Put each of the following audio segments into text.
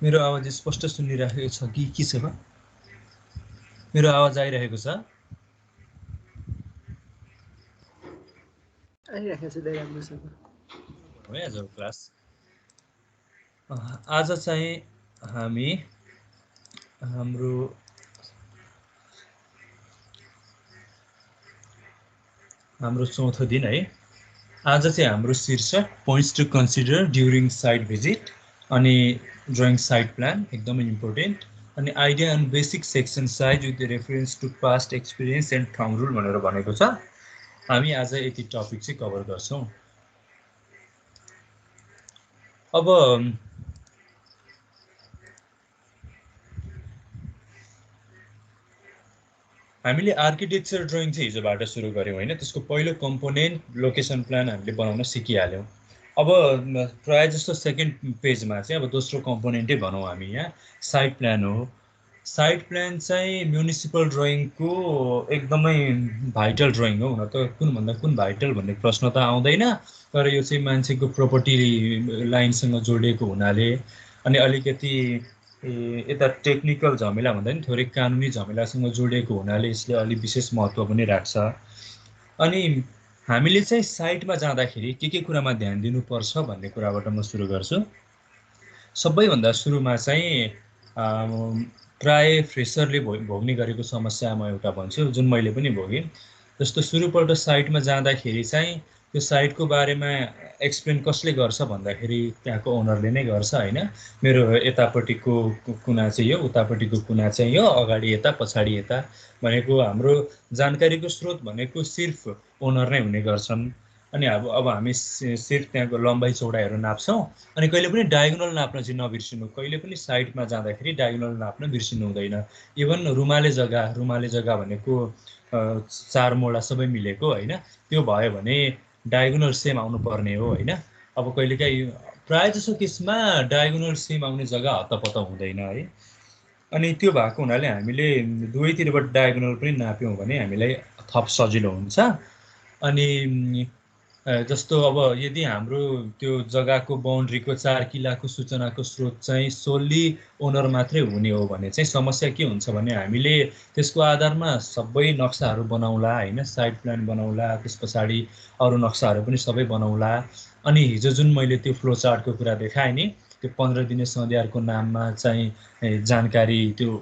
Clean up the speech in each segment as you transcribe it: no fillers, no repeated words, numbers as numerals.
मेरो आवाज स्पष्ट सुनिरहेको छ कि के छ? मेरो आवाज आइरहेको छ? आइरहेको छ दाइ राम्रोसँग। हो आज क्लास। आज चाहिँ हामी हाम्रो चौथो दिन है। आज चाहिँ हाम्रो शीर्षक points to consider during site visit अनि ड्रइङ साइट प्लान एकदमै इम्पोर्टेन्ट अनि idea and basic section size with reference to past experience and thumb rule भनेर भनेको छ। हामी आज यति टपिक चाहिँ कभर गर्छौँ। अब हामीले आर्किटेक्चर ड्रइङ चाहिँ हिजोबाट सुरु गऱ्यौँ होइन। त्यसको पहिलो कम्पोनेन्ट लोकेसन प्लान हामीले बनाउन सिकिहाल्यौँ। अब प्रायः जस्तो सेकेन्ड पेजमा चाहिँ अब दोस्रो कम्पोनेन्टै भनौँ हामी यहाँ साइट प्लान हो। साइट प्लान चाहिँ म्युनिसिपल ड्रइङको एकदमै भाइटल ड्रइङ हो। हुन त कुनभन्दा कुन भाइटल भन्ने प्रश्न त आउँदैन, तर यो चाहिँ मान्छेको प्रोपर्टी लाइनसँग जोडिएको हुनाले अनि अलिकति यता टेक्निकल झमेला भन्दा नि थोरै कानुनी झमेलासँग जोडिएको हुनाले यसले अलि विशेष महत्त्व पनि राख्छ। अनि हामीले चाहिँ साइटमा जाँदाखेरि के कुरामा ध्यान दिनुपर्छ भन्ने कुराबाट म सुरु गर्छु। सबैभन्दा सुरुमा चाहिँ प्राय फ्रेसरले भोग्ने गरेको समस्या म एउटा भन्छु, जुन मैले पनि भोगेँ। जस्तो सुरुपल्ट साइटमा जाँदाखेरि चाहिँ त्यो साइटको बारेमा एक्सप्लेन कसले गर्छ भन्दाखेरि त्यहाँको ओनरले नै गर्छ होइन। मेरो यतापट्टिको कुना चाहिँ यो, उतापट्टिको कुना चाहिँ यो, अगाडि यता पछाडि यता भनेको हाम्रो जानकारीको स्रोत भनेको सिर्फ ओनर नै हुने गर्छन्। अनि अब हामी सिर्फ त्यहाँको लम्बाइ चौडाइहरू नाप्छौँ। अनि कहिले पनि डायगोनल नाप्न चाहिँ नबिर्सिनु। कहिले पनि साइटमा जाँदाखेरि डायगोनल नाप्न बिर्सिनु हुँदैन। इभन रुमाले जग्गा भनेको चार मोडा सबै मिलेको होइन, त्यो भयो भने डायगोनल सेम आउनुपर्ने हो होइन। अब कहिलेकाहीँ प्रायः जसो केसमा डायगोनल सेम आउने जग्गा हत्तपत्त हुँदैन है। अनि त्यो भएको हुनाले हामीले दुवैतिरबाट डायगोनल पनि नाप्यौँ भने हामीलाई थप सजिलो हुन्छ। अनि जस्तो अब यदि हाम्रो त्यो जग्गाको बााउन्ड्रीको 4 किलाको सूचनाको स्रोत चाहिँ सोल्ली ओनर मात्रै हुने हो भने चाहिँ समस्या के हुन्छ भने हामीले त्यसको आधारमा सबै नक्साहरू बनाउला होइन, साइट प्लान बनाउला, त्यस पछाडि अरू नक्साहरू पनि सबै बनाउला। अनि हिजो जुन मैले त्यो फ्लो चार्टको कुरा देखाएँ नि, त्यो 15 दिने सधैँको नाममा चाहिँ जानकारी त्यो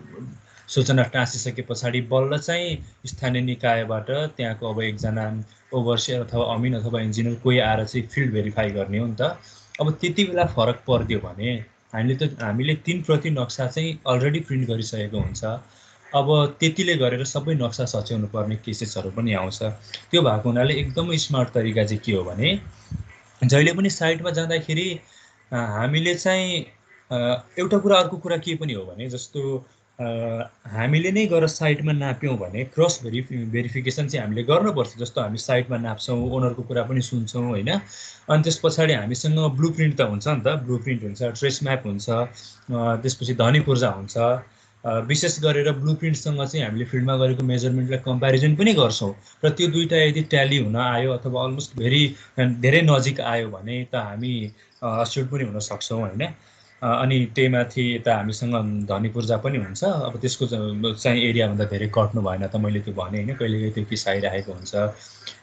सूचना टाँसिसके पछाडि बल्ल चाहिँ स्थानीय निकायबाट त्यहाँको अब एकजना ओभरसियर अथवा अमिन अथवा इन्जिनियर कोही आएर चाहिँ फिल्ड भेरिफाई गर्ने हो नि त। अब त्यति बेला फरक पर्दियो भने हामीले 3 प्रति नक्सा चाहिँ अलरेडी प्रिन्ट गरिसकेको हुन्छ। अब त्यतिले गरेर सबै नक्सा सच्याउनु पर्ने केसेसहरू पनि आउँछ। त्यो भएको हुनाले एकदमै स्मार्ट तरिका चाहिँ के हो भने जहिले पनि साइटमा जाँदाखेरि हामीले चाहिँ एउटा कुरा अर्को कुरा के पनि हो भने जस्तो हामीले नै गएर साइटमा नाप्यौँ भने क्रस भेरिफिकेसन चाहिँ हामीले गर्नुपर्छ। जस्तो हामी साइटमा नाप्छौँ, ओनरको कुरा पनि सुन्छौँ होइन। अनि त्यस पछाडि हामीसँग ब्लु प्रिन्ट त हुन्छ नि त, ब्लु प्रिन्ट हुन्छ, ट्रेस म्याप हुन्छ, त्यसपछि ध्वनि पूर्जा हुन्छ। विशेष गरेर ब्लु प्रिन्टसँग चाहिँ हामीले फिल्डमा गरेको मेजरमेन्टलाई कम्पेरिजन पनि गर्छौँ र त्यो दुईवटा यदि ट्याली हुन आयो अथवा अलमोस्ट धेरै नजिक आयो भने त हामी अस्योर पनि हुन सक्छौँ होइन। अनि त्यही माथि यता हामीसँग ध्वनि पूर्जा पनि हुन्छ। अब त्यसको चाहिँ एरियाभन्दा धेरै कट्नु भएन त, मैले त्यो भने होइन, कहिलेकाहीँ त्यो किस आइरहेको हुन्छ।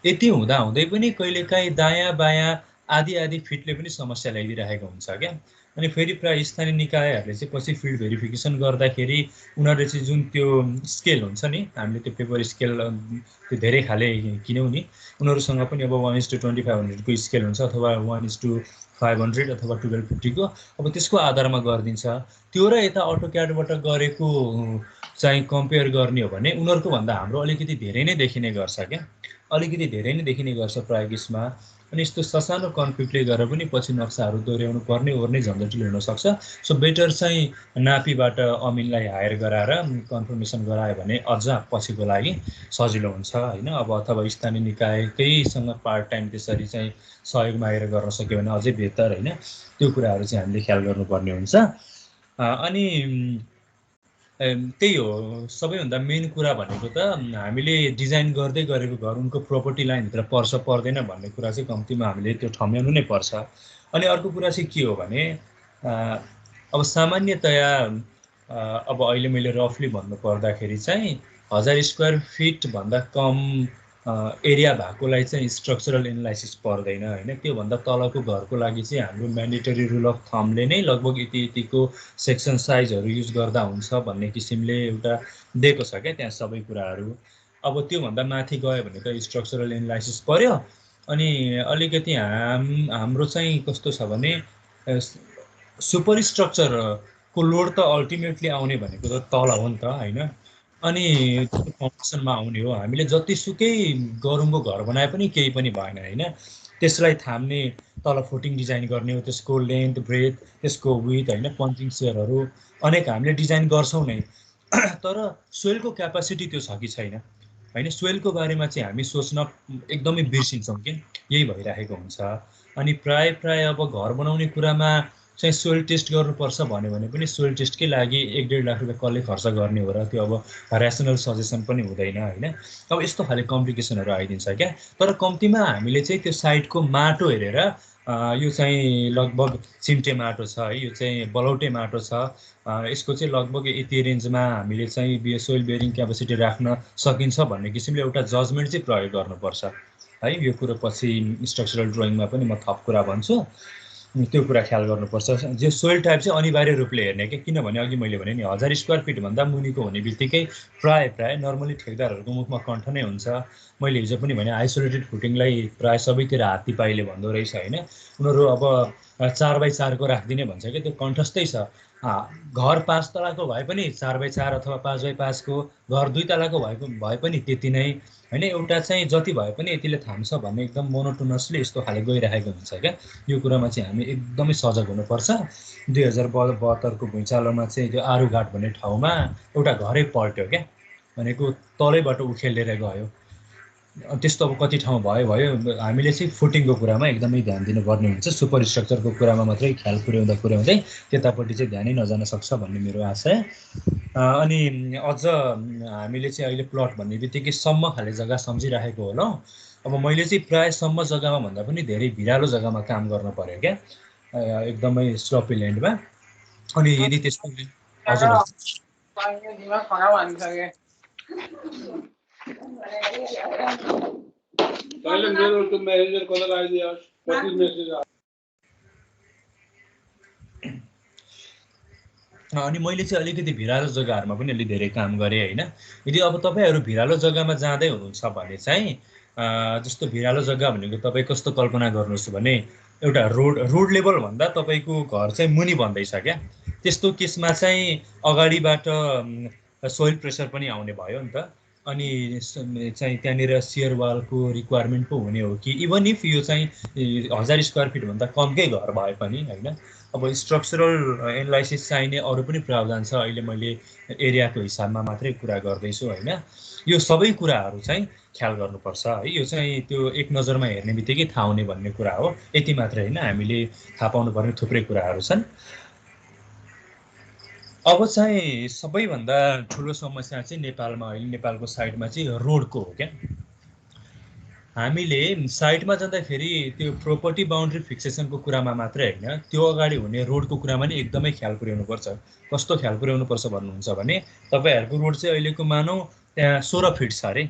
यति हुँदै पनि कहिलेकाहीँ दायाँ बायाँ आधी फिटले पनि समस्या ल्याइदिइरहेको हुन्छ क्या। अनि फेरि प्रायः स्थानीय निकायहरूले चाहिँ पछि फिल्ड भेरिफिकेसन गर्दाखेरि उनीहरूले चाहिँ जुन त्यो स्केल हुन्छ नि, हामीले त्यो पेपर स्केल त्यो धेरै खाले किन्यौँ नि, उनीहरूसँग पनि अब 1:2500 स्केल हुन्छ अथवा 1:500 अथवा 1250 को, अब त्यसको आधारमा गरिदिन्छ। त्यो र यता अटोक्याडबाट गरेको चाहिँ कम्पेयर गर्ने हो भने उनीहरूको भन्दा हाम्रो अलिकति धेरै नै देखिने गर्छ क्या, अलिकति धेरै नै देखिने गर्छ प्रायः केसमा। अनि यस्तो ससानो कन्फ्लिक्टले गरेर पनि पछि नक्साहरू दोहोऱ्याउनु पर्ने ओर्ने झन्झटिलो हुनसक्छ। सो बेटर चाहिँ नापीबाट अमिनलाई हायर गराएर कन्फर्मेसन गरायो भने अझ पछिको लागि सजिलो हुन्छ होइन। अब अथवा स्थानीय निकायकैसँग पार्ट टाइम त्यसरी चाहिँ सहयोग मागेर गर्न सक्यो भने अझै बेहतर होइन। त्यो कुराहरू चाहिँ हामीले ख्याल गर्नुपर्ने हुन्छ। अनि त्यही हो सबैभन्दा मेन कुरा भनेको त हामीले डिजाइन गर्दै गरेको घर उनको प्रोपर्टी लाइनभित्र पर्छ पर्दैन भन्ने कुरा चाहिँ कम्तीमा हामीले त्यो ठम्याउनु नै पर्छ। अनि अर्को कुरा चाहिँ के हो भने अब सामान्यतया अब अहिले मैले रफली भन्नु पर्दाखेरि चाहिँ 1000 स्क्वायर फिट भन्दा कम एरिया भएकोलाई चाहिँ स्ट्रक्चरल एनालाइसिस पर्दैन होइन। त्योभन्दा तलको घरको लागि चाहिँ हाम्रो म्यान्डेटरी रुल अफ थम्बले नै लगभग यति यतिको सेक्सन साइजहरू युज गर्दा हुन्छ भन्ने किसिमले एउटा दिएको छ क्या त्यहाँ सबै कुराहरू। अब त्योभन्दा माथि गयो भने त स्ट्रक्चरल एनालाइसिस पर्यो। अनि अलिकति हाम्रो चाहिँ कस्तो छ भने सुपर स्ट्रक्चरको लोड त अल्टिमेटली आउने भनेको त तल हो नि त होइन। अनि फाउन्डेसनमा आउने हो। हामीले जतिसुकै गरुङको घर बनाए पनि केही पनि भएन होइन। त्यसलाई थाम्ने तल फुटिङ डिजाइन गर्ने हो, त्यसको लेन्थ ब्रेथ त्यसको विथ होइन, पन्चिङ सेयरहरू अनेक हामीले डिजाइन गर्छौँ नै। तर सोइलको क्यापासिटी त्यो छ कि छैन होइन, सोइलको बारेमा चाहिँ हामी सोच्न एकदमै बिर्सिन्छौँ कि यही भइरहेको हुन्छ। अनि प्राय अब घर बनाउने कुरामा चाहिँ सोइल टेस्ट गर्नुपर्छ भन्यो भने पनि सोइल टेस्टकै लागि 1-1.5 लाख रुपियाँ कसले खर्च गर्ने हो र त्यो अब ऱ्यासनल सजेसन पनि हुँदैन होइन। अब यस्तो खाले कम्प्लिकेसनहरू आइदिन्छ क्या। तर कम्तीमा हामीले चाहिँ त्यो साइडको माटो हेरेर यो चाहिँ लगभग सिम्टे माटो छ है, यो चाहिँ बलौटे माटो छ, यसको चाहिँ लगभग यति रेन्जमा हामीले चाहिँ सोइल बेरिङ क्यापेसिटी राख्न सकिन्छ भन्ने किसिमले एउटा जजमेन्ट चाहिँ प्रयोग गर्नुपर्छ है। यो कुरो पछि स्ट्रक्चरल ड्रइङमा पनि म थप कुरा भन्छु। त्यो कुरा ख्याल गर्नुपर्छ। जो सोइल टाइप चाहिँ अनिवार्य रूपले हेर्ने कि, किनभने अघि मैले भने नि 1000 स्क्वायर फिटभन्दा मुनिको हुने बित्तिकै प्राय नर्मली ठेकदारहरूको मुखमा कण्ठ नै हुन्छ। मैले हिजो पनि भने आइसोलेटेड फुटिङलाई प्राय सबैतिर हात्तीपाइले भन्दो रहेछ होइन। उनीहरू अब 4x4को राखिदिने भन्छ कि त्यो कण्ठस्थै छ। घर 5 तलाको भए पनि 4x4 अथवा 5x5को, घर 2 तलाको भए पनि त्यति नै होइन। एउटा चाहिँ जति भए पनि यतिले थाम्छ भन्ने एकदम मोनोटोनसली यस्तो खाले गइरहेको हुन्छ क्या। यो कुरामा चाहिँ हामी एकदमै सजग हुनुपर्छ। 2072को भुइँचालोमा चाहिँ त्यो आरुघाट भन्ने ठाउँमा एउटा घरै पल्ट्यो क्या, भनेको तलैबाट उखेलेर गयो। त्यस्तो अब कति ठाउँ भयो। हामीले चाहिँ फुटिङको कुरामा एकदमै ध्यान दिनुपर्ने हुन्छ। सुपर स्ट्रक्चरको कुरामा मात्रै ख्याल पुर्याउँदै त्यतापट्टि चाहिँ ध्यानै नजान सक्छ भन्ने मेरो आशा। अनि अझ हामीले चाहिँ अहिले प्लट भन्ने बित्तिकै सम्म खाले जग्गा सम्झिराखेको होला। अब मैले चाहिँ प्राय सम्म जग्गामा भन्दा पनि धेरै भिरालो जग्गामा काम गर्न पर्यो क्या, एकदमै स्लपी ल्यान्डमा। अनि यदि त्यस्तो हजुर अनि मैले चाहिँ अलिकति भिरालो जग्गाहरूमा पनि अलि धेरै काम गरेँ होइन। यदि अब तपाईँहरू भिरालो जग्गामा जाँदै हुनुहुन्छ भने चाहिँ जस्तो भिरालो जग्गा भनेको तपाईँ कस्तो कल्पना गर्नुहोस् भने एउटा रोड लेभल भन्दा तपाईँको घर चाहिँ मुनि बन्दैछ क्या। त्यस्तो केसमा चाहिँ अगाडिबाट सोइल प्रेसर पनि आउने भयो नि त। अनि चाहिँ त्यहाँनिर सियर वालको रिक्वायरमेन्ट पो हुने हो कि, इभन इफ यो चाहिँ 1000 स्क्वायर फिटभन्दा कमकै घर भए पनि होइन। अब स्ट्रक्चरल एनालाइसिस चाहिने अरू पनि प्रावधान छ। अहिले मैले एरियाको हिसाबमा मात्रै कुरा गर्दैछु होइन। यो सबै कुराहरू चाहिँ ख्याल गर्नुपर्छ है। यो चाहिँ त्यो एक नजरमा हेर्ने बित्तिकै थाहा हुने भन्ने कुरा हो, यति मात्रै होइन, हामीले थाहा पाउनुपर्ने थुप्रै कुराहरू छन्। अब चाहिँ सबैभन्दा ठुलो समस्या चाहिँ नेपालमा अहिले नेपालको साइडमा चाहिँ रोडको हो क्या। हामीले साइडमा जाँदाखेरि त्यो प्रोपर्टी बााउन्ड्री फिक्सेसनको कुरामा मात्रै होइन, त्यो अगाडि हुने रोडको कुरामा नि एकदमै ख्याल पुर्याउनुपर्छ। कस्तो ख्याल पुर्याउनुपर्छ भन्नुहुन्छ भने तपाईँहरूको रोड चाहिँ अहिलेको मानौँ त्यहाँ 16 फिट छ अरे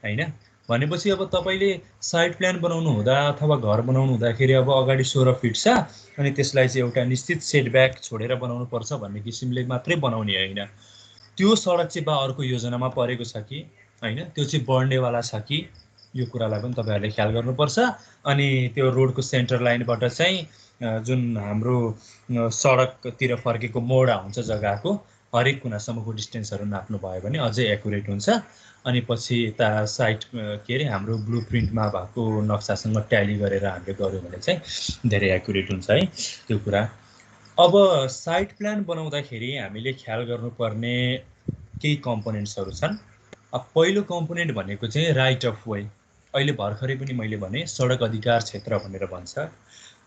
होइन। भनेपछि अब तपाईँले साइड प्लान बनाउनु हुँदा अथवा घर बनाउनु हुँदाखेरि अब अगाडि 16 फिट छ अनि त्यसलाई चाहिँ एउटा निश्चित सेटब्याक छोडेर बनाउनुपर्छ भन्ने किसिमले मात्रै बनाउने होइन। त्यो सडक चाहिँ बा अर्को योजनामा परेको छ कि होइन, त्यो चाहिँ बढ्नेवाला छ कि, यो कुरालाई पनि तपाईँहरूले ख्याल गर्नुपर्छ। अनि त्यो रोडको सेन्टर लाइनबाट चाहिँ जुन हाम्रो सडकतिर फर्केको मोड हुन्छ जग्गाको हरेक कुनासम्मको डिस्टेन्सहरू नाप्नु भयो भने अझै एकुरेट हुन्छ। अनि पछि यता साइड के अरे हाम्रो ब्लु प्रिन्टमा भएको नक्सासँग ट्याली गरेर हामीले गऱ्यौँ भने चाहिँ धेरै एकुरेट हुन्छ है त्यो कुरा। अब साइट प्लान बनाउँदाखेरि हामीले ख्याल गर्नुपर्ने केही कम्पोनेन्ट्सहरू छन्। अब पहिलो कम्पोनेन्ट भनेको चाहिँ राइट अफ वे। अहिले भर्खरै पनि मैले भने सडक अधिकार क्षेत्र भनेर भन्छ।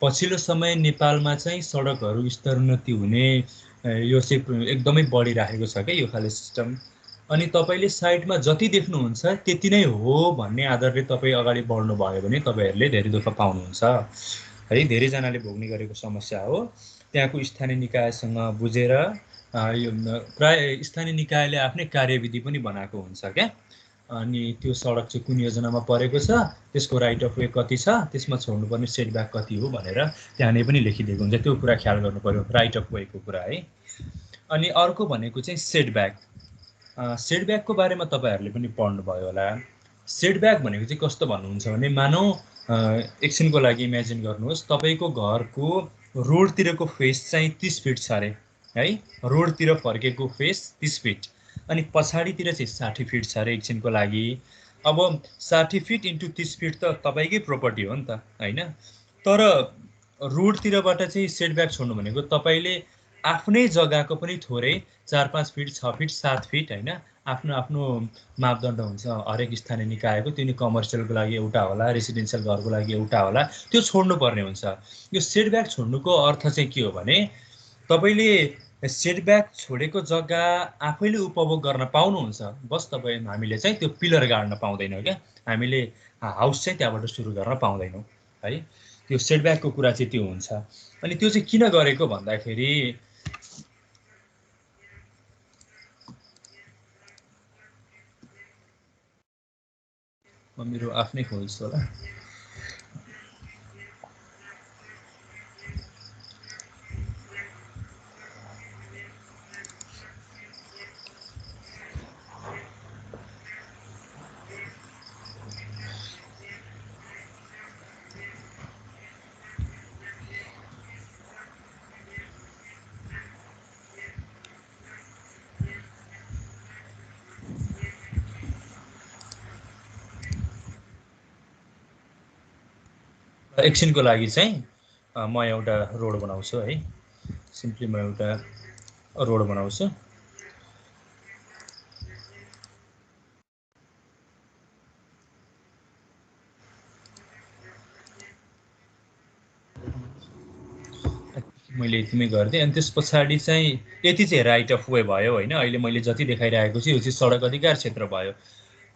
पछिल्लो समय नेपालमा चाहिँ सडकहरू स्तरोन्नति हुने यो चाहिँ एकदमै बढिरहेको छ क्या यो खाले सिस्टम। अनि तपाईँले साइडमा जति देख्नुहुन्छ त्यति नै हो भन्ने आधारले तपाईँ अगाडि बढ्नुभयो भने तपाईँहरूले धेरै दुःख पाउनुहुन्छ है। धेरैजनाले भोग्ने गरेको समस्या हो। त्यहाँको स्थानीय निकायसँग बुझेर यो प्राय स्थानीय निकायले आफ्नै कार्यविधि पनि बनाएको हुन्छ क्या। अनि त्यो सडक चाहिँ कुन योजनामा परेको छ, त्यसको राइट अफ वे कति छ, त्यसमा छोड्नुपर्ने सेटब्याक कति हो भनेर त्यहाँनिर पनि लेखिदिएको हुन्छ। त्यो कुरा ख्याल गर्नु पर्यो, राइट अफ वेको कुरा है। अनि अर्को भनेको चाहिँ सेटब्याक। सेटब्याकको बारेमा तपाईँहरूले पनि पढ्नुभयो होला। सेटब्याक भनेको चाहिँ कस्तो भन्नुहुन्छ भने, मानौ एकछिनको लागि इमेजिन गर्नुहोस्, तपाईँको घरको रोडतिरको फेस चाहिँ 30 फिट छ अरे है, रोडतिर फर्केको फेस 30 फिट, अनि पछाडितिर चाहिँ 60 फिट छ अरे एकछिनको लागि। अब 60 फिट इन्टु 30 फिट त तपाईँकै प्रोपर्टी हो नि त होइन। तर रोडतिरबाट चाहिँ सेटब्याक छोड्नु भनेको तपाईँले आफ्नै जग्गाको पनि थोरै 4-5 फिट 6 फिट 7 फिट होइन, आफ्नो आफ्नो मापदण्ड हुन्छ हरेक स्थानीय निकायको। त्यो नि कमर्सियलको लागि एउटा होला, रेसिडेन्सियल घरको लागि एउटा होला, त्यो छोड्नु पर्ने हुन्छ। यो सेटब्याक छोड्नुको अर्थ चाहिँ के हो भने, तपाईँले सेटब्याक छोडेको जग्गा आफैले उपभोग गर्न पाउनुहुन्छ, बस हामीले चाहिँ त्यो पिलर गाड्न पाउँदैनौँ क्या, हामीले हाउस चाहिँ त्यहाँबाट सुरु गर्न पाउँदैनौँ है। त्यो सेटब्याकको कुरा चाहिँ त्यो हुन्छ। अनि त्यो चाहिँ किन गरेको भन्दाखेरि, म मेरो आफ्नै खोल्छु होला। एकछिनको लागि चाहिँ म एउटा रोड बनाउँछु है, सिम्पली म एउटा रोड बनाउँछु। मैले यतिमै गरिदिएँ। अनि त्यस पछाडि चाहिँ यति चाहिँ राइट अफ वे भयो होइन। अहिले मैले जति देखाइरहेको छु यो चाहिँ सडक अधिकार क्षेत्र भयो।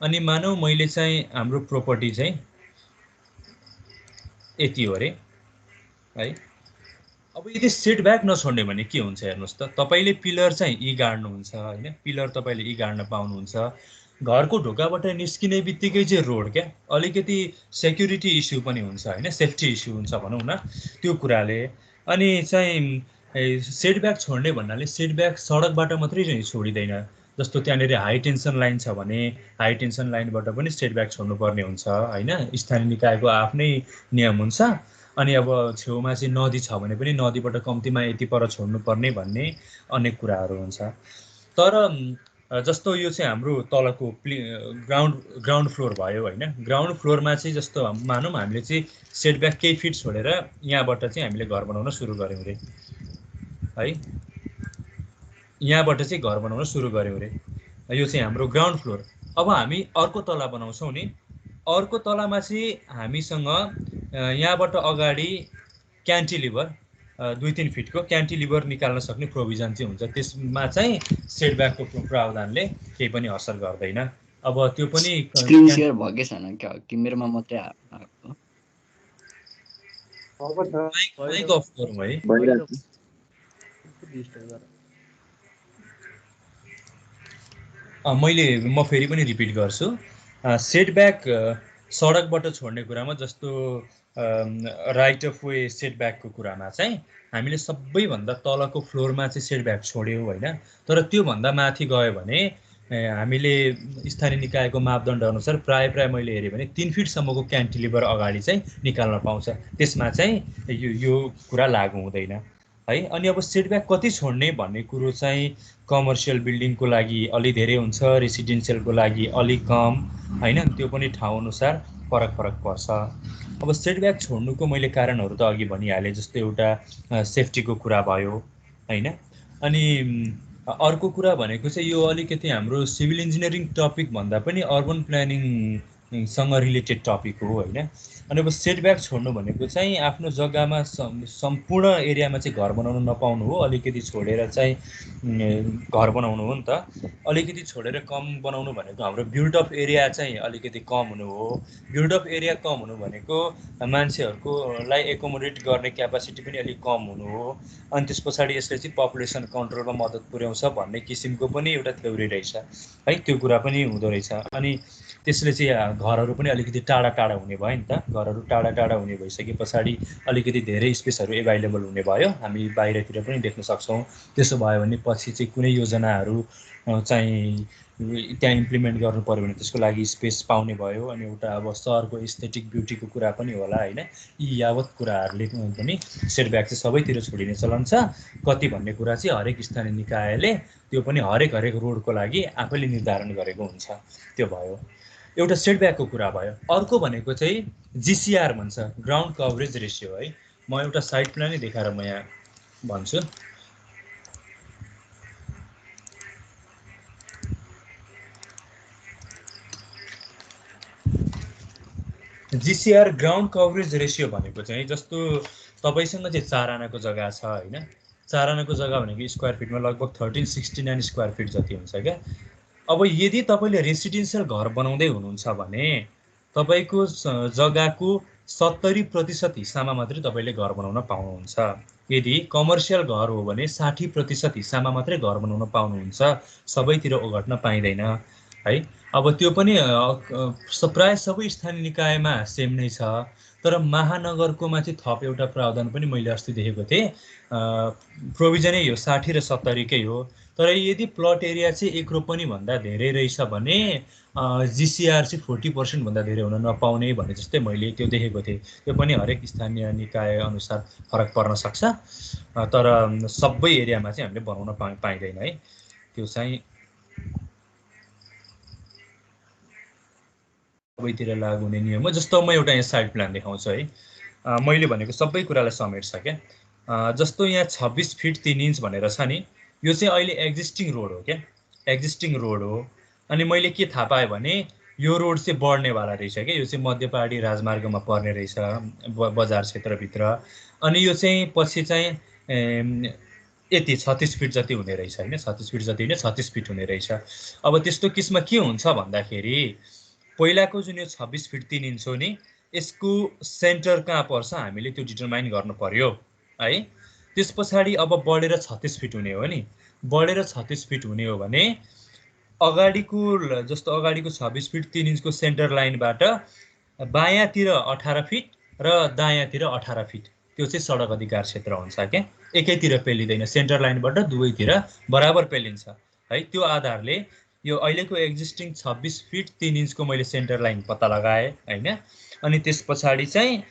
अनि मानौ मैले चाहिँ हाम्रो प्रोपर्टी चाहिँ यति हो अरे है। अब यदि सेटब्याक नछोड्ने भने के हुन्छ हेर्नुहोस् त, तपाईँले पिलर चाहिँ यी गाड्नुहुन्छ होइन, पिलर तपाईँले यी गाड्न पाउनुहुन्छ। घरको ढोकाबाट निस्किने बित्तिकै चाहिँ रोड क्या, अलिकति सेक्युरिटी इस्यु पनि हुन्छ होइन, सेफ्टी इस्यु हुन्छ भनौँ न त्यो कुराले। अनि चाहिँ सेटब्याक छोड्ने भन्नाले सेटब्याक सडकबाट मात्रै चाहिँ छोडिँदैन। जस्तो त्यहाँनिर हाई टेन्सन लाइन छ भने हाई टेन्सन लाइनबाट पनि सेटब्याक छोड्नुपर्ने हुन्छ होइन, स्थानीय निकायको आफ्नै नियम हुन्छ। अनि अब छेउमा चाहिँ नदी छ भने पनि नदीबाट कम्तीमा यति पर छोड्नुपर्ने भन्ने अनेक कुराहरू हुन्छ। तर जस्तो यो चाहिँ हाम्रो तलको ग्राउन्ड फ्लोर भयो होइन। ग्राउन्ड फ्लोरमा चाहिँ जस्तो मानौँ हामीले चाहिँ सेटब्याक केही फिट छोडेर यहाँबाट चाहिँ हामीले घर बनाउन सुरु गऱ्यौँ अरे है, यहाँबाट चाहिँ घर बनाउन सुरु गऱ्यौँ अरे, यो चाहिँ हाम्रो ग्राउन्ड फ्लोर। अब हामी अर्को तला बनाउँछौँ नि, अर्को तलामा चाहिँ हामीसँग यहाँबाट अगाडि क्यान्टिलिभर 2-3 फिटको क्यान्टिलिभर निकाल्न सक्ने प्रोभिजन चाहिँ हुन्छ। त्यसमा चाहिँ सेटब्याकको प्रावधानले केही पनि असर गर्दैन। अब त्यो पनि स्क्रिन शेयर भएकै छैन क्या, कि मेरोमा मात्रै आएको? माइक अफ गरौँ है। म फेरि पनि रिपिट गर्छु। सेटब्याक सडकबाट छोड्ने कुरामा जस्तो राइट अफ वे सेटब्याकको कुरामा चाहिँ हामीले सबैभन्दा तलको फ्लोरमा चाहिँ सेटब्याक छोड्यौँ होइन। तर त्योभन्दा माथि गयो भने हामीले स्थानीय निकायको मापदण्ड अनुसार प्राय मैले हेरेँ भने 3 फिटसम्मको क्यान्टिलिभर अगाडि चाहिँ निकाल्न पाउँछ, त्यसमा चाहिँ यो कुरा लागु हुँदैन है। अनि अब सेटब्याक कति छोड्ने भन्ने कुरो चाहिँ कमर्सियल बिल्डिङको लागि अलि धेरै हुन्छ, रेसिडेन्सियलको लागि अलिक कम होइन, त्यो पनि ठाउँ अनुसार फरक पर्छ। अब सेटब्याक छोड्नुको मैले कारणहरू त अघि भनिहालेँ, जस्तो एउटा सेफ्टीको कुरा भयो होइन। अनि अर्को कुरा भनेको चाहिँ यो अलिकति हाम्रो सिभिल इन्जिनियरिङ टपिक भन्दा पनि अर्बन प्लानिङ सँग रिलेटेड टपिक हो होइन। अनि अब सेटब्याक छोड्नु भनेको चाहिँ आफ्नो जग्गामा सम्पूर्ण एरियामा चाहिँ घर बनाउनु नपाउनु हो, अलिकति छोडेर चाहिँ घर बनाउनु हो नि त। अलिकति छोडेर कम बनाउनु भनेको हाम्रो बिल्डअप एरिया चाहिँ अलिकति कम हुनु हो। बिल्डअप एरिया कम हुनु भनेको मान्छेहरूकोलाई एकोमोडेट गर्ने क्यापासिटी पनि अलिक कम हुनु हो। अनि त्यस पछाडि यसले चाहिँ पपुलेसन कन्ट्रोलमा मद्दत पुर्याउँछ भन्ने किसिमको पनि एउटा थ्योरी रहेछ है, त्यो कुरा पनि हुँदो रहेछ। अनि त्यसले चाहिँ घरहरू पनि अलिकति टाढा टाढा हुने भयो नि त। घरहरू टाढा टाढा हुने भइसके पछाडि अलिकति धेरै स्पेसहरू एभाइलेबल हुने भयो, हामी बाहिरतिर पनि देख्न सक्छौँ। त्यसो भयो भने पछि चाहिँ कुनै योजनाहरू चाहिँ त्यहाँ इम्प्लिमेन्ट गर्नु पऱ्यो भने त्यसको लागि स्पेस पाउने भयो। अनि एउटा अब सहरको एस्थेटिक ब्युटीको कुरा पनि होला होइन। यी यावत कुराहरूले पनि सेटब्याक चाहिँ सबैतिर छोडिने चलन छ। कति भन्ने कुरा चाहिँ हरेक स्थानीय निकायले त्यो पनि हरेक रोडको लागि आफैले निर्धारण गरेको हुन्छ। त्यो भयो एउटा सेटब्याकको कुरा भयो। अर्को भनेको चाहिँ जिसिआर भन्छ, ग्राउन्ड कभरेज रेसियो है। म एउटा साइड प्लानै देखाएर म यहाँ भन्छु। जिसिआर ग्राउन्ड कभरेज रेसियो भनेको चाहिँ जस्तो तपाईँसँग चाहिँ 4 आनाको जग्गा छ होइन। 4 आनाको जग्गा भनेको स्क्वायर फिटमा लगभग 1369 स्क्वायर फिट जति हुन्छ क्या। अब यदि तपाईँले रेसिडेन्सियल घर बनाउँदै हुनुहुन्छ भने तपाईँको जग्गाको 70% हिस्सामा मात्रै तपाईँले घर बनाउन पाउनुहुन्छ। यदि कमर्सियल घर हो भने 60% हिस्सामा मात्रै घर बनाउन पाउनुहुन्छ, सबैतिर ओगट्न पाइँदैन है। अब त्यो पनि प्राय सबै स्थानीय निकायमा सेम नै छ। तर महानगरकोमा चाहिँ थप एउटा प्रावधान पनि मैले अस्ति देखेको थिएँ। प्रोभिजनै यो 60 र 70कै हो। तर यदि प्लट एरिया चाहिँ 1 रोपनी भन्दा धेरै रहेछ भने जिसिआर चाहिँ 40% भन्दा धेरै हुन नपाउने भने जस्तै मैले त्यो देखेको थिएँ। त्यो पनि हरेक स्थानीय निकाय अनुसार फरक पर्न सक्छ। तर सबै एरियामा चाहिँ हामीले बनाउन पाइँदैन है। त्यो चाहिँ सबैतिर लागु हुने नियम हो। जस्तो म एउटा यहाँ साइड प्लान देखाउँछु है। मैले भनेको सबै कुरालाई समेट्छ क्या। जस्तो यहाँ 26 फिट 3 इन्च भनेर छ नि, यो चाहिँ अहिले एक्जिस्टिङ रोड हो क्या, एक्जिस्टिङ रोड हो। अनि मैले के थाहा पाएँ भने यो रोड चाहिँ बढ्नेवाला रहेछ क्या। यो चाहिँ मध्य पहाडी राजमार्गमा पर्ने रहेछ बजार क्षेत्रभित्र। अनि यो चाहिँ पछि चाहिँ यति 36 फिट जति हुने रहेछ होइन। 36 फिट जति नै 36 फिट हुने रहेछ। अब त्यस्तो किसिममा के हुन्छ भन्दाखेरि पहिलाको जुन यो 26 फिट 3 इन्च हो नि, यसको सेन्टर कहाँ पर्छ हामीले त्यो डिटरमाइन गर्नु पर्यो है। त्यस पछाडि अब बढेर 36 फिट हुने हो नि, बढेर 36 फिट हुने हो भने अगाडिको जस्तो अगाडिको 26 फिट 3 इन्चको सेन्टर लाइनबाट बायाँतिर 18 फिट र दायाँतिर 18 फिट त्यो चाहिँ सडक अधिकार क्षेत्र हुन्छ क्या। एकैतिर पेलिँदैन, सेन्टर लाइनबाट दुवैतिर बराबर पेलिन्छ है। त्यो आधारले यो अहिलेको एक्जिस्टिङ 26 फिट 3 इन्चको मैले सेन्टर लाइन पत्ता लगाएँ होइन। अनि त्यस पछाडि चाहिँ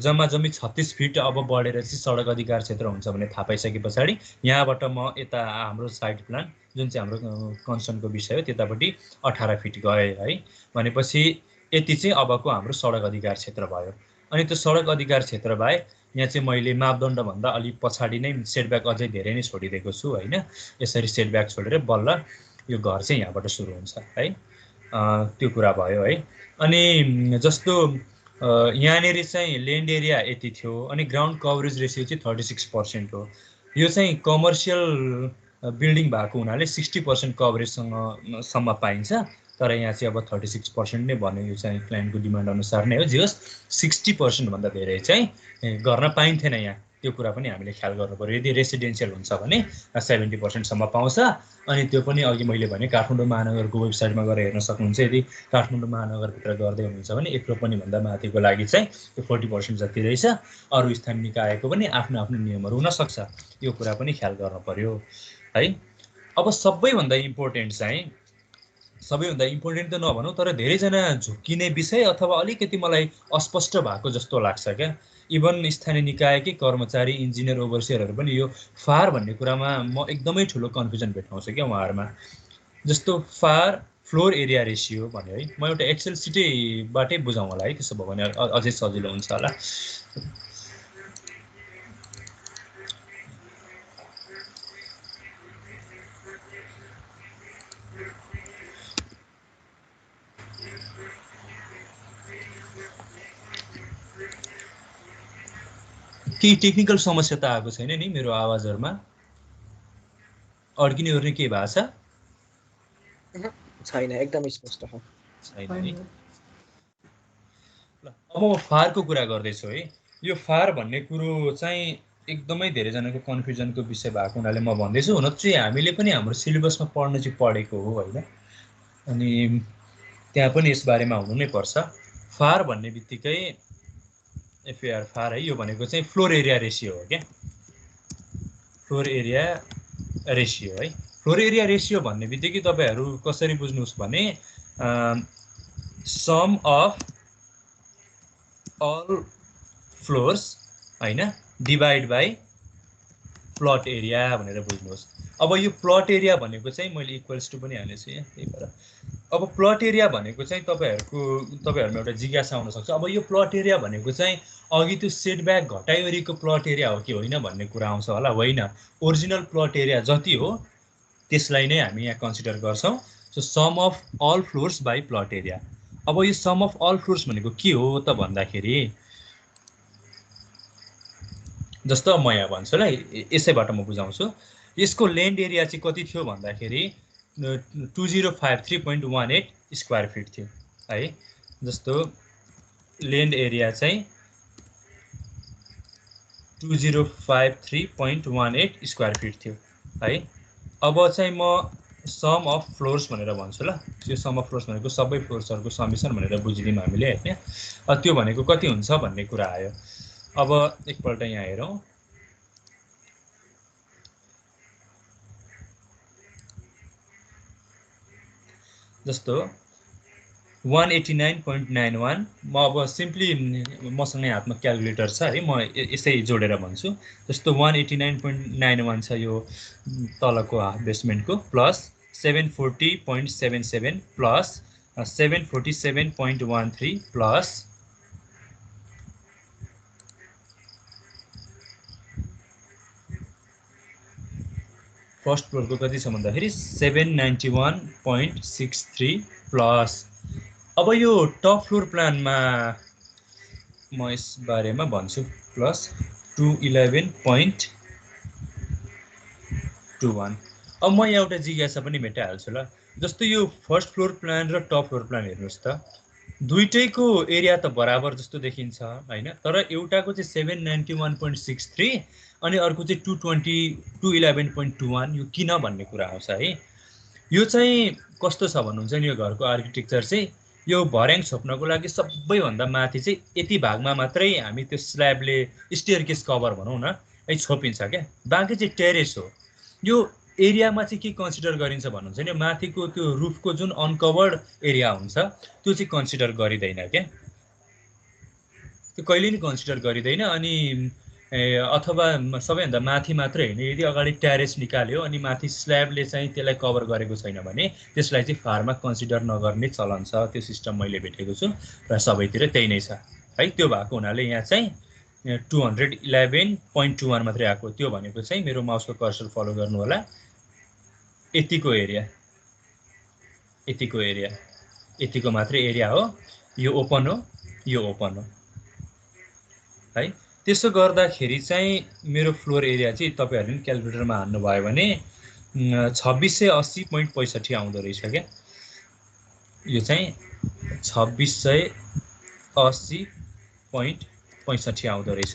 जम्मा जम्मी 36 फिट अब बढेर चाहिँ सडक अधिकार क्षेत्र हुन्छ भने थाहा पाइसके पछाडि यहाँबाट म यता हाम्रो साइड प्लान जुन चाहिँ हाम्रो कन्सर्नको विषय हो त्यतापट्टि 18 फिट गए है। भनेपछि यति चाहिँ अबको हाम्रो सडक अधिकार क्षेत्र भयो। अनि त्यो सडक अधिकार क्षेत्र बाहेक यहाँ चाहिँ मैले मापदण्डभन्दा अलिक पछाडि नै सेटब्याक अझै धेरै नै छोडिदिएको छु होइन। यसरी सेटब्याक छोडेर बल्ल यो घर चाहिँ यहाँबाट सुरु हुन्छ है। त्यो कुरा भयो है। अनि जस्तो यहाँनिर चाहिँ ल्यान्ड एरिया यति थियो अनि ग्राउन्ड कभरेज रेसियो चाहिँ 36% हो। यो चाहिँ कमर्सियल बिल्डिङ भएको हुनाले 60% कभरेजसँग सम्म पाइन्छ। तर यहाँ चाहिँ अब 36% नै भन्यो। यो चाहिँ क्लाइन्टको डिमान्ड अनुसार नै हो। जे होस् 60% भन्दा धेरै चाहिँ गर्न पाइन्थेन यहाँ। त्यो कुरा पनि हामीले ख्याल गर्नु पर्यो। यदि रेसिडेन्सियल हुन्छ भने 70%सम्म पाउँछ। अनि त्यो पनि अघि मैले भने काठमाडौँ महानगरको वेबसाइटमा गएर हेर्न सक्नुहुन्छ। यदि काठमाडौँ महानगरभित्र गर्दै हुनुहुन्छ भने 1 रोपनी भन्दा माथिको लागि चाहिँ त्यो 40% जति रहेछ। अरू स्थानीय निकायको पनि आफ्नो आफ्नो नियमहरू हुनसक्छ। यो कुरा पनि ख्याल गर्नु पर्यो है। अब सबैभन्दा इम्पोर्टेन्ट त नभनौँ तर धेरैजना झुक्किने विषय अथवा अलिकति मलाई अस्पष्ट भएको जस्तो लाग्छ क्या। इभन स्थानीय निकायकै कर्मचारी इन्जिनियर ओभरसियरहरू पनि यो फार भन्ने कुरामा म एकदमै ठुलो कन्फ्युजन भेट्टाउँछु क्या उहाँहरूमा। जस्तो फार फ्लोर एरिया रेसियो भन्यो है। म एउटा एक्सेल सिटैबाटै बुझाउँ होला है, त्यसो भयो भने अझै सजिलो हुन्छ होला। केही टेक्निकल समस्या त आएको छैन नि मेरो आवाजहरुमा अड्किने ओर्ने के भएको छ छैन एकदम स्पष्ट छ छैन है ल अब म फारको कुरा गर्दैछु है यो फार भन्ने कुरो चाहिँ एकदमै धेरै जनाको कन्फ्युजनको विषय भएको हुनाले म भन्दैछु हुन चाहिँ हामीले पनि हाम्रो सिलेबसमा पढ्न चाहिँ पढेको हो हैन अनि त्यहाँ पनि यस बारेमा हुनु नै पर्छ फार भन्ने बित्तिकै एफएआर फार है यो भनेको चाहिँ फ्लोर एरिया रेशियो हो क्या फ्लोर एरिया रेशियो है फ्लोर एरिया रेशियो भन्ने बित्तिकै तपाईहरु कसरी बुझ्नुस् भने सम अफ all floors हैन डिवाइड बाइ प्लट एरिया भनेर बुझ्नुहोस् अब यो प्लट एरिया भनेको चाहिँ मैले इक्वल्स टु पनि हालेछु यहाँ त्यही भएर अब प्लट एरिया भनेको चाहिँ तपाईहरुमा एउटा जिज्ञासा आउन सक्छ अब यो प्लट एरिया भनेको चाहिँ अघि त्यो सेटब्याक घटाइवरीको प्लट एरिया हो कि होइन भन्ने कुरा आउँछ होला होइन ओरिजिनल प्लट एरिया जति हो त्यसलाई नै हामी यहाँ कन्सिडर गर्छौं सो sum of all floors by plot area अब यो सम अफ अल फ्लोर्स भनेको के हो त भन्दाखेरि जस्तो म यहाँ भन्छु ल यसैबाट म बुझाउँछु यसको ल्यान्ड एरिया चाहिँ कति थियो भन्दाखेरि 2053.18 स्क्वायर फिट थियो है जस्तो ल्यान्ड एरिया चाहिँ 2053.18 स्क्वायर फिट थियो है अब चाहिँ म सम अफ फ्लोर्स भनेर भन्छु ल यो सम अफ फ्लोर्स भनेको सबै फ्लोर्सहरुको समेसन भनेर बुझिदियौं हामीले हैन त्यो भनेको कति हुन्छ भन्ने कुरा आयो अब एकपल्ट यहाँ हेरौं जस्तो 189.91 म अब सिम्पली मसँगै हातमा क्याल्कुलेटर छ है म यसै जोडेर भन्छु जस्तो 189.91 छ यो तलको हाफ बेसमेन्टको प्लस 740.77 प्लस 747.13 प्लस फर्स्ट फ्लोरको कति छ भन्दाखेरि 791.63 प्लस अब यो टप फ्लोर प्लानमा म यस बारेमा भन्छु प्लस 211.21 अब म एउटा जिज्ञासा पनि मेटाइहाल्छु ल जस्तो यो फर्स्ट फ्लोर प्लान र टप फ्लोर प्लान हेर्नुस् त दुईटैको एरिया त बराबर जस्तो देखिन्छ हैन तर एउटाको चाहिँ 791.63 अनि अर्को चाहिँ 211.21 यो किन भन्ने कुरा आउँछ है यो चाहिँ कस्तो छ भन्नुहुन्छ नि यो घरको आर्किटेक्चर चाहिँ यो भर्याङ छोप्नको लागि सबैभन्दा माथि चाहिँ यति भागमा मात्रै हामी त्यो स्ल्याबले स्टेयरकेस कभर भनौं न है छोपिन्छ क्या बाँकी चाहिँ टेरेस हो यो एरियामा चाहिँ के कन्सिडर गरिन्छ भन्नुहुन्छ नि माथिको त्यो रुफको जुन अनकभर्ड एरिया हुन्छ त्यो चाहिँ कन्सिडर गरिदैन क्या त्यो कहिले नि कन्सिडर गरिदैन अनि अथवा सबैभन्दा माथि मात्रै हैन यदि अगाडि टेरेस निकाल्यो अनि माथि स्ल्याबले चाहिँ त्यसलाई कभर गरेको छैन भने त्यसलाई चाहिँ फारमा कन्सिडर नगर्ने चलन छ त्यो सिस्टम मैले भेटेको छु र सबैतिर त्यही नै छ है त्यो भएको हुनाले यहाँ चाहिँ 211.21 मात्रै आएको त्यो भनेको चाहिँ मेरो माउसको कर्सर फलो गर्नु होला यतिको एरिया मात्रै एरिया हो यो ओपन हो है त्यसो गर्दाखेरि चाहिँ मेरो फ्लोर एरिया चाहिँ तपाईहरुले क्याल्कुलेटरमा हान्नु भयो भने 2680.65 आउँदो रहेछ क्या यो चाहिँ 2680.65 आउँदो रहेछ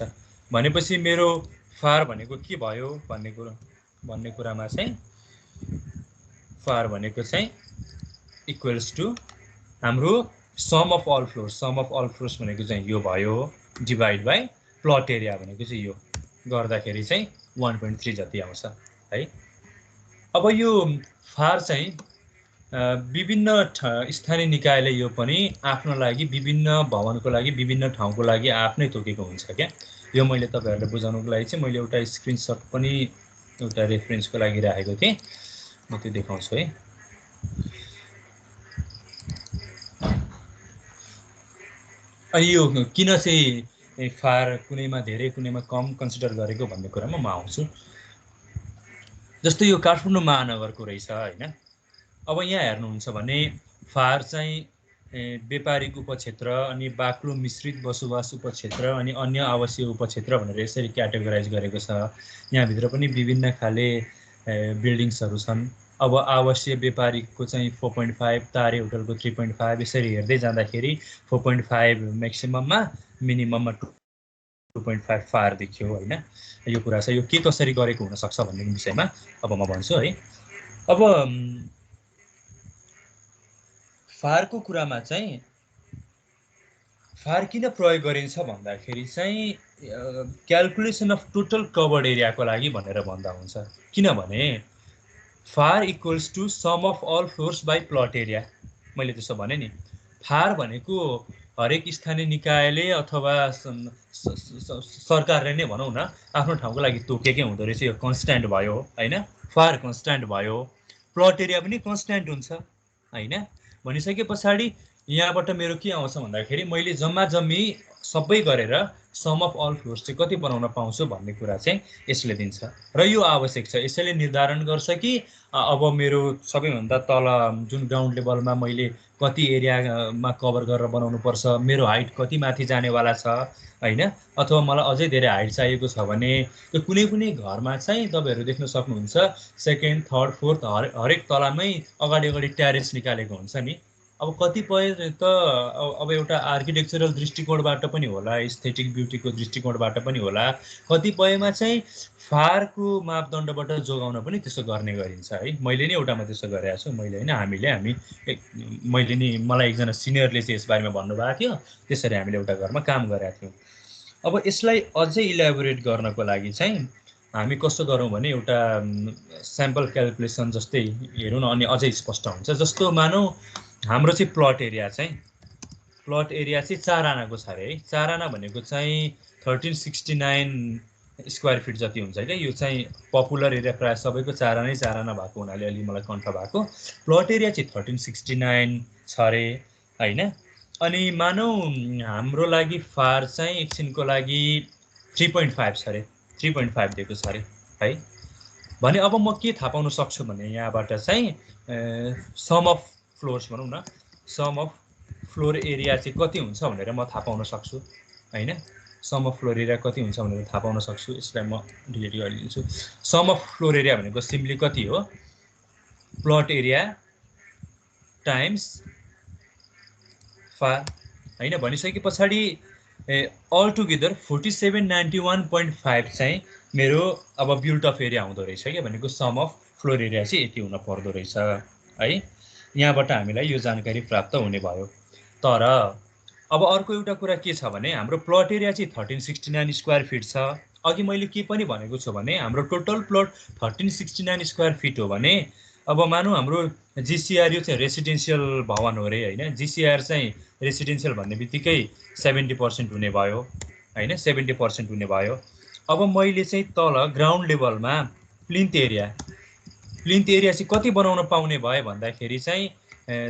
भनेपछि मेरो फार भनेको के भयो भन्ने कुरामा चाहिँ फार भनेको चाहिँ इक्वल्स टु हाम्रो सम अफ अल फ्लोर्स भनेको चाहिँ यो भयो डिवाइड बाइ प्लट एरिया भनेको चाहिँ यो गर्दाखेरि चाहिँ 1.3 जति आउँछ है अब यो फार चाहिँ विभिन्न स्थानीय निकायले यो पनि आफ्नो लागि विभिन्न भवनको लागि विभिन्न ठाउँको लागि आफ्नै तोकेको हुन्छ क्या यो मैले तपाईहरुलाई बुझाउनको लागि चाहिँ मैले एउटा स्क्रिनशट पनि एउटा रेफरेन्सको लागि राखेको थिएँ म त्यो देखाउँछु है अनि यो किन चाहिँ फार कुनैमा धेरै कुनैमा कम कन्सिडर गरेको भन्ने कुरामा म आउँछु जस्तो यो काठमाडौँ महानगरको रहेछ हैन अब यहाँ हेर्नुहुन्छ भने फार चाहिँ व्यापारिक उपक्षेत्र अनि बाक्लो मिश्रित बसोबास उपक्षेत्र अनि अन्य आवासीय उपक्षेत्र भनेर यसरी क्याटेगोराइज गरेको छ। यहाँभित्र पनि विभिन्न खाले बिल्डिङ्सहरू छन्। अब आवासीय व्यापारिकको चाहिँ 4.5, तारे होटलको 3.5, यसरी हेर्दै जाँदाखेरि 4.5 म्याक्सिमममा, मिनिमममा 2.5 फार देखियो होइन। यो कुरा छ, यो के कसरी गरेको हुनसक्छ भन्ने विषयमा अब म भन्छु है। अब फारको कुरामा चाहिँ फार किन प्रयोग गरिन्छ भन्दाखेरि चाहिँ क्यालकुलेसन अफ टोटल कभर्ड एरियाको लागि भनेर भन्दा हुन्छ। किनभने FAR equals to sum of all floors by plot area. मैले त्यसो भने नि, फार भनेको हरेक स्थानीय निकायले अथवा सरकारले नै भनौँ न आफ्नो ठाउँको लागि तोकेकै हुँदो रहेछ। यो कन्स्ट्यान्ट भयो होइन, फार कन्स्ट्यान्ट भयो, प्लट एरिया पनि कन्स्ट्यान्ट हुन्छ होइन। भनिसके पछाडि यहाँबाट मेरो के आउँछ भन्दाखेरि मैले जम्मा जम्मी सबै गरेर सम अफ अल फ्लोर्स चाहिँ कति बनाउन पाउँछु भन्ने कुरा चाहिँ यसले दिन्छ र यो आवश्यक छ। यसैले निर्धारण गर्छ कि अब मेरो सबैभन्दा तल जुन ग्राउन्ड लेभलमा मैले कति एरियामा कभर गरेर बनाउनु पर्छ, मेरो हाइट कति माथि जानेवाला छ होइन, अथवा मलाई अझै धेरै हाइट चाहिएको छ भने त्यो कुनै कुनै घरमा चाहिँ तपाईँहरू देख्न सक्नुहुन्छ सेकेन्ड, थर्ड, फोर्थ हरेक तलामै अगाडि अगाडि ट्यारेस निकालेको हुन्छ नि। अब कतिपय त अब एउटा आर्किटेक्चरल दृष्टिकोणबाट पनि होला, एस्थेटिक ब्युटीको दृष्टिकोणबाट पनि होला, कतिपयमा चाहिँ फारको मापदण्डबाट जोगाउन पनि त्यसो गर्ने गरिन्छ है। मैले नै एउटामा त्यसो गरेको छु, मैले होइन मैले नि, मलाई एकजना सिनियरले चाहिँ यसबारेमा भन्नुभएको थियो, त्यसरी हामीले एउटा घरमा काम गरेका थियौँ। अब यसलाई अझै इलेबोरेट गर्नको लागि चाहिँ हामी कस्तो गरौँ भने एउटा स्याम्पल क्यालकुलेसन जस्तै हेरौँ न, अनि अझै स्पष्ट हुन्छ। जस्तो मानौँ हाम्रो चाहिँ प्लट एरिया चाहिँ 4 आनाको छ अरे है। 4 आना भनेको चाहिँ 1369 स्क्वायर फिट जति हुन्छ क्या। यो चाहिँ पपुलर एरिया प्रायः सबैको 4 आना भएको हुनाले अलि मलाई कन्ठ भएको। प्लट एरिया चाहिँ 1369 छ अरे होइन। अनि मानौँ हाम्रो लागि फार चाहिँ एकछिनको लागि 3.5 छ अरे, 3.5 दिएको छ अरे है। भने अब म के थाहा पाउन सक्छु भने यहाँबाट चाहिँ सम अफ फ्लोर्स भनौँ न, सम अफ फ्लोर एरिया चाहिँ कति हुन्छ भनेर म थाहा पाउन सक्छु होइन। सम अफ फ्लोर एरिया कति हुन्छ भनेर थाहा पाउन सक्छु। यसलाई म डिलिट गरिदिन्छु। सम अफ फ्लोर एरिया भनेको सिम्पली कति हो, प्लट एरिया टाइम्स फार होइन। भनिसके पछाडि अल टुगेदर 4791.5 चाहिँ मेरो अब बिल्ट अफ एरिया हुँदो रहेछ क्या। भनेको सम अफ फ्लोर एरिया चाहिँ यति हुन पर्दो रहेछ है। यहाँबाट हामीलाई यो जानकारी प्राप्त हुने भयो। तर अब अर्को एउटा कुरा के छ भने हाम्रो प्लट एरिया चाहिँ 1369 स्क्वायर फिट छ। अघि मैले के पनि भनेको छु भने हाम्रो टोटल प्लट 1369 स्क्वायर फिट हो भने अब मानौँ हाम्रो जिसिआर यो चाहिँ रेसिडेन्सियल भवन हो अरे होइन। जिसिआर चाहिँ रेसिडेन्सियल भन्ने बित्तिकै 70% हुने भयो होइन, 70% हुने भयो। अब मैले चाहिँ तल ग्राउन्ड लेभलमा प्लिन्थ एरिया चाहिँ कति बनाउन पाउने भए भन्दाखेरि चाहिँ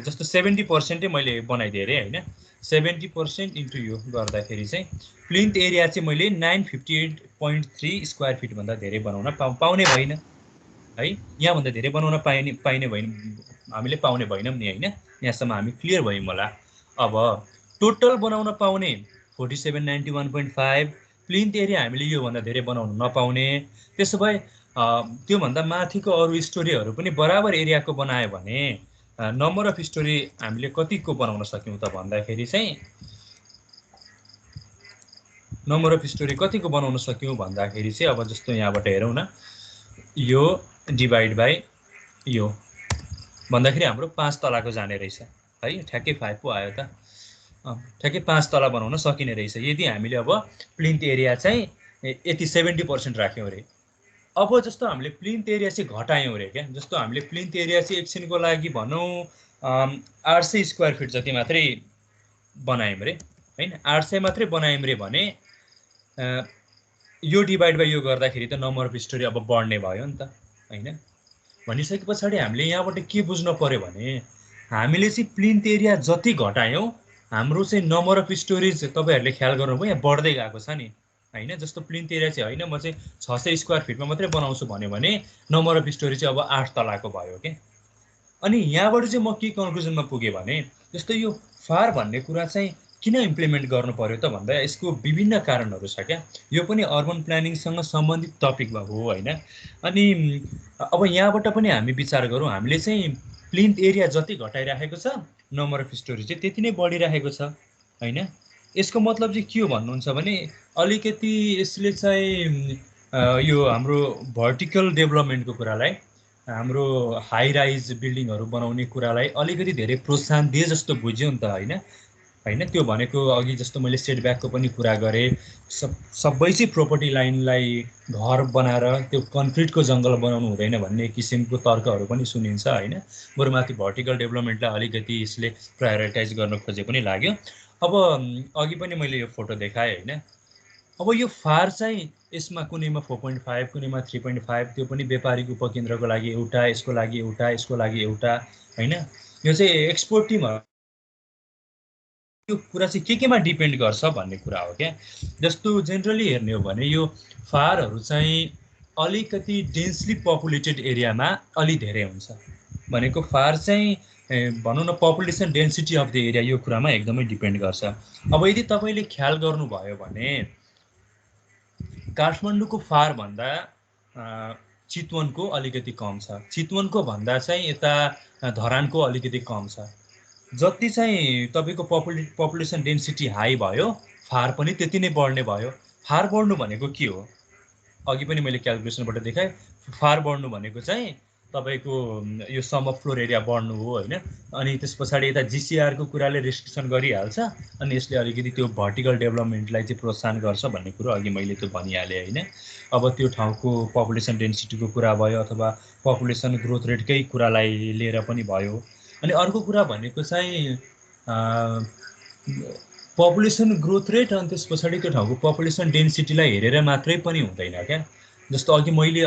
जस्तो 70% मैले बनाइदिएँ अरे होइन। 70% इन्टु यो गर्दाखेरि चाहिँ प्लिन्थ एरिया चाहिँ मैले 958.3 स्क्वायर फिट भन्दा धेरै बनाउन पाउने भएन है। यहाँभन्दा धेरै बनाउन पाइने भएन, हामीले पाउने भएनौँ नि होइन। यहाँसम्म हामी क्लियर भयौँ होला। अब टोटल बनाउन पाउने 4791.5, प्लिन्थ एरिया हामीले योभन्दा धेरै बनाउन नपाउने। त्यसो भए त्योभन्दा माथिको अरू स्टोरीहरू पनि बराबर एरियाको बनायो भने नम्बर अफ स्टोरी हामीले कतिको बनाउन सक्यौँ त भन्दाखेरि चाहिँ नम्बर अफ स्टोरी कतिको बनाउन सक्यौँ भन्दाखेरि चाहिँ अब जस्तो यहाँबाट हेरौँ न, यो डिभाइड बाई यो भन्दाखेरि हाम्रो 5 तलाको जाने रहेछ है। ठ्याक्कै 5 पो आयो त, ठ्याक्कै 5 तला बनाउन सकिने रहेछ यदि हामीले अब प्लिन्थ एरिया चाहिँ यति 70% राख्यौँ अरे। अब जस्तो हामीले प्लिन्थ एरिया चाहिँ घटायौँ अरे क्या। जस्तो हामीले प्लिन्थ एरिया चाहिँ एकछिनको लागि भनौँ 800 स्क्वायर फिट जति मात्रै बनायौँ अरे होइन। 800 मात्रै बनायौँ अरे भने यो डिभाइड बाई यो गर्दाखेरि त नम्बर अफ स्टोरी अब बढ्ने भयो नि त होइन। भनिसके पछाडि हामीले यहाँबाट के बुझ्न पर्यो भने हामीले चाहिँ प्लिन्थ एरिया जति घटायौँ हाम्रो चाहिँ नम्बर अफ स्टोरेज तपाईँहरूले ख्याल गर्नुभयो यहाँ बढ्दै गएको छ नि होइन। जस्तो प्लिन्थ एरिया चाहिँ होइन म चाहिँ 600 स्क्वायर फिटमा मात्रै बनाउँछु भन्यो भने नम्बर अफ स्टोरेज चाहिँ अब 8 तलाको भयो क्या। अनि यहाँबाट चाहिँ म के कन्क्लुजनमा पुगेँ भने जस्तो यो फार भन्ने कुरा चाहिँ किन इम्प्लिमेन्ट गर्नु पर्यो त भन्दा यसको विभिन्न कारणहरू छ क्या। यो पनि अर्बन प्लानिङसँग सम्बन्धित टपिक हो होइन। अनि अब यहाँबाट पनि हामी विचार गरौँ, हामीले चाहिँ प्लिन्थ एरिया जति घटाइराखेको छ नम्बर अफ स्टोरी चाहिँ त्यति नै बढिराखेको छ होइन। यसको मतलब चाहिँ के हो भन्नुहुन्छ भने अलिकति यसले चाहिँ यो हाम्रो भर्टिकल डेभलपमेन्टको कुरालाई, हाम्रो हाई राइज बिल्डिङहरू बनाउने कुरालाई अलिकति धेरै प्रोत्साहन दिए जस्तो बुझ्यो नि त होइन। त्यो भनेको अघि जस्तो मैले सेटब्याकको पनि कुरा गरेँ, सबै चाहिँ प्रोपर्टी लाइनलाई घर बनाएर त्यो कन्क्रिटको जङ्गल बनाउनु हुँदैन भन्ने किसिमको तर्कहरू पनि सुनिन्छ होइन। बरु माथि भर्टिकल डेभलपमेन्टलाई अलिकति यसले प्रायोरिटाइज गर्न खोजे पनि लाग्यो। अब अघि पनि मैले यो फोटो देखाएँ होइन। अब यो फार चाहिँ यसमा कुनैमा 4.5 कुनैमा 3.5, त्यो पनि व्यापारिक उपकेन्द्रको लागि एउटा, यसको लागि एउटा, यसको लागि एउटा होइन। यो चाहिँ एक्सपोर्ट टिम, यो कुरा चाहिँ केमा डिपेन्ड गर्छ भन्ने कुरा हो क्या। जस्तो जेनरली हेर्ने हो भने यो फारहरू चाहिँ अलिकति डेन्सली पपुलेटेड एरियामा अलि धेरै हुन्छ भनेको फार चाहिँ भनौँ न population density of the area, यो कुरामा एकदमै डिपेन्ड गर्छ। अब यदि तपाईँले ख्याल गर्नुभयो भने काठमाडौँको फार भन्दा चितवनको अलिकति कम छ, चितवनको भन्दा चाहिँ यता धरानको अलिकति कम छ। जति चाहिँ तपाईँको पपुलेसन डेन्सिटी हाई भयो फार पनि त्यति नै बढ्ने भयो। फार बढ्नु भनेको के हो, अघि पनि मैले क्यालकुलेसनबाट देखाएँ। फार बढ्नु भनेको चाहिँ तपाईँको यो सम अफ फ्लोर एरिया बढ्नु हो होइन। अनि त्यस पछाडि यता जिसिआरको कुराले रेस्ट्रिक्सन गरिहाल्छ, अनि यसले अलिकति त्यो भर्टिकल डेभलपमेन्टलाई चाहिँ प्रोत्साहन गर्छ भन्ने कुरो अघि मैले त्यो भनिहालेँ होइन। अब त्यो ठाउँको पपुलेसन डेन्सिटीको कुरा भयो अथवा पपुलेसन ग्रोथ रेटकै कुरालाई लिएर पनि भयो। अनि अर्को कुरा भनेको चाहिँ पपुलेसन ग्रोथ रेट, अनि त्यस पछाडि त्यो ठाउँको पपुलेसन डेन्सिटीलाई हेरेर मात्रै पनि हुँदैन क्या। जस्तो अघि मैले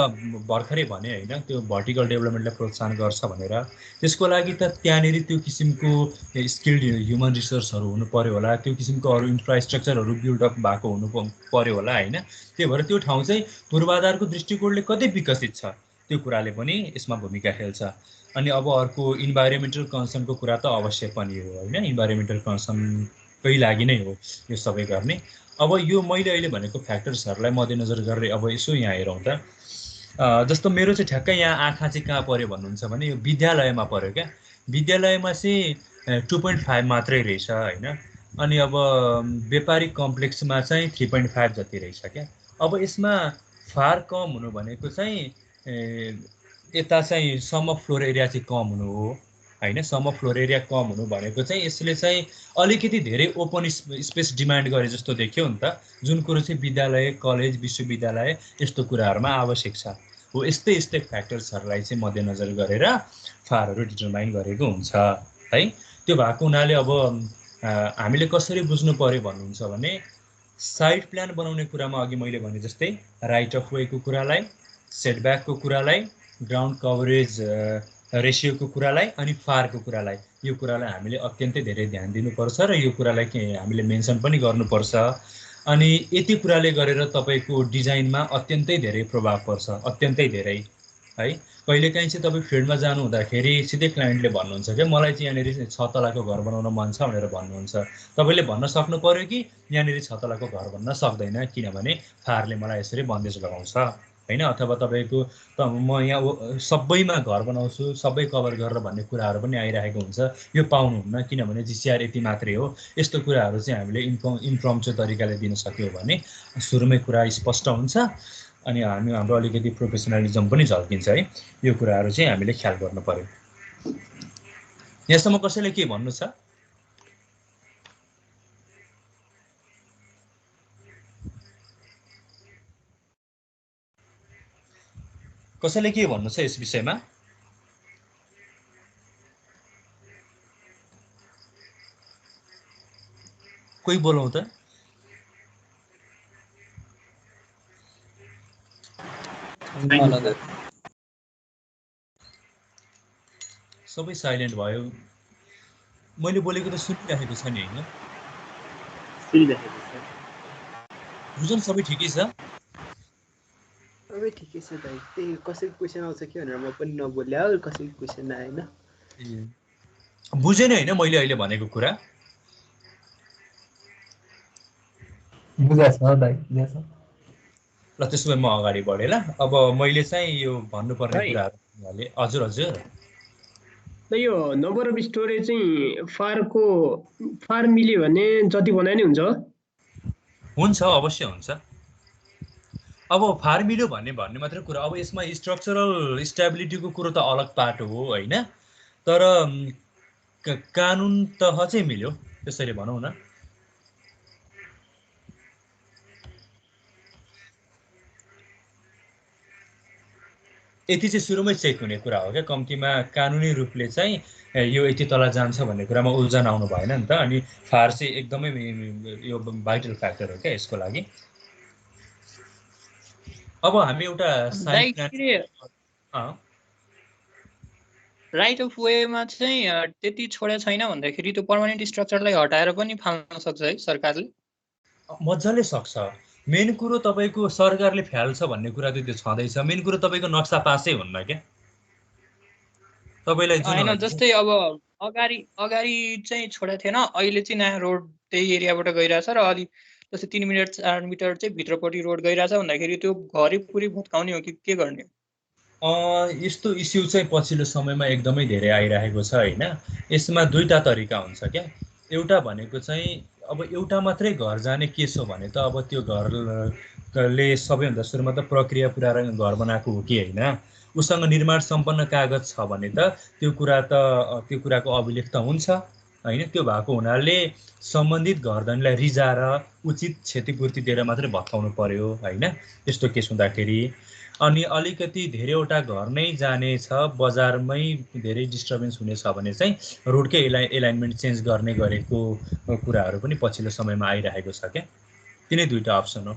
भर्खरै भने होइन, त्यो भर्टिकल डेभलपमेन्टलाई प्रोत्साहन गर्छ भनेर, त्यसको लागि त त्यहाँनिर त्यो किसिमको स्किल्ड ह्युमन रिसोर्सहरू हुनु पर्यो होला, त्यो किसिमको अरू इन्फ्रास्ट्रक्चरहरू बिल्डअप भएको हुनु पर्यो होला होइन। त्यही भएर त्यो ठाउँ चाहिँ पूर्वाधारको दृष्टिकोणले कतै विकसित छ त्यो कुराले पनि यसमा भूमिका खेल्छ। अनि अब अर्को इन्भाइरोमेन्टल कन्सर्नको कुरा त अवश्य पनि हो होइन। इन्भाइरोमेन्टल कन्सर्नकै लागि नै हो यो सबै गर्ने। अब यो मैले अहिले भनेको फ्याक्टर्सहरूलाई मध्यनजर गरेर अब यसो यहाँ हेरौँ त। जस्तो मेरो चाहिँ ठ्याक्कै यहाँ आँखा चाहिँ कहाँ पऱ्यो भन्नुहुन्छ भने यो विद्यालयमा पऱ्यो क्या। विद्यालयमा चाहिँ 2.5 मात्रै रहेछ होइन। अनि अब व्यापारिक कम्प्लेक्समा चाहिँ 3.5 जति रहेछ क्या। अब यसमा फार कम हुनु भनेको चाहिँ यता चाहिँ सम अफ फ्लोर एरिया चाहिँ कम हुनु हो होइन। सम अफ फ्लोर एरिया कम हुनु भनेको चाहिँ यसले चाहिँ अलिकति धेरै ओपन स्पेस डिमान्ड गरे जस्तो देखियो नि त, जुन कुरो चाहिँ विद्यालय, कलेज, विश्वविद्यालय यस्तो कुराहरूमा आवश्यक छ हो। यस्तै यस्तै फ्याक्टर्सहरूलाई चाहिँ मध्यनजर गरेर फारहरू डिटरमाइन गरेको हुन्छ है। त्यो भएको हुनाले अब हामीले कसरी बुझ्नु पर्यो भन्नुहुन्छ भने साइड प्लान बनाउने कुरामा अघि मैले भने जस्तै राइट अफ वेको कुरालाई, सेटब्याकको कुरालाई, ग्राउन्ड कभरेज रेसियोको कुरालाई अनि फारको कुरालाई, यो कुरालाई हामीले अत्यन्तै धेरै ध्यान दिनुपर्छ र यो कुरालाई हामीले मेन्सन पनि गर्नुपर्छ। अनि यति कुराले गरेर तपाईँको डिजाइनमा अत्यन्तै धेरै प्रभाव पर्छ, अत्यन्तै धेरै है। कहिलेकाहीँ चाहिँ तपाईँ फिल्डमा जानु हुँदाखेरि सिधै क्लाइन्टले भन्नुहुन्छ क्या मलाई चाहिँ यहाँनिर 6 तलाको घर बनाउन मन छ भनेर भन्नुहुन्छ। तपाईँले भन्न सक्नु पर्यो कि यहाँनिर 6 तलाको घर भन्न सक्दैन किनभने फारले मलाई यसरी बन्देज लगाउँछ होइन। अथवा तपाईँको म यहाँ सबैमा घर बनाउँछु, सबै कभर गरेर भन्ने कुराहरू पनि आइरहेको हुन्छ। यो पाउनुहुन्न किनभने जिसिआर यति मात्रै हो। यस्तो कुराहरू चाहिँ हामीले इन्फर्मचो तरिकाले दिन सक्यो भने सुरुमै कुरा स्पष्ट हुन्छ अनि हाम्रो अलिकति प्रोफेसनलिजम पनि झल्किन्छ है। यो कुराहरू चाहिँ हामीले ख्याल गर्नु पर्यो। यहाँसम्म कसैले के भन्नु छ? कसैले के भन्नु छ यस विषयमा? कोही बोलौँ त? सबै साइलेन्ट भयो। मैले बोलेको त सुनिरहेको छ नि होइन? बुझ्नु सबै ठिकै छ? सबै ठिकै छ दाइ। त्यही कसैको क्वेसन आउँछ कि भनेर म पनि नबोले हो, कसैको क्वेसन आएन। बुझेन होइन मैले अहिले भनेको कुरा? बुझाएको छ दाइ, बुझाएको छ। ल त्यसो भए म अगाडि बढेँ ल। अब मैले चाहिँ यो भन्नुपर्ने है कुराहरू हजुर हजुर त यो नम्बर अफ स्टोरेज चाहिँ फार मिल्यो भने जति बनाए नि हुन्छ हुन्छ, अवश्य हुन्छ। अब फार मिल्यो भन्ने मात्रै कुरा। अब यसमा स्ट्रक्चरल स्टेबिलिटीको कुरो त अलग पाटो हो होइन, तर कानुन तह चाहिँ मिल्यो, त्यसरी भनौँ न। यति चाहिँ सुरुमै चेक हुने कुरा हो क्या, कम्तीमा कानुनी रूपले चाहिँ यो यति तल जान्छ भन्ने कुरामा उल्झन आउनु भएन नि त। अनि फार चाहिँ एकदमै यो भाइटल फ्याक्टर हो क्या यसको लागि। अब हामी एउटा साइड प्लान राइट अफ वेमा चाहिँ त्यति छोडे छैन भन्दाखेरि त्यो पर्मानेन्ट स्ट्रक्चरलाई हटाएर पनि फाल्न सक्छ है सरकारले? मजाले सक्छ। मेन कुरो तपाईँको सरकारले फ्याल्छ भन्ने कुरा त त्यो छँदैछ। मेन कुरो तपाईँको नक्सा पासै हुन्न क्या तपाईँलाई। होइन, जस्तै अब अगाडि चाहिँ छोडेको थिएन, अहिले चाहिँ नयाँ रोड त्यही एरियाबाट गइरहेछ र अलि जस्तै 3 मिटर 4 मिटर चाहिँ भित्रपट्टि रोड गइरहेछ भन्दाखेरि त्यो घरिपुरी भत्काउने हो कि के गर्ने? यस्तो इस्यु चाहिँ पछिल्लो समयमा एकदमै धेरै आइरहेको छ होइन। यसमा दुईटा तरिका हुन्छ क्या। एउटा भनेको चाहिँ अब एउटा मात्रै घर जाने केस हो भने त अब त्यो घरले सबैभन्दा सुरुमा त प्रक्रिया पुऱ्याएर घर बनाएको हो कि होइन, उसँग निर्माण सम्पन्न कागज छ भने त त्यो कुराको अभिलेख त हुन्छ होइन। त्यो भएको हुनाले सम्बन्धित घरधनीलाई रिजाएर उचित क्षतिपूर्ति दिएर मात्रै भत्काउनु पर्यो होइन, यस्तो केस हुँदाखेरि। अनि अलिकति धेरैवटा घर नै जानेछ, बजारमै धेरै डिस्टर्बेन्स हुनेछ भने चाहिँ रोडकै एलाइनमेन्ट चेन्ज गर्ने गरेको कुराहरू पनि पछिल्लो समयमा आइरहेको छ क्या। तिनै दुईवटा अप्सन हो।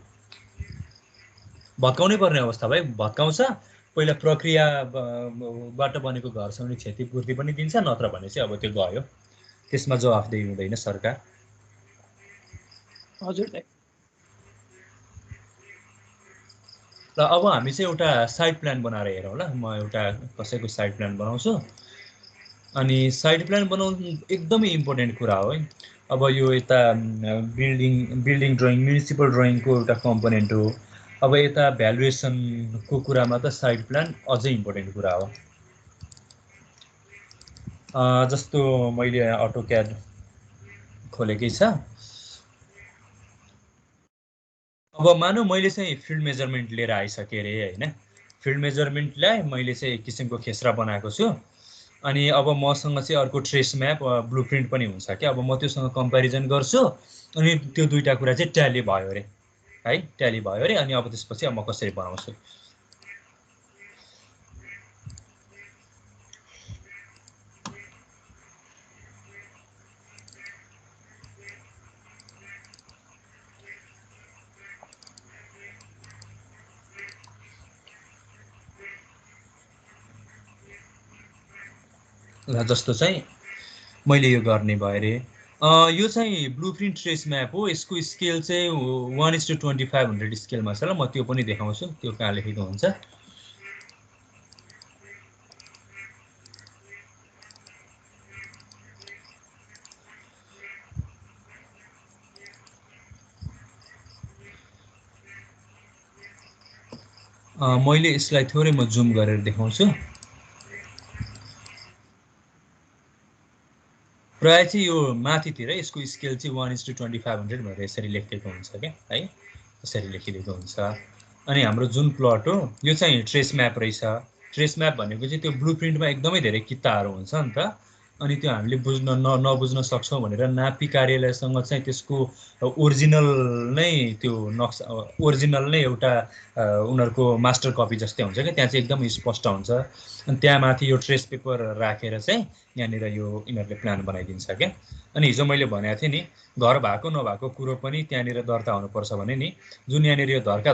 भत्काउनै पर्ने अवस्था भए भत्काउँछ, पहिला प्रक्रियाबाट बनेको घरसँग क्षतिपूर्ति पनि दिन्छ, नत्र भने चाहिँ अब त्यो गयो, त्यसमा जवाफदेही हुँदैन सरकार। हजुर दाइ। र अब हामी चाहिँ एउटा साइड प्लान बनाएर हेरौँ ल। म एउटा कसैको साइड प्लान बनाउँछु, अनि साइड प्लान बनाउनु एकदमै इम्पोर्टेन्ट कुरा हो है। अब यो यता बिल्डिङ ड्रइङ, म्युनिसिपल ड्रइङको एउटा कम्पोनेन्ट हो। अब यता भ्यालुएसनको कुरामा त साइड प्लान अझै इम्पोर्टेन्ट कुरा हो। जस्तो मैले अटोक्याड खोलेकै छ। अब मानौँ मैले चाहिँ फिल्ड मेजरमेन्ट लिएर आइसकेँ अरे होइन। फिल्ड मेजरमेन्टलाई मैले चाहिँ एक किसिमको खेसरा बनाएको छु। अनि अब मसँग चाहिँ अर्को ट्रेस म्याप ब्लुप्रिन्ट पनि हुन्छ क्या। अब म त्योसँग कम्पेरिजन गर्छु, अनि त्यो दुईवटा कुरा चाहिँ ट्याली भयो अरे है, ट्याली भयो अरे। अनि अब त्यसपछि अब म कसरी बनाउँछु। जस्तो चाहिँ मैले यो गर्ने भयो अरे। यो चाहिँ ब्लुप्रिन्ट ट्रेस म्याप हो। यसको स्केल चाहिँ 1:2500 स्केलमा छ ल। म त्यो पनि देखाउँछु, त्यो कहाँ लेखेको हुन्छ। मैले यसलाई थोरै म जुम गरेर देखाउँछु। प्राय चाहिँ यो माथितिर यसको स्केल चाहिँ 1:2500 भनेर यसरी लेखिएको हुन्छ क्या है, यसरी लेखिदिएको हुन्छ। अनि हाम्रो जुन प्लट हो यो चाहिँ ट्रेस म्याप रहेछ। ट्रेस म्याप भनेको चाहिँ त्यो ब्लुप्रिन्टमा एकदमै धेरै किताहरू हुन्छ नि त। अनि त्यो हामीले नबुझ्न सक्छौँ भनेर नापी कार्यालयसँग चाहिँ त्यसको ओरिजिनल नै त्यो नक्सा, ओरिजिनल नै एउटा उनीहरूको मास्टर कपी जस्तै हुन्छ क्या, त्यहाँ चाहिँ एकदम स्पष्ट हुन्छ। अनि त्यहाँ माथि यो ट्रेस पेपर राखेर चाहिँ यहाँनिर यो यिनीहरूले प्लान बनाइदिन्छ क्या। अनि हिजो मैले भनेको थिएँ नि, घर भएको नभएको कुरो पनि त्यहाँनिर दर्ता हुनुपर्छ भने नि, जुन यहाँनिर यो धर्का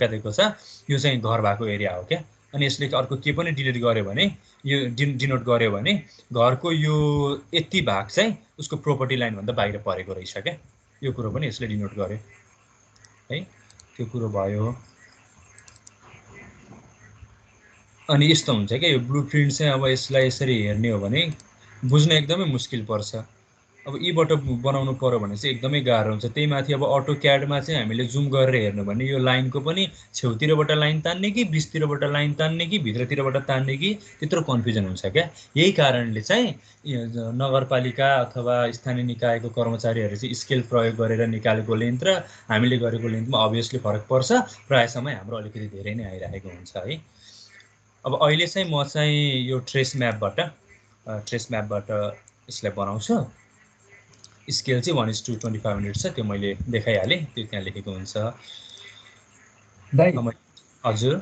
दिएको छ यो चाहिँ घर भएको एरिया हो क्या। अनि यसले अर्को के पनि डिलिट गर्यो भने, यो डिनोट गर्यो भने घरको यो यति भाग चाहिँ उसको प्रोपर्टी लाइनभन्दा बाहिर परेको रहेछ क्या। यो कुरो पनि यसले डिनोट गर्यो है, त्यो कुरो भयो। अनि यस्तो हुन्छ क्या यो ब्लुप्रिन्ट चाहिँ। अब यसलाई यसरी हेर्ने हो भने बुझ्न एकदमै मुस्किल पर्छ। अब यीबाट बनाउनु पर्यो भने चाहिँ एकदमै गाह्रो हुन्छ। त्यही माथि अब अटो क्याडमा चाहिँ हामीले जुम गरेर हेर्नु भने यो लाइनको पनि छेउतिरबाट लाइन तान्ने कि बिचतिरबाट लाइन तान्ने कि भित्रतिरबाट तान्ने कि त्यत्रो कन्फ्युजन हुन्छ क्या। यही कारणले चाहिँ नगरपालिका अथवा स्थानीय निकायको कर्मचारीहरू चाहिँ स्केल प्रयोग गरेर निकालेको लेन्थ र हामीले गरेको लेन्थमा अभियसली फरक पर्छ। प्राय समय हाम्रो अलिकति धेरै नै आइरहेको हुन्छ है। अब अहिले चाहिँ म चाहिँ यो ट्रेस म्यापबाट यसलाई बनाउँछु। स्केल चाहिँ 1:2500 छ, त्यो मैले देखाइहालेँ, त्यो त्यहाँ लेखेको हुन्छ। दाइ हजुर,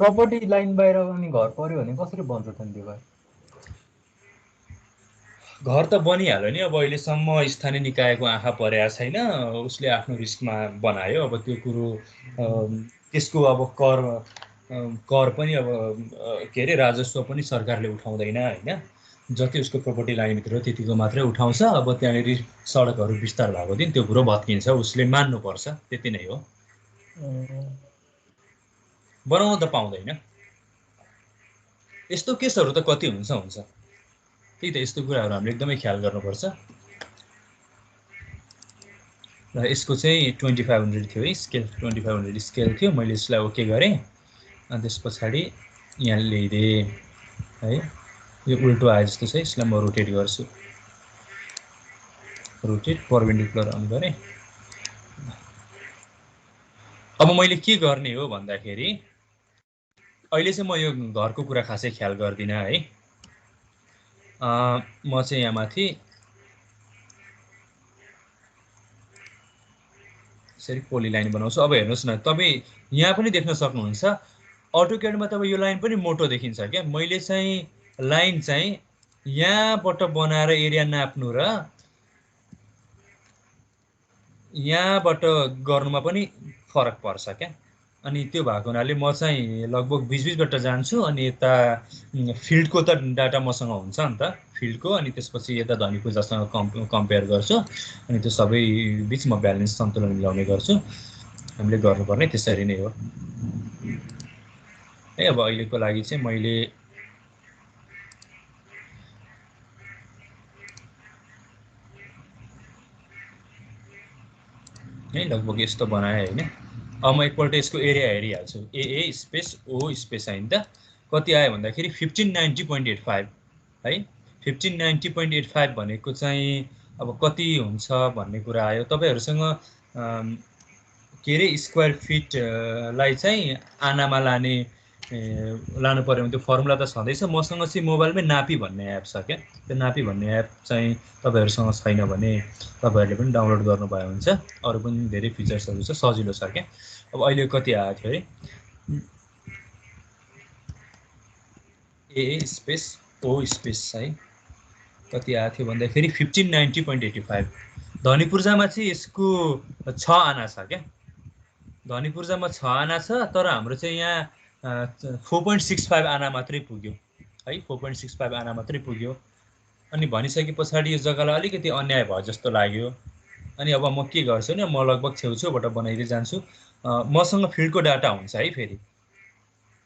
प्रपर्टी लाइन बाहिर अनि घर पर्यो भने कसरी बन्छ त त्यो भाइ? घर त बनिहाल्यो नि। अब अहिलेसम्म स्थानीय निकायको आँखा परेको छैन, उसले आफ्नो रिस्कमा बनायो। अब त्यो कुरो त्यसको अब कर पनि अब के अरे राजस्व पनि सरकारले उठाउँदैन होइन। जति उसको प्रपर्टी लाइनभित्र त्यतिको मात्रै उठाउँछ। अब त्यहाँनिर सडकहरू विस्तार भएको दिन त्यो कुरो भत्किन्छ, उसले मान्नुपर्छ, त्यति नै हो। बनाउन त पाउँदैन। यस्तो केसहरू त कति हुन्छ। त्यही त, यस्तो कुराहरू हामीले एकदमै ख्याल गर्नुपर्छ। र यसको चाहिँ 2500 थियो है, स्केल 2500 स्केल थियो। मैले यसलाई ओके गरेँ अनि त्यस पछाडि यहाँ ल्याइदिएँ है। यो उल्टो आए जस्तो छ, यसलाई म रोटेट गर्छु। रोटेट परपेन्डिकुलर अन गरेँ। अब मैले के गर्ने हो भन्दाखेरि अहिले चाहिँ म यो घरको कुरा खासै ख्याल गर्दिनँ है। म चाहिँ यहाँ माथि यसरी पोली लाइन बनाउँछु। अब हेर्नुहोस् न, तपाईँ यहाँ पनि देख्न सक्नुहुन्छ अटोक्याडमा तपाईँ यो लाइन पनि मोटो देखिन्छ क्या। मैले चाहिँ लाइन चाहिँ यहाँबाट बनाएर एरिया नाप्नु र यहाँबाट गर्नुमा पनि फरक पर्छ क्या। अनि त्यो भएको हुनाले म चाहिँ लगभग बिचबिचबाट जान्छु। अनि यता फिल्डको त डाटा मसँग हुन्छ नि त, फिल्डको, अनि त्यसपछि यता धनी पूजासँग कम्पेयर गर्छु। अनि त्यो सबै बिच म ब्यालेन्स सन्तुलन मिलाउने गर्छु। हामीले गर्नुपर्ने त्यसरी नै हो है। अब अहिलेको लागि चाहिँ मैले है लगभग यस्तो बनाएँ होइन। अब म एकपल्ट यसको एरिया हेरिहाल्छु। ए स्पेस ओ स्पेस होइन त कति आयो भन्दाखेरि 1590.85 है। 1590.85 भनेको चाहिँ अब कति हुन्छ भन्ने कुरा आयो। तपाईँहरूसँग के अरे स्क्वायर फिटलाई चाहिँ आनामा लानु पऱ्यो भने त्यो फर्मुला त छँदैछ। मसँग चाहिँ मोबाइलमै नापी भन्ने एप छ क्या। त्यो नापी भन्ने एप चाहिँ तपाईँहरूसँग छैन भने तपाईँहरूले पनि डाउनलोड गर्नुभयो हुन्छ। अरू पनि धेरै फिचर्सहरू छ, सजिलो छ क्या। अब अहिले कति आएको थियो अरे, ए स्पेस ओ स्पेस है कति आएको थियो भन्दाखेरि 1590.85। धनी पूर्जामा चाहिँ यसको 6 आना छ क्या। धनी पूर्जामा 6 आना छ, तर हाम्रो चाहिँ यहाँ 4.65 आना मात्रै पुग्यो है। 4.65 आना मात्रै पुग्यो। अनि भनिसके पछाडि यो जग्गालाई अलिकति अन्याय भयो जस्तो लाग्यो। अनि अब म के गर्छु नि, म लगभग छेउछेउबाट बनाइदिँदै जान्छु। मसँग फिल्डको डाटा हुन्छ है। फेरि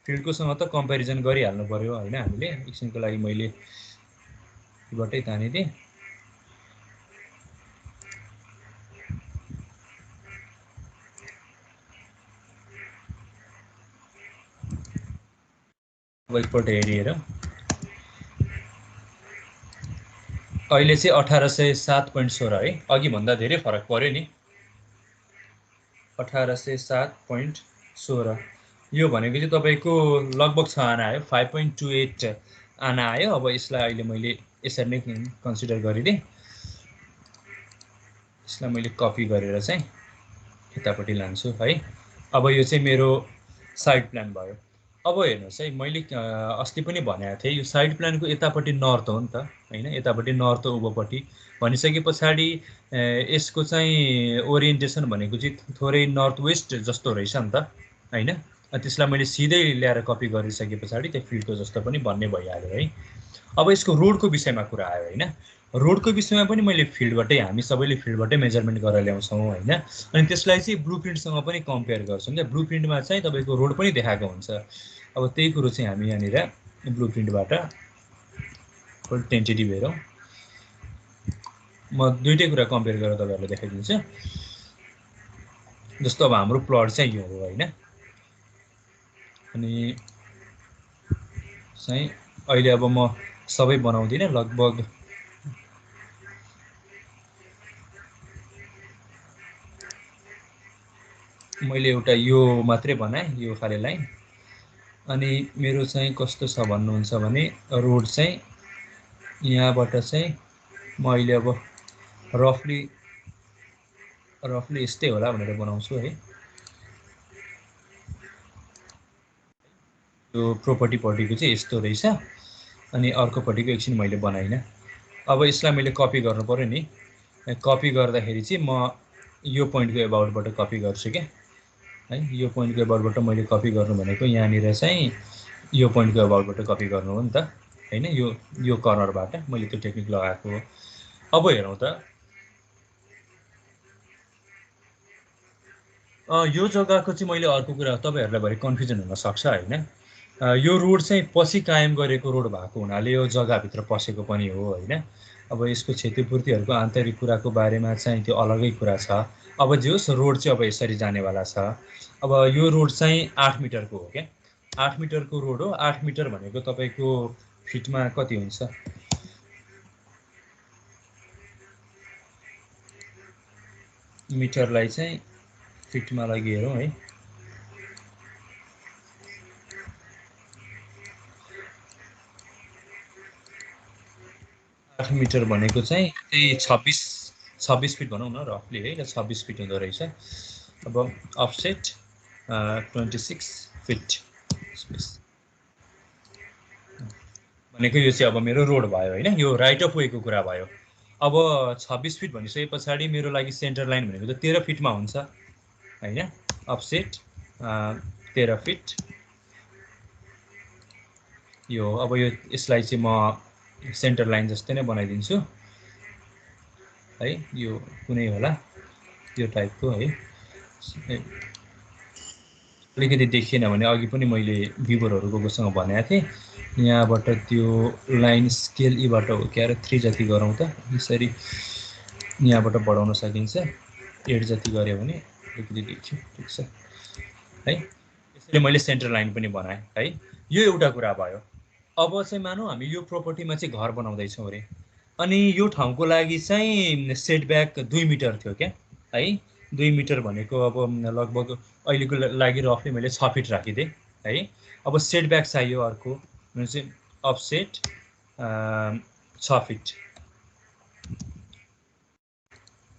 फिल्डकोसँग त कम्पेरिजन गरिहाल्नु पर्यो होइन हामीले। एकछिनको लागि मैले यहीँबाटै तानिदिएँ। अब एकपल्ट हेरिएर अहिले चाहिँ 1807.16 है। अघि भन्दा धेरै फरक पर्यो नि। 1807.16 यो भनेको चाहिँ तपाईँको लगभग 6 आना आयो, 5.28 आना आयो। अब यसलाई अहिले मैले यसरी नै कन्सिडर गरिदिएँ। यसलाई मैले कपी गरेर चाहिँ यतापट्टि लान्छु है। अब यो चाहिँ मेरो साइड प्लान भयो। अब हेर्नुहोस् है, मैले अस्ति पनि भनेको थिएँ यो साइड प्लानको यतापट्टि नर्थ हो नि त होइन। यतापट्टि नर्थ हो उँभोपट्टि भनिसके पछाडि यसको चाहिँ ओरिएन्टेसन भनेको चाहिँ थोरै नर्थ वेस्ट जस्तो रहेछ नि त होइन। त्यसलाई मैले सिधै ल्याएर कपी गरिसके पछाडि त्यो फिल्डको जस्तो पनि भन्ने भइहाल्यो है। अब यसको रोडको विषयमा कुरा आयो होइन। रोडको विषयमा पनि मैले फिल्डबाटै, हामी सबैले फिल्डबाटै मेजरमेन्ट गरेर ल्याउँछौँ होइन। अनि त्यसलाई चाहिँ ब्लु प्रिन्टसँग पनि कम्पेयर गर्छौँ क्या। ब्लु प्रिन्टमा चाहिँ तपाईँको रोड पनि देखाएको हुन्छ। अब त्यही कुरो चाहिँ हामी यहाँनिर ब्लु प्रिन्टबाट टेन्टेटिभ हेरौँ। म दुईटै कुरा कम्पेयर गरेर तपाईँहरूलाई देखाइदिन्छु। जस्तो अब हाम्रो प्लट चाहिँ यो हो होइन, अनि चाहिँ अहिले अब म सबै बनाउँदिनँ, लगभग मैले एउटा यो मात्रै बनाएँ, यो खाले लाइन। अनि मेरो चाहिँ कस्तो छ भन्नुहुन्छ भने रोड चाहिँ यहाँबाट चाहिँ म अहिले अब रफली यस्तै होला भनेर बनाउँछु है। यो प्रोपर्टीपट्टिको चाहिँ यस्तो रहेछ, अनि अर्कोपट्टिको एकछिन मैले बनाइनँ। अब यसलाई मैले कपी गर्नु पऱ्यो नि। कपी गर्दाखेरि चाहिँ म यो पोइन्टको एबाउटबाट कपी गर्छु क्या है। यो पोइन्टको एबाउटबाट मैले कपी गर्नु भनेको यहाँनिर चाहिँ यो पोइन्टको एबाउटबाट कपी गर्नु हो नि त होइन, यो कर्नरबाट मैले त्यो टेक्निक लगाएको हो। अब हेरौँ त, यो जग्गाको चाहिँ मैले अर्को कुरा तपाईँहरूलाई भरे कन्फ्युजन हुनसक्छ होइन। यो रोड चाहिँ पछि कायम गरेको रोड भएको हुनाले यो जग्गाभित्र पसेको पनि हो होइन। अब यसको क्षतिपूर्तिहरूको आन्तरिक कुराको बारेमा चाहिँ त्यो अलगै कुरा छ। अब जे होस् रोड चाहिँ अब यसरी जानेवाला छ। अब यो रोड चाहिँ 8 मिटरको हो क्या, 8 मिटरको रोड हो। 8 मिटर भनेको तपाईँको फिटमा कति हुन्छ, मिटरलाई चाहिँ फिटमा लागि हेरौँ है। मिटर भनेको चाहिँ त्यही 26 फिट भनौँ न रफली है, 26 फिट हुँदो रहेछ। अब अफसेट 26 फिट भनेको यो चाहिँ अब मेरो रोड भयो होइन, यो राइट अफ वेको कुरा भयो। अब 26 फिट भनिसके पछाडि मेरो लागि सेन्टर लाइन भनेको त 13 फिटमा हुन्छ होइन। अफसेट 13 फिट यो। अब यो यसलाई चाहिँ म सेन्टर लाइन जस्तै नै बनाइदिन्छु है। यो कुनै होला यो टाइपको है। अलिकति देखिएन भने अघि पनि मैले भ्युवरहरूको कोसँग भनेको थिएँ, यहाँबाट त्यो लाइन स्केल यीबाट हुर्क्याएर 3 जति गरौँ त यसरी यहाँबाट बढाउन सकिन्छ। 8 जति गऱ्यो भने अलिकति देखियो, ठिक छ है। यसरी मैले सेन्टर लाइन पनि बनाएँ है। यो एउटा कुरा भयो। अब चाहिँ मानौँ हामी यो प्रोपर्टीमा चाहिँ घर बनाउँदैछौँ अरे, अनि यो ठाउँको लागि चाहिँ सेटब्याक 2 मिटर थियो क्या है। 2 मिटर भनेको अब लगभग अहिलेको लागि रफली मैले 6 फिट राखिदिएँ है। अब सेटब्याक चाहियो अर्को चाहिँ अफसेट 6 फिट,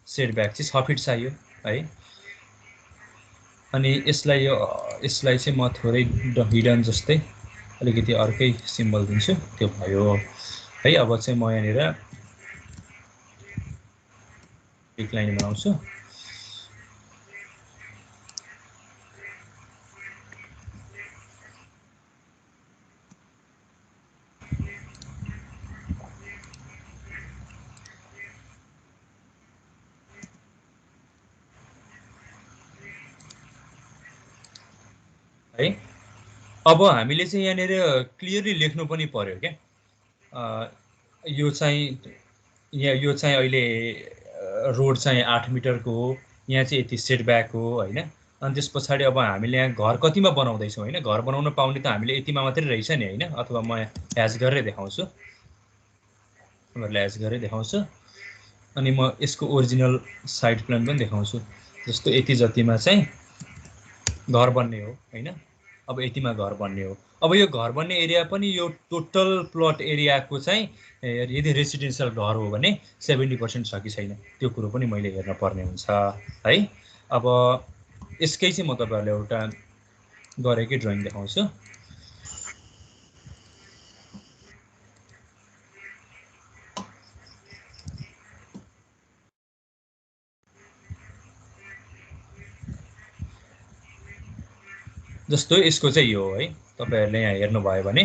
सेटब्याक चाहिँ 6 फिट चाहियो है। अनि यसलाई चाहिँ म थोरै हिडन जस्तै अलिकति अर्कै सिम्बल दिन्छु, त्यो भयो है। अब चाहिँ म यहाँनिर एक लाइन बनाउँछु। है अब हामीले चाहिँ यहाँनिर क्लियरली लेख्नु पनि पर्यो क्या। यो चाहिँ यो चाहिँ अहिले रोड चाहिँ 8 मिटरको हो, यहाँ चाहिँ यति सेटब्याक हो होइन। अनि त्यस पछाडि अब हामीले यहाँ घर कतिमा बनाउँदैछौँ होइन, घर बनाउन पाउने त हामीले यतिमा मात्रै रहेछ नि होइन। अथवा म ह्याज गरेर देखाउँछु, ह्याज गरेर देखाउँछु। अनि म यसको ओरिजिनल साइड प्लान पनि देखाउँछु। जस्तो यति जतिमा चाहिँ घर बन्ने हो होइन। अब यतिमा घर बन्ने हो। अब यो घर बन्ने एरिया पनि यो टोटल प्लट एरियाको चाहिँ यदि रेसिडेन्सियल घर हो भने 70% छ कि छैन त्यो कुरो पनि मैले हेर्न पर्ने हुन्छ है। अब यसकै चाहिँ म तपाईँहरूलाई एउटा गरेकै ड्रइङ देखाउँछु। जस्तो यसको चाहिँ यो हो है, तपाईँहरूले यहाँ हेर्नुभयो भने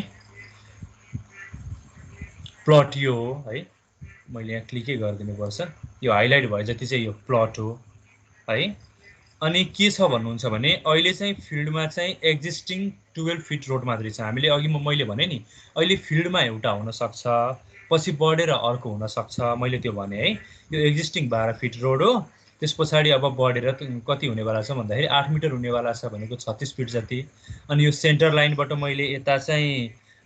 प्लट यो हो है। मैले यहाँ क्लिकै गरिदिनुपर्छ, यो हाइलाइट भयो जति चाहिँ यो प्लट हो है। अनि के छ भन्नुहुन्छ भने अहिले चाहिँ फिल्डमा चाहिँ एक्जिस्टिङ 12 फिट रोड मात्रै छ। हामीले अघि मैले भने नि अहिले फिल्डमा एउटा हुनसक्छ पछि बढेर अर्को हुनसक्छ। मैले त्यो भने है, यो एक्जिस्टिङ 12 फिट रोड हो, त्यस पछाडि अब बढेर कति हुनेवाला छ भन्दाखेरि 8 मिटर हुनेवाला छ भनेको 36 फिट जति। अनि यो सेन्टर लाइनबाट मैले यता चाहिँ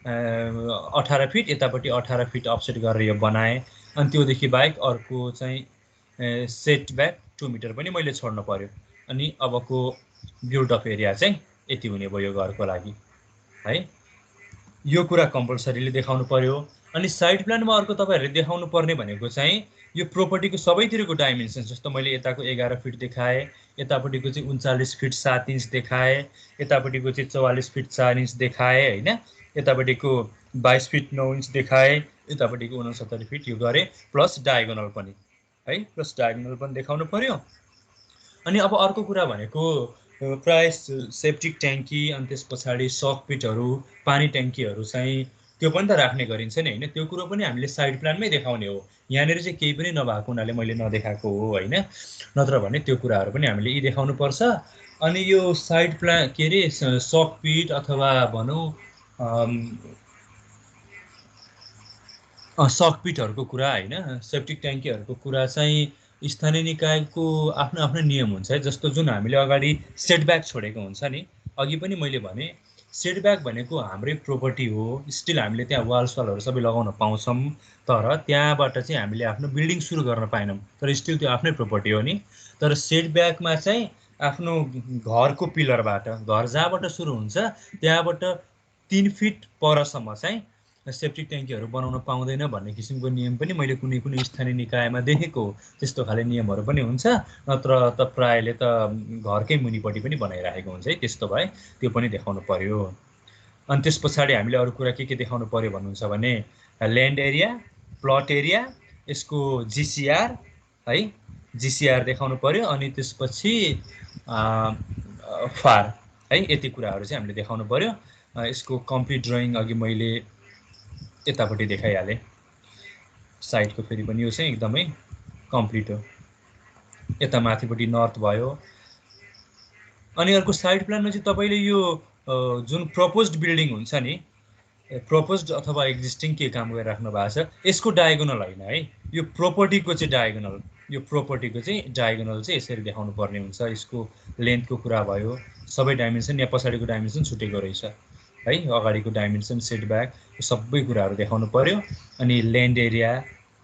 18 फिट, यतापट्टि 18 फिट अफसेट गरेर यो बनाएँ। अनि त्योदेखि बाहेक अर्को चाहिँ सेट ब्याक 2 मिटर पनि मैले छोड्नु पर्यो। अनि अबको बिल्ड अफ एरिया चाहिँ यति हुने भयो घरको लागि है। यो कुरा कम्पलसरीले देखाउनु पर्यो। अनि साइड प्लानमा अर्को तपाईँहरूले देखाउनु पर्ने भनेको चाहिँ यो प्रोपर्टीको सबैतिरको डाइमेन्सन, जस्तो मैले यताको 11 फिट देखाएँ, यतापट्टिको चाहिँ 39 फिट 7 इन्च देखाएँ, यतापट्टिको चाहिँ 44 फिट 4 इन्च देखाएँ होइन, यतापट्टिको 22 फिट 9 इन्च देखाएँ, यतापट्टिको 69 फिट यो गरेँ, प्लस डायगोनल पनि है, प्लस डायगोनल पनि देखाउनु पर्यो। अनि अब अर्को कुरा भनेको प्राय सेप्टिक ट्याङ्की, अनि त्यस पछाडि सक पिटहरू, पानी ट्याङ्कीहरू चाहिँ त्यो पनि त राख्ने गरिन्छ नि होइन, त्यो कुरो पनि हामीले साइड प्लानमै देखाउने हो। यहाँनिर चाहिँ केही पनि नभएको हुनाले मैले नदेखाएको हो होइन, नत्र भने त्यो कुराहरू पनि हामीले यी देखाउनु पर्छ। अनि यो साइड प्लान के अरे सक पिट अथवा भनौँ सक पिटहरूको कुरा होइन, सेप्टिक ट्याङ्कीहरूको कुरा चाहिँ स्थानीय निकायको आफ्नो आफ्नो नियम हुन्छ है। जस्तो जुन हामीले अगाडि सेटब्याक छोडेको हुन्छ नि, अघि पनि मैले भने सेटब्याक भनेको हाम्रै प्रोपर्टी हो, स्टिल हामीले त्यहाँ वालहरू सबै लगाउन पाउँछौँ, तर त्यहाँबाट चाहिँ हामीले आफ्नो बिल्डिङ सुरु गर्न पाएनौँ, तर स्टिल त्यो आफ्नै प्रोपर्टी हो नि। तर सेटब्याकमा चाहिँ आफ्नो घरको पिलरबाट, घर जहाँबाट सुरु हुन्छ त्यहाँबाट 3 फिट परसम्म चाहिँ सेप्टिक ट्याङ्कीहरू बनाउन पाउँदैन भन्ने किसिमको नियम पनि मैले कुनै कुनै स्थानीय निकायमा देखेको हो। त्यस्तो खाले नियमहरू पनि हुन्छ, नत्र त प्रायले त घरकै मुनिपट्टि पनि बनाइराखेको हुन्छ है। त्यस्तो भए त्यो पनि देखाउनु पर्यो। अनि त्यस पछाडि हामीले अरू कुरा के देखाउनु पर्यो भन्नुहुन्छ भने ल्यान्ड एरिया, प्लट एरिया, यसको जिसिआर है, जिसिआर देखाउनु पर्यो। अनि त्यसपछि फार है, यति कुराहरू चाहिँ हामीले देखाउनु पर्यो। यसको कम्प्लिट ड्रइङ अघि मैले यतापट्टि देखाइहालेँ, साइडको फेरि पनि यो चाहिँ एकदमै कम्प्लिट हो। यता माथिपट्टि नर्थ भयो। अनि अर्को साइड प्लानमा चाहिँ तपाईँले यो जुन प्रपोज्ड बिल्डिङ हुन्छ नि, प्रपोज्ड अथवा एक्जिस्टिङ के काम गरिराख्नु भएको छ, यसको डायगोनल होइन है, यो प्रोपर्टीको चाहिँ डायगोनल, यो प्रोपर्टीको चाहिँ डायगोनल चाहिँ यसरी देखाउनु पर्ने हुन्छ। यसको लेन्थको कुरा भयो, सबै डाइमेन्सन, यहाँ पछाडिको डाइमेन्सन छुटेको रहेछ है, अगाडिको डाइमेन्सन, सेटब्याक, यो सबै कुराहरू देखाउनु पर्यो। अनि ल्यान्ड एरिया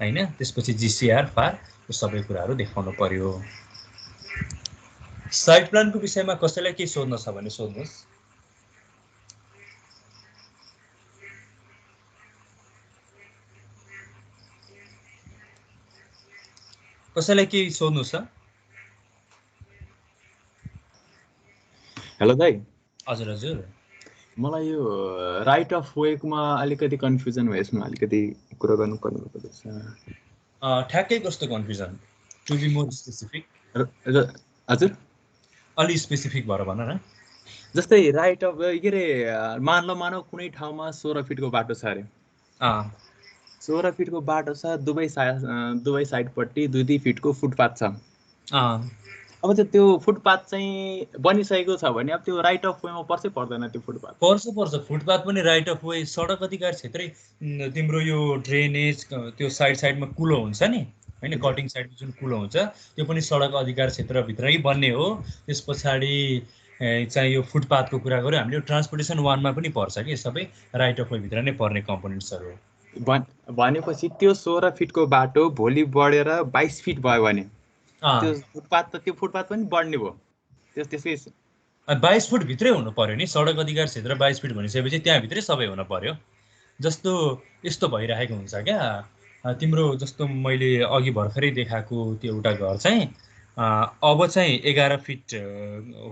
होइन, त्यसपछि जिसिआर, फार, यो सबै कुराहरू देखाउनु पर्यो। साइड प्लानको विषयमा कसैलाई केही सोध्न छ भने सोध्नुहोस्। कसैलाई केही सोध्नु छ? हेलो दाइ। हजुर हजुर, मलाई यो राइट अफ वेमा अलिकति कन्फ्युजन भयो, यसमा अलिकति कुरा गर्नुपर्ने रहेछ। ठ्याक्कै कस्तो confusion? To be more specific. हजुर अलि स्पेसिफिक भएर भन न। जस्तै राइट अफ के अरे मानौ कुनै ठाउँमा 16 फिटको बाटो छ अरे, 16 फिटको बाटो छ, दुवै साइडपट्टि 2-2 फिटको फुटपाथ छ। अब चाहिँ त्यो फुटपाथ चाहिँ बनिसकेको छ भने अब त्यो राइट अफ वेमा पर्छ पर्दैन? त्यो फुटपाथ पर्छ। फुटपाथ पनि राइट अफ वे, सडक अधिकार क्षेत्रै। तिम्रो यो ड्रेनेज त्यो साइडमा कुलो हुन्छ नि होइन, कटिङ साइडमा जुन कुलो हुन्छ त्यो पनि सडक अधिकार क्षेत्रभित्रै बन्ने हो। त्यस पछाडि चाहिँ यो फुटपाथको कुरा गऱ्यो हामीले, यो ट्रान्सपोर्टेसन 1मा पनि पर्छ कि, सबै राइट अफ वे भित्र नै पर्ने कम्पोनेन्ट्सहरू हो। भनेपछि त्यो 16 फिटको बाटो भोलि बढेर 22 फिट भयो भने त्यो फुटपाथ पनि बढ्ने भयो। त्यसकै 22 फुट भित्रै हुनु पर्यो नि, सडक अधिकार क्षेत्र 22 फिट भनिसकेपछि त्यहाँभित्रै सबै हुन पर्यो। जस्तो यस्तो भइरहेको हुन्छ क्या, तिम्रो जस्तो मैले अघि भर्खरै देखाएको त्यो एउटा घर चाहिँ अब चाहिँ 11 फिट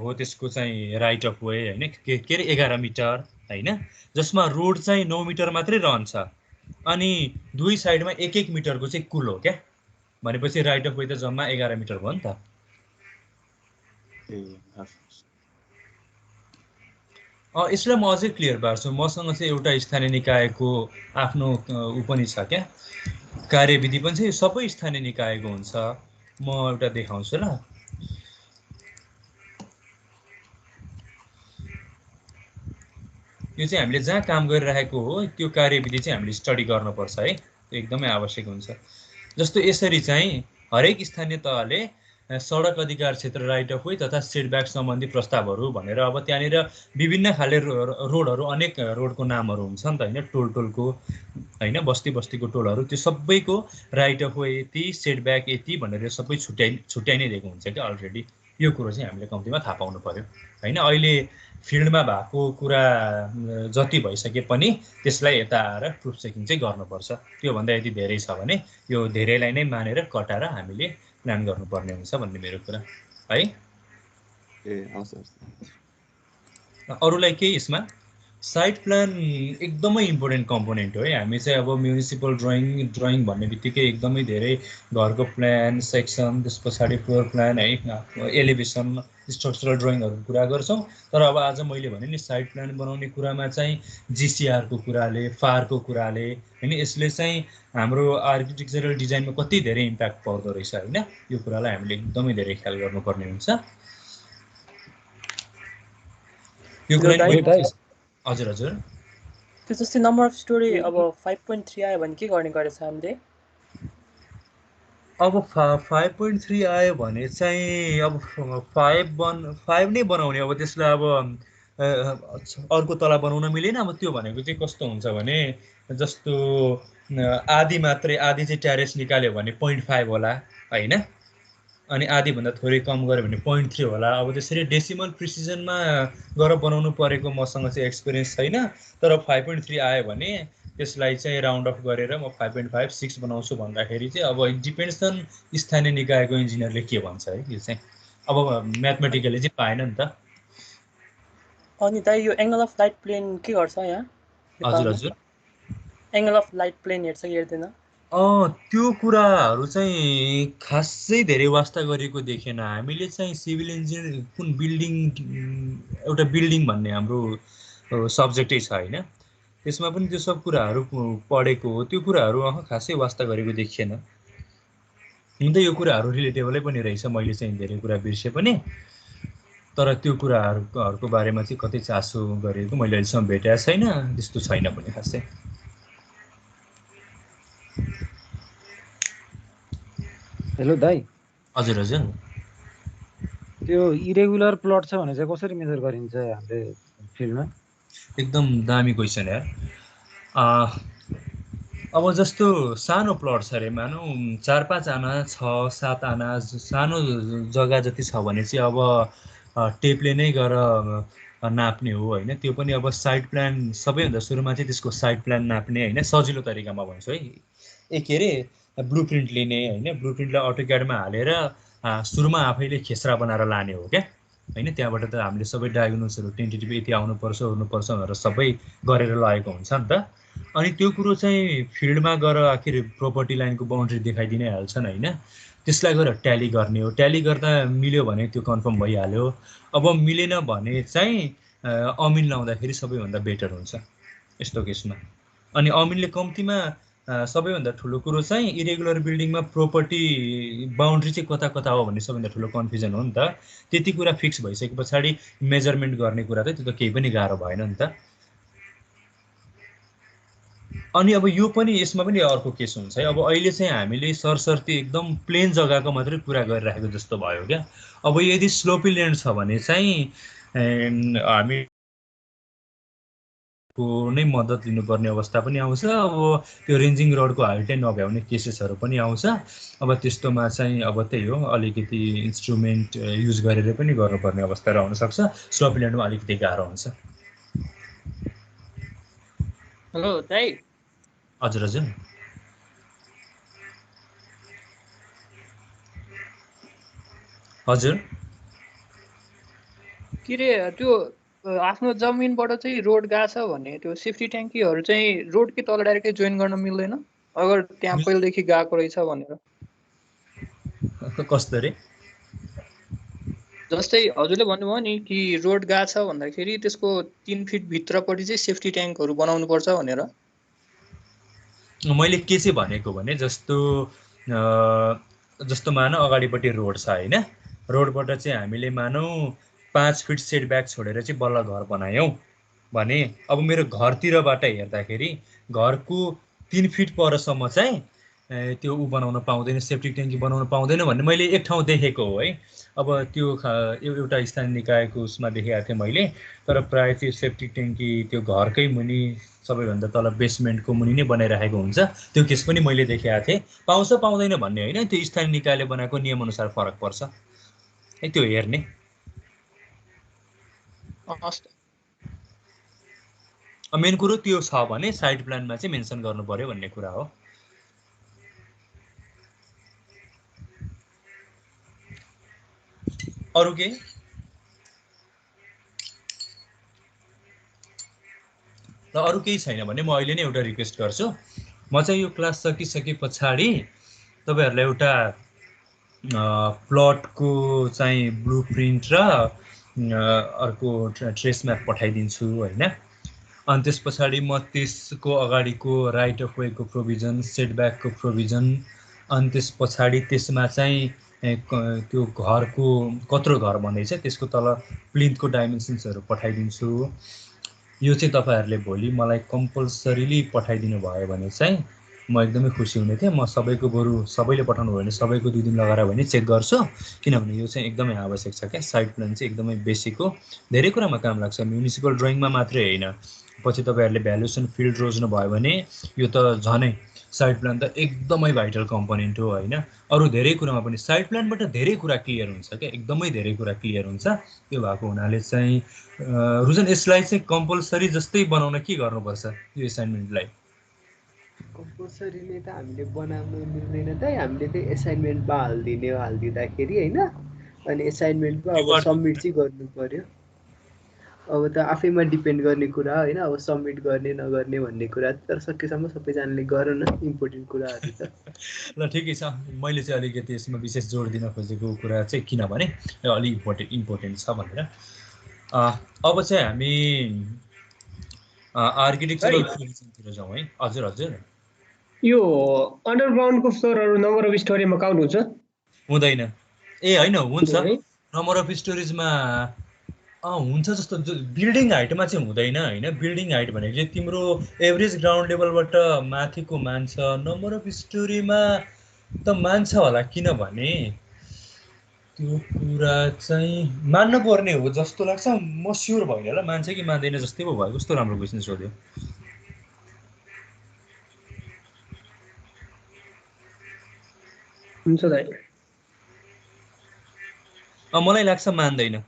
हो, त्यसको चाहिँ राइट अफ वे होइन, के अरे 11 मिटर होइन, जसमा रोड चाहिँ 9 मिटर मात्रै रहन्छ। अनि दुई साइडमा 1-1 मिटरको चाहिँ कुल हो क्या, भनेपछि राइट अफ वे त जम्मा 11 मिटर भयो नि त। यसलाई म अझै क्लियर पार्छु। मसँग चाहिँ एउटा स्थानीय निकायको आफ्नो ऊ पनि छ क्या, कार्यविधि पनि छ, यो सबै स्थानीय निकायको हुन्छ। म एउटा देखाउँछु ल। यो चाहिँ हामीले जहाँ काम गरिरहेको हो त्यो कार्यविधि चाहिँ हामीले स्टडी गर्नुपर्छ है। एकदमै आवश्यक हुन्छ। जस्तो यसरी चाहिँ हरेक स्थानीय तहले सडक अधिकार क्षेत्र राइट अफ वे तथा सेटब्याक सम्बन्धी प्रस्तावहरू भनेर अब त्यहाँनिर विभिन्न खाले रोडहरू अनेक रोडको नामहरू हुन्छ नि त होइन, टोलको होइन, बस्ती बस्तीको टोलहरू, त्यो सबैको राइट अफ वे यति, सेटब्याक यति भनेर सबै छुट्याइ नै दिएको हुन्छ क्या अलरेडी। यो कुरो चाहिँ हामीले कम्तीमा थाहा पाउनु पर्यो होइन। अहिले फिल्डमा भएको कुरा जति भइसके पनि त्यसलाई यता आएर प्रुफ चेकिङ चाहिँ गर्नुपर्छ। त्योभन्दा यदि धेरै छ भने यो धेरैलाई नै मानेर कटाएर हामीले प्लान गर्नुपर्ने हुन्छ भन्ने मेरो कुरा है। अरूलाई केही यसमा साइट प्लान एकदमै इम्पोर्टेन्ट कम्पोनेन्ट हो है। हामी चाहिँ अब म्युनिसिपल ड्रइङ भन्ने बित्तिकै एकदमै धेरै घरको प्लान, सेक्सन, त्यस पछाडि फ्लोर प्लान है, एलिभेसन, स्ट्रक्चरल ड्रइङहरूको कुरा गर्छौँ। तर अब आज मैले भने नि साइट प्लान बनाउने कुरामा चाहिँ जिसिआरको कुराले, फारको कुराले होइन, यसले चाहिँ हाम्रो आर्किटेक्चरल डिजाइनमा कति धेरै इम्प्याक्ट पर्दो रहेछ होइन। यो कुरालाई हामीले एकदमै धेरै ख्याल गर्नुपर्ने हुन्छ। यो कुरा हजुर हजुर त्यो जस्तै नम्बर अफ स्टोरी अब 5.3 आयो भने के गर्ने गरेछ हामीले? अब 5.3 आयो भने चाहिँ अब 5 नै बनाउने। अब त्यसलाई अब अर्को तला बनाउन मिलेन। अब त्यो भनेको चाहिँ कस्तो हुन्छ भने जस्तो आधी मात्रै, आधी चाहिँ ट्यारेस निकाल्यो भने 0.5 होला होइन, अनि आधीभन्दा थोरै कम गऱ्यो भने 0.3 होला। अब त्यसरी डेसिमल प्रिसिजनमा गरेर बनाउनु परेको मसँग चाहिँ एक्सपिरियन्स छैन। तर 5.3 आयो भने त्यसलाई चाहिँ राउन्ड अफ गरेर म 5.5, 6 बनाउँछु भन्दाखेरि चाहिँ अब इट डिपेन्ड्स अन स्थानीय निकायको इन्जिनियरले के भन्छ है। यो चाहिँ अब म्याथमेटिकली चाहिँ पाएन नि त। अनि दाइ यो एङ्गल अफ लाइट प्लेन के गर्छ यहाँ? हजुर हजुर एङ्गल अफ लाइट प्लेन हेर्छ कि हेर्दैन? त्यो कुराहरू चाहिँ खासै धेरै वास्ता गरेको देखेन। हामीले चाहिँ सिभिल इन्जिनियर कुन बिल्डिङ, एउटा बिल्डिङ भन्ने हाम्रो सब्जेक्टै छ होइन, त्यसमा पनि त्यो सब कुराहरू पढेको हो। त्यो कुराहरू खासै वास्ता गरेको देखिएन। हुन त यो कुराहरू रिलेटेबलै पनि रहेछ, मैले चाहिँ धेरै कुरा बिर्सेँ पनि, तर त्यो कुराहरूको बारेमा चाहिँ कतै चासो गरेको मैले अहिलेसम्म भेटेको छैन। त्यस्तो छैन पनि खासै। हेलो दाइ। हजुर हजुर त्यो इरेगुलर प्लट छ भने चाहिँ कसरी मेजर गरिन्छ हाम्रो फिल्डमा? एकदम दामी क्वेसन यार। अब जस्तो सानो प्लट छ अरे, मानौँ 4-5 आना 6-7 आना सानो जग्गा जति छ भने चाहिँ अब टेपले नै गएर नाप्ने हो होइन। त्यो पनि अब साइट प्लान सबैभन्दा सुरुमा चाहिँ त्यसको साइट प्लान नाप्ने होइन, सजिलो तरिकामा भन्छु है। के अरे ब्लु प्रिन्ट लिने होइन, ब्लु प्रिन्टलाई अटोक्याडमा हालेर सुरुमा आफैले खेसरा बनाएर लाने हो क्या होइन। त्यहाँबाट त हामीले सबै डायग्नोसहरू टेन्टेटिभ यति आउनुपर्छ ओर्नुपर्छ भनेर सबै गरेर लगेको हुन्छ नि त। अनि त्यो कुरो चाहिँ फिल्डमा गएर आखिर प्रोपर्टी लाइनको बााउन्ड्री देखाइदिनै हाल्छन् होइन। त्यसलाई गएर ट्याली गर्ने हो। ट्याली गर्दा मिल्यो भने त्यो कन्फर्म भइहाल्यो। अब मिलेन भने चाहिँ अमिन लाउँदाखेरि सबैभन्दा बेटर हुन्छ यस्तो केसमा। अनि अमिनले कम्तीमा सबैभन्दा ठुलो कुरो चाहिँ इरेगुलर बिल्डिङमा प्रोपर्टी बााउन्ड्री चाहिँ कता कता हो भन्ने सबैभन्दा ठुलो कन्फ्युजन हो नि त। त्यति कुरा फिक्स भइसके पछाडि मेजरमेन्ट गर्ने कुरा त त्यो त केही पनि गाह्रो भएन नि त। अनि अब यो पनि यसमा पनि अर्को केस हुन्छ है। अब अहिले चाहिँ हामीले सरसर्ती एकदम प्लेन जग्गाको मात्रै कुरा गरिराखेको जस्तो भयो क्या। अब यदि स्लोपी ल्यान्ड छ भने चाहिँ हामी को नै मद्दत लिनुपर्ने अवस्था पनि आउँछ। अब त्यो रेन्जिङ रोडको हाइटै नभ्याउने केसेसहरू पनि आउँछ। अब त्यस्तोमा चाहिँ अब त्यही हो, अलिकति इन्स्ट्रुमेन्ट युज गरेर पनि गर्नुपर्ने अवस्थाहरू आउनसक्छ। स्लोपी ल्यान्डमा अलिकति गाह्रो हुन्छ। हेलो दाइ। हजुर हजुर हजुर के अरे त्यो आफ्नो जमिनबाट चाहिँ रोड गएको छ भने त्यो सेफ्टी ट्याङ्कीहरू चाहिँ रोडकै तल डाइरेक्टली जोइन गर्न मिल्दैन अगर त्यहाँ पहिलेदेखि गएको रहेछ भनेर? कस्तो रे? जस्तै हजुरले भन्नुभयो नि कि रोड गएको छ भन्दाखेरि त्यसको 3 फिट भित्रपट्टि चाहिँ सेफ्टी ट्याङ्कहरू बनाउनु पर्छ भनेर। मैले के चाहिँ भनेको भने जस्तो मानौ अगाडिपट्टि रोड छ होइन, रोडबाट चाहिँ हामीले मानौ 5 फिट सेटब्याक छोडेर चाहिँ बल्ल घर बनायौँ भने अब मेरो घरतिरबाट हेर्दाखेरि घरको 3 फिट परसम्म चाहिँ त्यो ऊ बनाउन पाउँदैन, सेप्टिक ट्याङ्की बनाउन पाउँदैन भन्ने मैले एक ठाउँ देखेको हो है। अब त्यो एउटा स्थानीय निकायको उसमा देखेको थिएँ मैले, तर प्रायः त्यो सेप्टिक ट्याङ्की त्यो घरकै मुनि सबैभन्दा तल बेसमेन्टको मुनि नै बनाइराखेको हुन्छ। त्यो केस पनि मैले देखेको थिएँ। पाउँछ पाउँदैन भन्ने होइन, त्यो स्थानीय निकायले बनाएको नियमअनुसार फरक पर्छ है, त्यो हेर्ने। मेन कुरो त्यो छ भने साइड प्लानमा चाहिँ मेन्सन गर्नु पर्यो भन्ने कुरा हो। अरू केही? र अरू केही छैन भने म अहिले नै एउटा रिक्वेस्ट गर्छु, म चाहिँ यो क्लास सकिसके पछाडि तपाईहरुलाई एउटा प्लटको चाहिँ ब्लुप्रिन्ट र अर्को ट्रेस म्याप पठाइदिन्छु हैन। अनि त्यस पछाडि म त्यसको अगाडिको right of Veko provision, सेटब्याकको provision, अनि त्यस पछाडि त्यसमा चाहिँ त्यो घरको कत्रो घर भन्दैछ त्यसको तल प्लिन्थको डाइमेन्सन्सहरु पठाइदिन्छु। यो चाहिँ तपाईहरुले भोलि मलाई कम्पल्सरीली पठाइदिनु भयो भने चाहिँ म एकदमै खुसी हुने थिएँ। म सबैको बरु सबैले पठाउनु भयो भने सबैको 2 दिन लगाएर भने चेक गर्छु, किनभने यो चाहिँ एकदमै आवश्यक छ क्या। साइड प्लान चाहिँ एकदमै बेसिक हो, धेरै कुरामा काम लाग्छ, म्युनिसिपल ड्रइङमा मात्रै हैन। पछि तपाईहरुले भ्यालुएसन फिल्ड रोज्नु भयो भने यो त झनै साइड प्लान त एकदमै भाइटल कम्पोनेन्ट हो हैन। अरु धेरै कुरामा पनि साइड प्लानबाट धेरै कुरा क्लियर हुन्छ क्या, एकदमै धेरै कुरा क्लियर हुन्छ। त्यो भएको हुनाले चाहिँ रुजन यसलाई चाहिँ कम्पल्सरी जस्तै बनाउन के गर्नुपर्छ यो असाइनमेन्टलाई? कम्पल्सरीले त हामीले बनाउनु मिल्दैन त, हामीले चाहिँ असाइनमेन्टमा हाल्दिँदाखेरि हैन। अनि असाइनमेन्टमा अब सबमिट चाहिँ गर्नु पर्यो। अब त आफैमा डिपेन्ड गर्ने कुरा हैन, अब सबमिट गर्ने नगर्ने भन्ने कुरा। तर सकेसम्म सबैजनाले गर न इम्पोर्टेन्ट कुराहरु त। ल ठिकै छ, मैले चाहिँ अलिकति यसमा विशेष जोड दिन खोजेको कुरा चाहिँ किनभने अलि इम्पोर्टेन्ट छ भनेर। अब चाहिँ हामी आर्किटेक्चरल प्रोभिजनतिर जाउँ है। हजुर हजुर, यो अन्डरग्राउन्डको फ्लोरहरु नम्बर अफ स्टोरीमा काउन्ट हुन्छ? हुँदैन। ए हैन, हुन्छ। नम्बर अफ स्टोरेजमा हुन्छ जस्तो बिल्डिङ हाइटमा चाहिँ हुँदैन हैन। बिल्डिङ हाइट भनेको चाहिँ तिम्रो एभरेज ग्राउन्ड लेभलबाट माथिको मान्छ, नम्बर अफ स्टोरीमा त मान्छ होला, किनभने त्यो कुरा चाहिँ मान्नु पर्ने हो जस्तो लाग्छ। म स्योर भइन ल मान्छ कि मान्दैन जस्तै पो भयो। कस्तो राम्रो क्वेशन सोध्यो। हुन्छ दाइ। मलाई लाग्छ मान्दैन।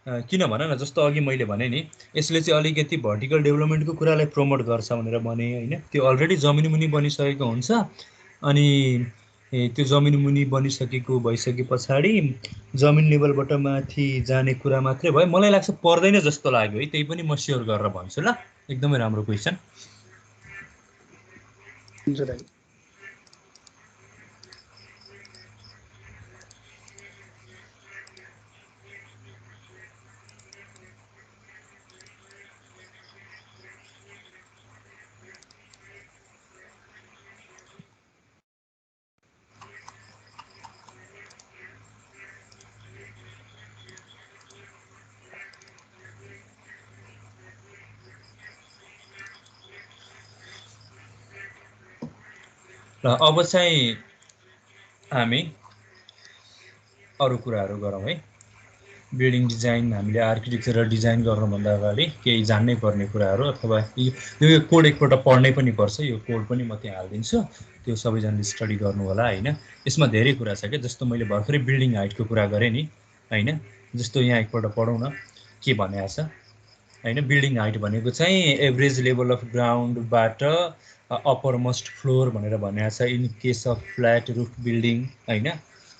किन भन न, जस्तो अघि मैले भने नि यसले चाहिँ अलिकति भर्टिकल डेभलपमेन्टको कुरालाई प्रमोट गर्छ भनेर भने हैन। त्यो अलरेडी जमिन मुनि बनिसकेको हुन्छ, अनि त्यो जमिन मुनि बनिसकेको भइसके पछाडि जमिन लेभलबाट माथि जाने कुरा मात्रै भयो। मलाई लाग्छ पर्दैन जस्तो लाग्यो है, त्यही पनि म स्योर गरेर भन्छु ल। एकदमै राम्रो क्वेशन। हुन्छ दाइ। अब चाहिँ हामी अरू कुराहरू गरौँ है। बिल्डिङ डिजाइन हामीले आर्किटेक्चरल डिजाइन गर्नुभन्दा अगाडि केही जान्नै पर्ने कुराहरू, अथवा यो कोड एकपल्ट पढ्नै पनि पर्छ। यो कोड पनि म त्यहाँ हालिदिन्छु, त्यो सबैजनाले स्टडी गर्नु होला हैन। यसमा धेरै कुरा छ क्या। जस्तो मैले भर्खरै बिल्डिङ हाइटको कुरा गरेँ नि हैन, जस्तो यहाँ एकपल्ट पढौँ न के भनेको छ हैन। बिल्डिङ हाइट भनेको चाहिँ एभरेज लेभल अफ ग्राउन्डबाट अप्पर मोस्ट फ्लोर भनेर भनेको छ in case of flat roof building हैन।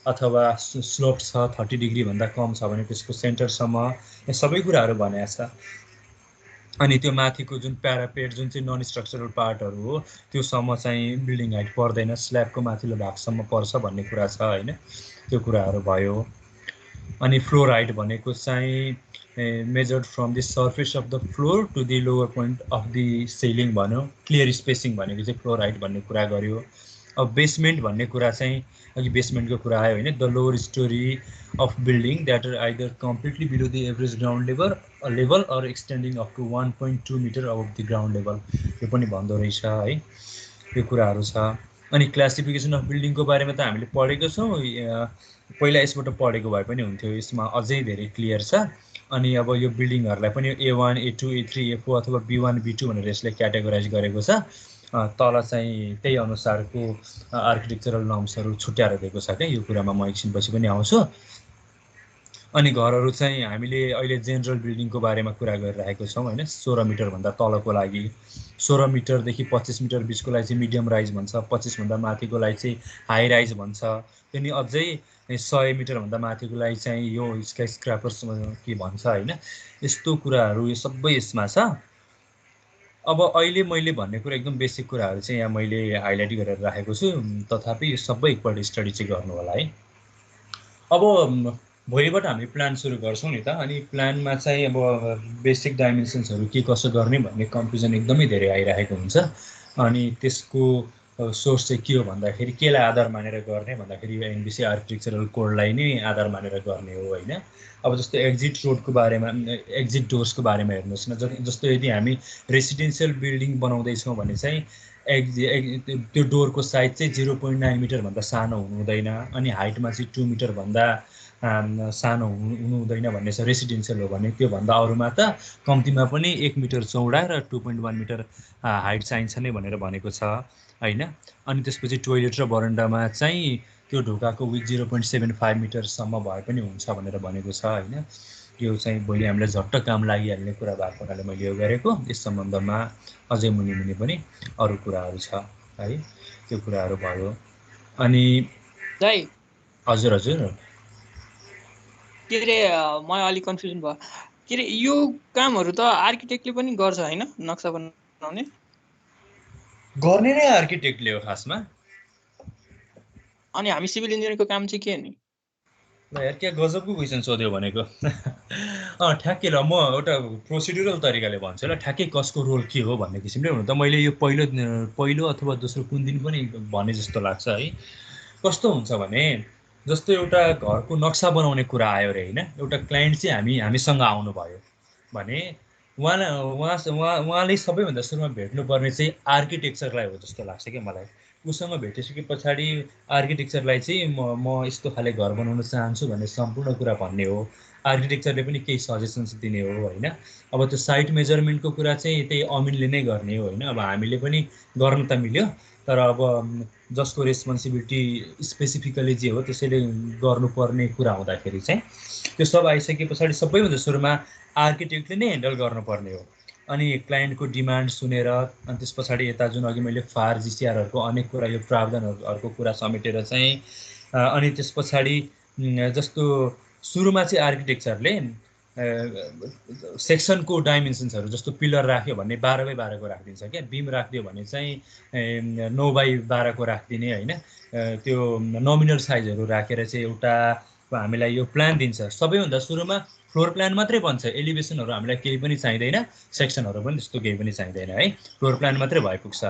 अथवा स्लोप छ 30 डिग्री भन्दा कम छ भने त्यसको सेन्टरसम्म, यो सबै कुराहरू भनेको छ। अनि त्यो माथिको जुन प्यारापेट जुन चाहिँ नन स्ट्रक्चरल पार्टहरू हो त्योसम्म चाहिँ बिल्डिङ हाइट पर्दैन, स्ल्याबको माथिल्लो भागसम्म पर्छ भन्ने कुरा छ हैन। त्यो कुराहरू भयो। अनि फ्लोर हाइट भनेको चाहिँ measured from the surface of the floor to the lower point of the ceiling भन्यो। क्लियर स्पेसिङ भनेको चाहिँ फ्लोर हाइट भन्ने कुरा गर्यो। अब बेसमेन्ट भन्ने कुरा चाहिँ अघि बेसमेन्टको कुरा आयो हैन। The lower storey of building that are either completely below the average ground level or extending up to 1.2 metre above the ground level, यो पनि भन्दो रहेछ है। यो कुराहरू छ। अनि क्लासिफिकेसन अफ बिल्डिङको बारेमा त हामीले पढेको छौँ, पहिला यसबाट पढेको भए पनि हुन्थ्यो, यसमा अझै धेरै क्लियर छ। अनि अब यो बिल्डिङहरूलाई पनि A1, A2, A3, A4 अथवा B1, B2 भनेर यसले क्याटेगोराइज गरेको छ। तल चाहिँ त्यही अनुसारको आर्किटेक्चरल नर्म्सहरू छुट्याएर दिएको छ क्या। यो कुरामा म एकछिनपछि पनि आउँछु। अनि घरहरू चाहिँ हामीले अहिले जेनरल बिल्डिङको बारेमा कुरा गरिरहेको छौँ होइन। 16 मिटरभन्दा तलको लागि 16 मिटरदेखि 25 मिटर बिचकोलाई चाहिँ मिडियम राइज भन्छ, 25 भन्दा माथिकोलाई चाहिँ हाई राइज भन्छ, त्यही अझै 100 मिटरभन्दा माथिकोलाई चाहिँ यो स्काई स्क्र्यापर्स के भन्छ होइन। यस्तो कुराहरू यो सबै यसमा छ। अब अहिले मैले भन्ने कुरा एकदम बेसिक कुराहरू चाहिँ यहाँ मैले हाइलाइट गरेर राखेको छु, तथापि यो सबै एकपल्ट स्टडी चाहिँ गर्नु होला है। अब भोलिबाट हामी प्लान सुरु गर्छौँ नि त। अनि प्लानमा चाहिँ अब बेसिक डाइमेन्सन्सहरू के कसो गर्ने भन्ने कन्फ्युजन एकदमै धेरै आइरहेको हुन्छ। अनि त्यसको सोर्स चाहिँ के हो भन्दाखेरि केलाई आधार मानेर गर्ने भन्दाखेरि एनबिसी आर्किटेक्चरल कोडलाई नै आधार मानेर गर्ने हो होइन। अब जस्तो एक्जिट रोडको बारेमा, एक्जिट डोर्सको बारेमा हेर्नुहोस् न। जस्तो यदि हामी रेसिडेन्सियल बिल्डिङ बनाउँदैछौँ भने चाहिँ त्यो डोरको साइज चाहिँ 0.9 मिटरभन्दा सानो हुनु हुँदैन, अनि हाइटमा चाहिँ 2 मिटरभन्दा सानो हुनु हुँदैन भन्ने छ रेसिडेन्सियल हो भने। त्योभन्दा अरूमा त कम्तीमा पनि 1 मिटर चौडा र 2.1 मिटर हाइट चाहिन्छ नै भनेर भनेको छ होइन। अनि त्यसपछि टोइलेट र बरन्डामा चाहिँ त्यो ढोकाको विथ 0.75 मिटरसम्म भए पनि हुन्छ भनेर भनेको छ होइन। यो चाहिँ भोलि हामीलाई झट्ट काम लागिहाल्ने कुरा भएको हुनाले मैले यो गरेको। यस सम्बन्धमा अझै मुनि पनि अरू कुराहरू छ है। त्यो कुराहरू भयो। अनि हजुर हजुर के अरे मलाई अलिक कन्फ्युजन भयो। के अरे यो कामहरू त आर्किटेक्टले पनि गर्छ होइन, नक्सा बनाउने? गर्ने नै आर्किटेक्टले हो खासमा। अनि हामी सिभिल इन्जिनियरको काम चाहिँ के नि? ल यार क्या गजबको क्वेसन सोध्यो भनेको। ठ्याक्कै ल म एउटा प्रोसिड्युरल तरिकाले भन्छु ल, ठ्याक्कै कसको रोल के हो भन्ने किसिमले। हुनु त मैले यो पहिलो अथवा दोस्रो कुन दिन पनि भने जस्तो लाग्छ है। कस्तो हुन्छ भने जस्तो एउटा घरको नक्सा बनाउने कुरा आयो अरे होइन। एउटा क्लाइन्ट चाहिँ हामीसँग आउनुभयो भने उहाँले सबैभन्दा सुरुमा भेट्नुपर्ने चाहिँ आर्किटेक्चरलाई हो जस्तो लाग्छ क्या मलाई। उसँग भेटिसके पछाडि आर्किटेक्चरलाई चाहिँ म यस्तो खाले घर बनाउन चाहन्छु भन्ने सम्पूर्ण कुरा भन्ने हो। आर्किटेक्चरले पनि केही सजेसन्स दिने हो होइन। अब त्यो साइट मेजरमेन्टको कुरा चाहिँ त्यही अमिनले नै गर्ने हो होइन। अब हामीले पनि गर्न त मिल्यो, तर अब जसको रेस्पोन्सिबिलिटी स्पेसिफिकली जे हो त्यसैले गर्नुपर्ने कुरा हुँदाखेरि चाहिँ त्यो सब आइसके पछाडि सबैभन्दा सुरुमा आर्किटेक्टले नै ह्यान्डल गर्नुपर्ने हो। अनि क्लाइन्टको डिमान्ड सुनेर अनि त्यस पछाडि यता जुन अघि मैले फार जिसिआरहरूको अनेक कुरा, यो प्रावधानहरूको कुरा समेटेर चाहिँ अनि त्यस पछाडि जस्तो सुरुमा चाहिँ आर्किटेक्चरले सेक्सनको डाइमेन्सन्सहरू जस्तो पिलर राख्यो भने 12x12 को राखिदिन्छ क्या। बिम राखिदियो भने चाहिँ 9x12 को राखिदिने होइन। त्यो नोमिनल साइजहरू राखेर चाहिँ एउटा हामीलाई यो प्लान दिन्छ। सबैभन्दा सुरुमा फ्लोर प्लान मात्रै बन्छ, एलिभेसनहरू हामीलाई केही पनि चाहिँदैन, सेक्सनहरू पनि त्यस्तो केही पनि चाहिँदैन है। फ्लोर प्लान मात्रै भइपुग्छ।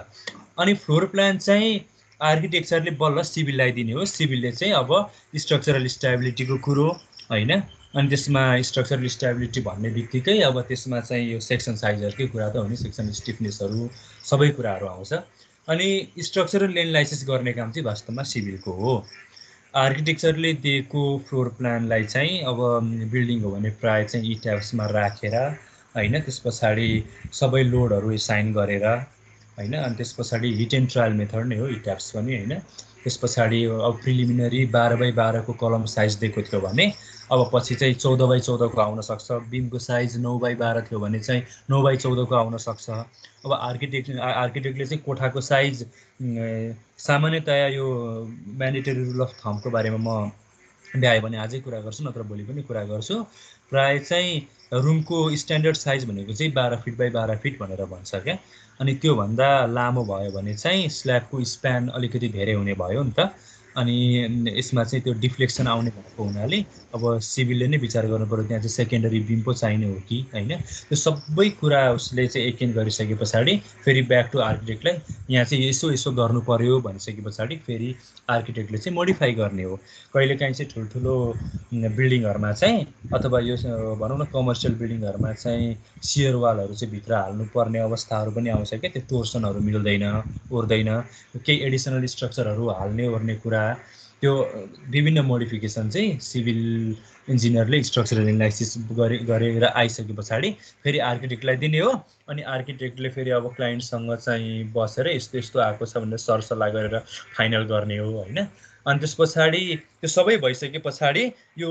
अनि फ्लोर प्लान चाहिँ आर्किटेक्चरले बल्ल सिभिललाई दिने हो। सिभिलले चाहिँ अब स्ट्रक्चरल स्टेबिलिटीको कुरो होइन। अनि त्यसमा स्ट्रक्चरल स्टेबिलिटी भन्ने बित्तिकै अब त्यसमा चाहिँ यो सेक्सन साइजहरूकै कुरा त हो नि, सेक्सन स्टिफनेसहरू सबै कुराहरू आउँछ। अनि स्ट्रक्चरल एनालाइसिस गर्ने काम चाहिँ वास्तवमा सिभिलको हो। आर्किटेक्चरले दिएको फ्लोर प्लानलाई चाहिँ अब बिल्डिङ हो भने प्राय चाहिँ इट्याप्समा राखेर होइन, त्यस पछाडि सबै लोडहरू साइन गरेर होइन। अनि त्यस पछाडि हिट एन्ड ट्रायल मेथड नै हो इट्याप्स पनि होइन। त्यस पछाडि अब प्रिलिमिनरी 12x12 को कलम साइज दिएको थियो भने अब पछि चाहिँ 14x14 को आउन सक्छ। बिमको साइज 9x12 थियो भने चाहिँ 9x14 को आउन सक्छ। अब आर्किटेक्टले चाहिँ कोठाको साइज सामान्यतया यो म्यान्डेटरी रुल अफ थम्बको बारेमा म भ्यायो भने आजै कुरा गर्छु, नत्र भोलि पनि कुरा गर्छु। प्राय चाहिँ रुमको स्ट्यान्डर्ड साइज भनेको चाहिँ 12 फिट बाई 12 फिट भनेर भन्छ क्या। अनि त्योभन्दा लामो भयो भने चाहिँ स्ल्याबको स्प्यान अलिकति धेरै हुने भयो नि त। अनि यसमा चाहिँ त्यो डिफ्लेक्सन आउने भएको हुनाले अब सिभिलले नै विचार गर्नु पर्यो त्यहाँ चाहिँ सेकेन्डरी बिम पो चाहिने हो कि होइन। त्यो सबै कुरा उसले चाहिँ एकेन गरिसके पछाडि फेरि ब्याक टु आर्किटेक्टलाई यहाँ चाहिँ यसो गर्नु पर्यो भनिसके पछाडि फेरि आर्किटेक्टले चाहिँ मोडिफाई गर्ने हो। कहिलेकाहीँ चाहिँ ठुल्ठुलो बिल्डिङहरूमा चाहिँ अथवा यो भनौँ न कमर्सियल बिल्डिङहरूमा चाहिँ सियर वालहरू चाहिँ भित्र हाल्नुपर्ने अवस्थाहरू पनि आउँछ क्या, त्यो टोर्सनहरू मिल्दैन ओर्दैन, केही एडिसनल स्ट्रक्चरहरू हाल्ने ओर्ने कुरा, त्यो विभिन्न मोडिफिकेसन चाहिँ सिभिल इन्जिनियरले स्ट्रक्चरल एनालाइसिस गरेर आइसके पछाडि फेरि आर्किटेक्टलाई दिने हो। अनि आर्किटेक्टले फेरि अब क्लाइन्टसँग चाहिँ बसेर यस्तो यस्तो आएको छ भनेर सरसल्लाह गरेर फाइनल गर्ने हो होइन। अनि त्यस पछाडि त्यो सबै भइसके पछाडि यो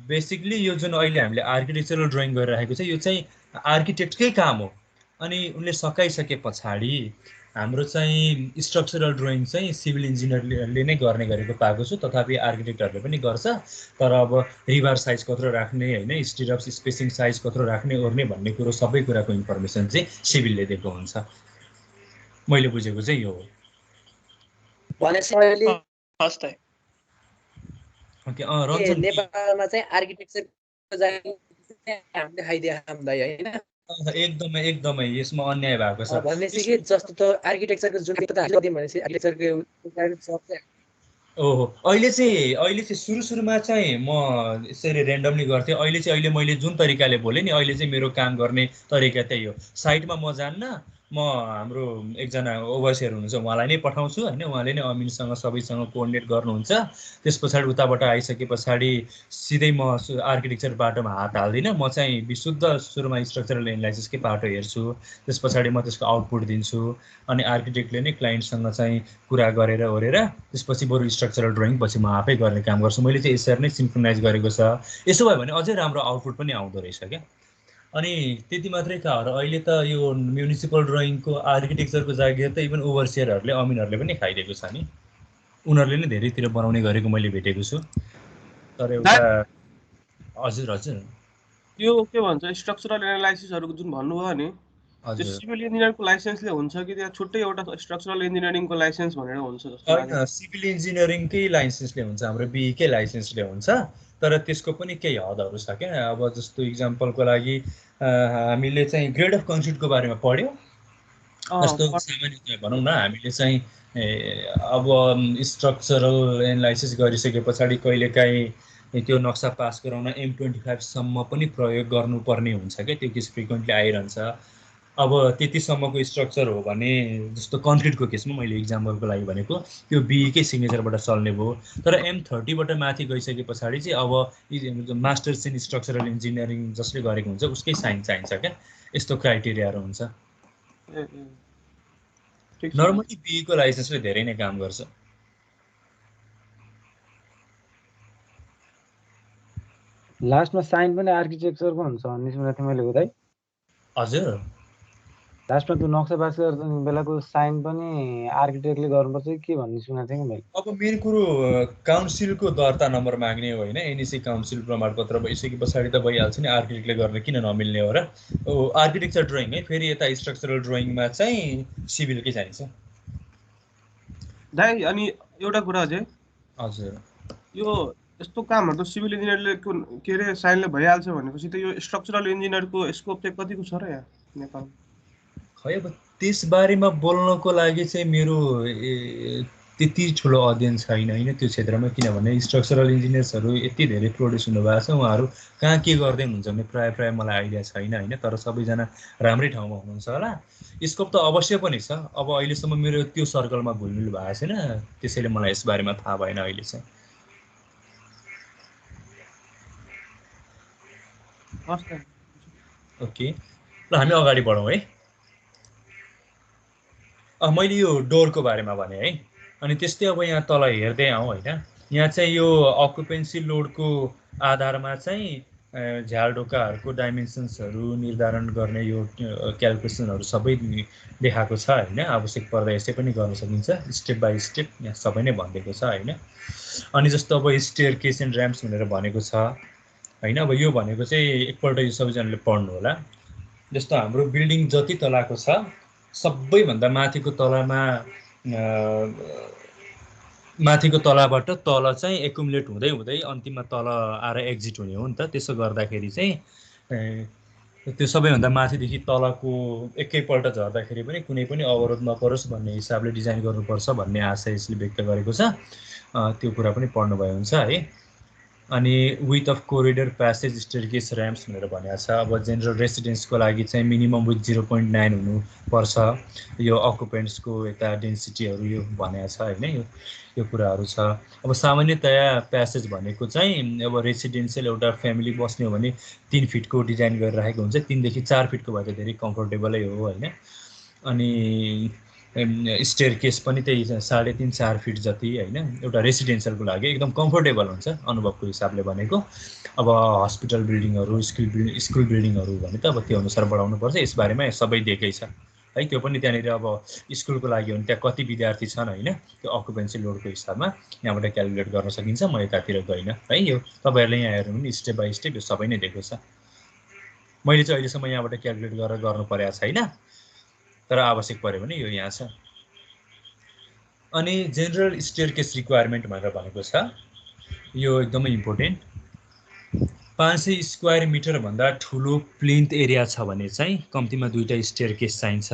बेसिकली यो जुन अहिले हामीले आर्किटेक्चरल ड्रइङ गरिरहेको छ यो चाहिँ आर्किटेक्टकै काम हो। अनि उनले सकाइसके पछाडि हाम्रो चाहिँ स्ट्रक्चरल ड्रइङ चाहिँ सिभिल इन्जिनियरले नै गर्ने गरेको पाएको छु, तथापि आर्किटेक्टहरूले पनि गर्छ। तर अब रिबार साइज कत्रो राख्ने होइन, स्टिरअप स्पेसिङ साइज कत्रो राख्ने ओर्ने भन्ने कुरो सबै कुराको इन्फर्मेसन चाहिँ सिभिलले दिएको हुन्छ। मैले बुझेको चाहिँ यो हो। नेपालमा चाहिँ आर्किटेक्चरको लागि हामीले खाइदिए होइन। एकदमै एकदमै यसमा अन्याय भएको छ भनेपछि कि जस्तो त आर्किटेक्चरको जुन भनेपछि आर्किटेक्चरको ओहो अहिले चाहिँ सुरुमा चाहिँ म यसरी ऱ्यान्डमली गर्थेँ। अहिले मैले जुन तरिकाले बोलेँ नि, अहिले चाहिँ मेरो काम गर्ने तरिका त्यही हो। साइटमा म जान्न, म हाम्रो एकजना ओभरसियर हुनुहुन्छ उहाँलाई नै पठाउँछु होइन, उहाँले नै अमिनसँग सबैसँग कोअर्डिनेट गर्नुहुन्छ। त्यस पछाडि उताबाट आइसके पछाडि सिधै म आर्किटेक्चर बाटोमा हात हाल्दिनँ, म चाहिँ विशुद्ध सुरुमा स्ट्रक्चरल एनालाइसिसकै बाटो हेर्छु, त्यस पछाडि म त्यसको आउटपुट दिन्छु। अनि आर्किटेक्टले नै क्लाइन्टसँग चाहिँ कुरा गरेर ओरेर त्यसपछि बरु स्ट्रक्चरल ड्रइङ पछि म आफै गर्ने काम गर्छु। मैले चाहिँ यसरी नै सिन्क्रोनाइज गरेको छ। यसो भयो भने अझै राम्रो आउटपुट पनि आउँदो रहेछ क्या। अनि त्यति मात्रै का हो र अहिले त यो म्युनिसिपल ड्रइङको आर्किटेक्चरको जागिर त इभन ओभरसियरहरूले अमिनहरूले पनि खाइदिएको छ नि, उनीहरूले नै धेरैतिर बनाउने गरेको मैले भेटेको छु। तर एउटा हजुर हजुर यो के भन्छ स्ट्रक्चरल एनालाइसिसहरुको जुन भन्नुभयो नि, त्यो सिभिल इन्जिनियरको लाइसेन्सले हुन्छ कि त्यहाँ छुट्टै एउटा स्ट्रक्चरल इन्जिनियरिङको लाइसेन्स भनेर हुन्छ जस्तो लाग्छ? हैन, सिभिल इन्जिनियरिङकै लाइसेन्सले हुन्छ, हाम्रो बीईकै लाइसेन्सले हुन्छ। तर त्यसको पनि केही हदहरू छ क्या। अब जस्तो इक्जाम्पलको लागि हामीले चाहिँ ग्रेड अफ कन्क्रिटको बारेमा पढ्यौँ। जस्तो सामान्यतया भनौँ न, हामीले चाहिँ अब स्ट्रक्चरल एनालाइसिस गरिसके पछाडि कहिलेकाहीँ त्यो नक्सा पास गराउन M25 सम्म पनि प्रयोग गर्नुपर्ने हुन्छ क्या। त्यो केस फ्रिक्वेन्टली आइरहन्छ। अब त्यतिसम्मको स्ट्रक्चर हो भने, जस्तो कन्क्रिटको केसमा मैले इक्जाम्पलको लागि भनेको, त्यो बीईकै सिग्नेचरबाट चल्ने भयो। तर M30बाट माथि गइसके पछाडि चाहिँ अब मास्टर्स इन स्ट्रक्चरल इन्जिनियरिङ जसले गरेको हुन्छ उसकै साइन चाहिन्छ क्या। यस्तो क्राइटेरियाहरू हुन्छ। नर्मली बीईको लाइसेन्सले धेरै नै काम गर्छ। लास्टमा साइन पनि आर्किटेक्चरको हुन्छ भन्ने सुनेको थिएँ मैले उतै। हजुर, लास्टमा त्यो नक्सा पास गर्दा बेलाको साइन पनि आर्किटेक्टले गर्नुपर्छ के भन्ने सुनेको थिएँ कि मैले। अब मेन कुरो काउन्सिलको दर्ता नम्बर माग्ने हो होइन। एनइसी काउन्सिल प्रमाणपत्र भइसके पछाडि त भइहाल्छ नि, आर्किटेक्टले गर्ने किन नमिल्ने हो र। आर्किटेक्चर ड्रइङ है, फेरि यता स्ट्रक्चरल ड्रइङमा चाहिँ सिभिलकै चाहिन्छ। दाइ अनि एउटा कुरा चाहिँ हजुर, यो यस्तो कामहरु त सिभिल इन्जिनियरले के रे साइनले भइहाल्छ भनेपछि त यो स्ट्रक्चरल इन्जिनियरको स्कोप चाहिँ कतिको छ र यहाँ नेपाल? खै अब त्यस बारेमा बोल्नको लागि चाहिँ मेरो त्यति ठुलो अध्ययन छैन होइन त्यो क्षेत्रमा। किनभने स्ट्रक्चरल इन्जिनियर्सहरू यति धेरै प्रोड्युस हुनुभएको छ, उहाँहरू कहाँ के गर्दै हुनुहुन्छ भने प्रायः मलाई आइडिया छैन होइन। तर सबैजना राम्रै ठाउँमा हुनुहुन्छ होला। स्कोप त अवश्य पनि छ। अब अहिलेसम्म मेरो त्यो सर्कलमा घुलमिल भएको छैन, त्यसैले मलाई यस बारेमा थाहा भएन अहिले चाहिँ। ओके, ल हामी अगाडि बढौँ है। मैले यो डोरको बारेमा भने है। अनि त्यस्तै अब यहाँ तल हेर्दै आउँ होइन। यहाँ चाहिँ यो अकुपेन्सी लोडको आधारमा चाहिँ झ्यालढोकाहरूको डाइमेन्सन्सहरू निर्धारण गर्ने यो क्यालकुलेसनहरू सबै देखाएको छ होइन। आवश्यक पर्दा यसै पनि गर्न सकिन्छ, स्टेप बाई स्टेप यहाँ सबै नै भनिदिएको छ होइन। अनि जस्तो अब स्टेयर केस एन्ड र्याम्प्स भनेर भनेको छ होइन। अब यो भनेको चाहिँ एकपल्ट यो सबैजनाले पढ्नु होला। जस्तो हाम्रो बिल्डिङ जति तलाको छ सबैभन्दा माथिको तलाबाट तल चाहिँ एकुमुलेट हुँदै हुँदै अन्तिममा तल आएर एक्जिट हुने हो नि त। त्यसो गर्दाखेरि चाहिँ त्यो सबैभन्दा माथिदेखि तलको एकैपल्ट झर्दाखेरि पनि कुनै पनि अवरोध नपरोस् भन्ने हिसाबले डिजाइन गर्नुपर्छ भन्ने आशय यसले व्यक्त गरेको छ। त्यो कुरा पनि पढ्नुभयो हुन्छ है। अनि width of corridor passage staircase ramps भनेर भनेको छ। अब जेनरल रेसिडेन्सको लागि चाहिँ मिनिमम विथ 0.9 हुनुपर्छ। यो अकुपेन्ट्सको यता डेन्सिटीहरू यो भनेको छ होइन, यो कुराहरू छ। अब सामान्यतया प्यासेज भनेको चाहिँ अब रेसिडेन्सियल एउटा फ्यामिली बस्ने हो भने 3 फिटको डिजाइन गरेर राखेको हुन्छ। 3 देखि 4 फिटको भए धेरै कम्फोर्टेबलै हो होइन। अनि स्टेयरकेस पनि त्यही 3.5 4 फिट जति होइन, एउटा रेसिडेन्सियलको लागि एकदम कम्फोर्टेबल हुन्छ अनुभवको हिसाबले भनेको। अब हस्पिटल बिल्डिङहरू स्कुल बिल्डिङहरू भने त अब त्यो अनुसार बढाउनुपर्छ। यसबारेमा सबै दिएकै छ है। त्यो पनि त्यहाँनिर अब स्कुलको लागि हो भने त्यहाँ कति विद्यार्थी छन् होइन, त्यो अकुपेन्सी लोडको हिसाबमा यहाँबाट क्यालकुलेट गर्न सकिन्छ। म यतातिर गइनँ है। यो तपाईँहरूले यहाँ हेर्नु पनि स्टेप बाई स्टेप यो सबै नै दिएको छ। मैले चाहिँ अहिलेसम्म यहाँबाट क्यालकुलेट गरेर गर्नु परेको छैन, तर आवश्यक पर्यो भने यो यहाँ छ। अनि जेनरल स्टेयरकेस रिक्वायरमेन्ट भनेर भनेको छ, यो एकदमै इम्पोर्टेन्ट। 500 स्क्वायर मिटर भन्दा ठुलो प्लिन्थ एरिया छ भने चाहिँ कम्तीमा 2टा स्टेयरकेस चाहिन्छ।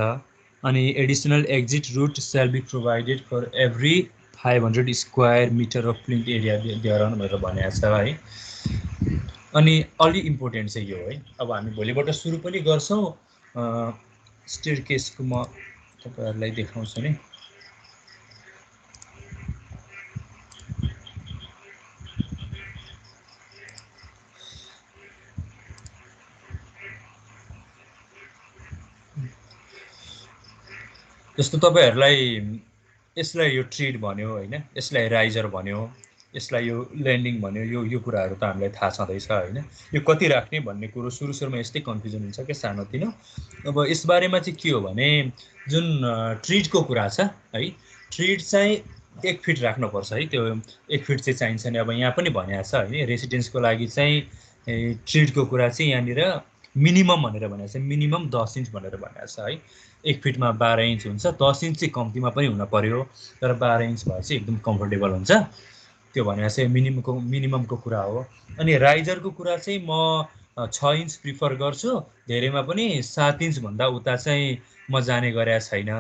अनि additional exit route shall be provided for every 500 square metre of plinth area there भनेर भनेको छ है। अनि अलि इम्पोर्टेन्ट चाहिँ यो है। अब हामी भोलिबाट सुरु पनि गर्छौँ स्टेयरकेसको। म तपाईँहरूलाई देखाउँछु नि। जस्तो तपाईँहरूलाई यसलाई यो ट्रिड भन्यो होइन, यसलाई राइजर भन्यो, यसलाई यो ल्यान्डिङ भन्यो, यो कुराहरू त हामीलाई थाहा छँदैछ होइन। यो कति राख्ने भन्ने कुरो सुरुमा यस्तै कन्फ्युजन हुन्छ क्या सानोतिनो। अब यसबारेमा चाहिँ के हो भने जुन ट्रिडको कुरा छ है, ट्रिड चाहिँ 1 फिट राख्नुपर्छ है। त्यो 1 फिट चाहिँ चाहिन्छ नि। अब यहाँ पनि भनेको छ होइन, रेसिडेन्सको लागि चाहिँ ट्रिडको कुरा चाहिँ यहाँनिर मिनिमम भनेर भनेको छ। मिनिमम 10 इन्च भनेर भनेको छ है। 1 फिटमा 12 इन्च हुन्छ। 10 इन्च चाहिँ कम्तीमा पनि हुन पर्यो, तर 12 इन्च भए चाहिँ एकदम कम्फोर्टेबल हुन्छ। त्यो भनेको चाहिँ मिनिममको कुरा हो। अनि राइजरको कुरा चाहिँ म 6 इन्च प्रिफर गर्छु। धेरैमा पनि 7 इन्च भन्दा उता चाहिँ म जाने गरेको छैन।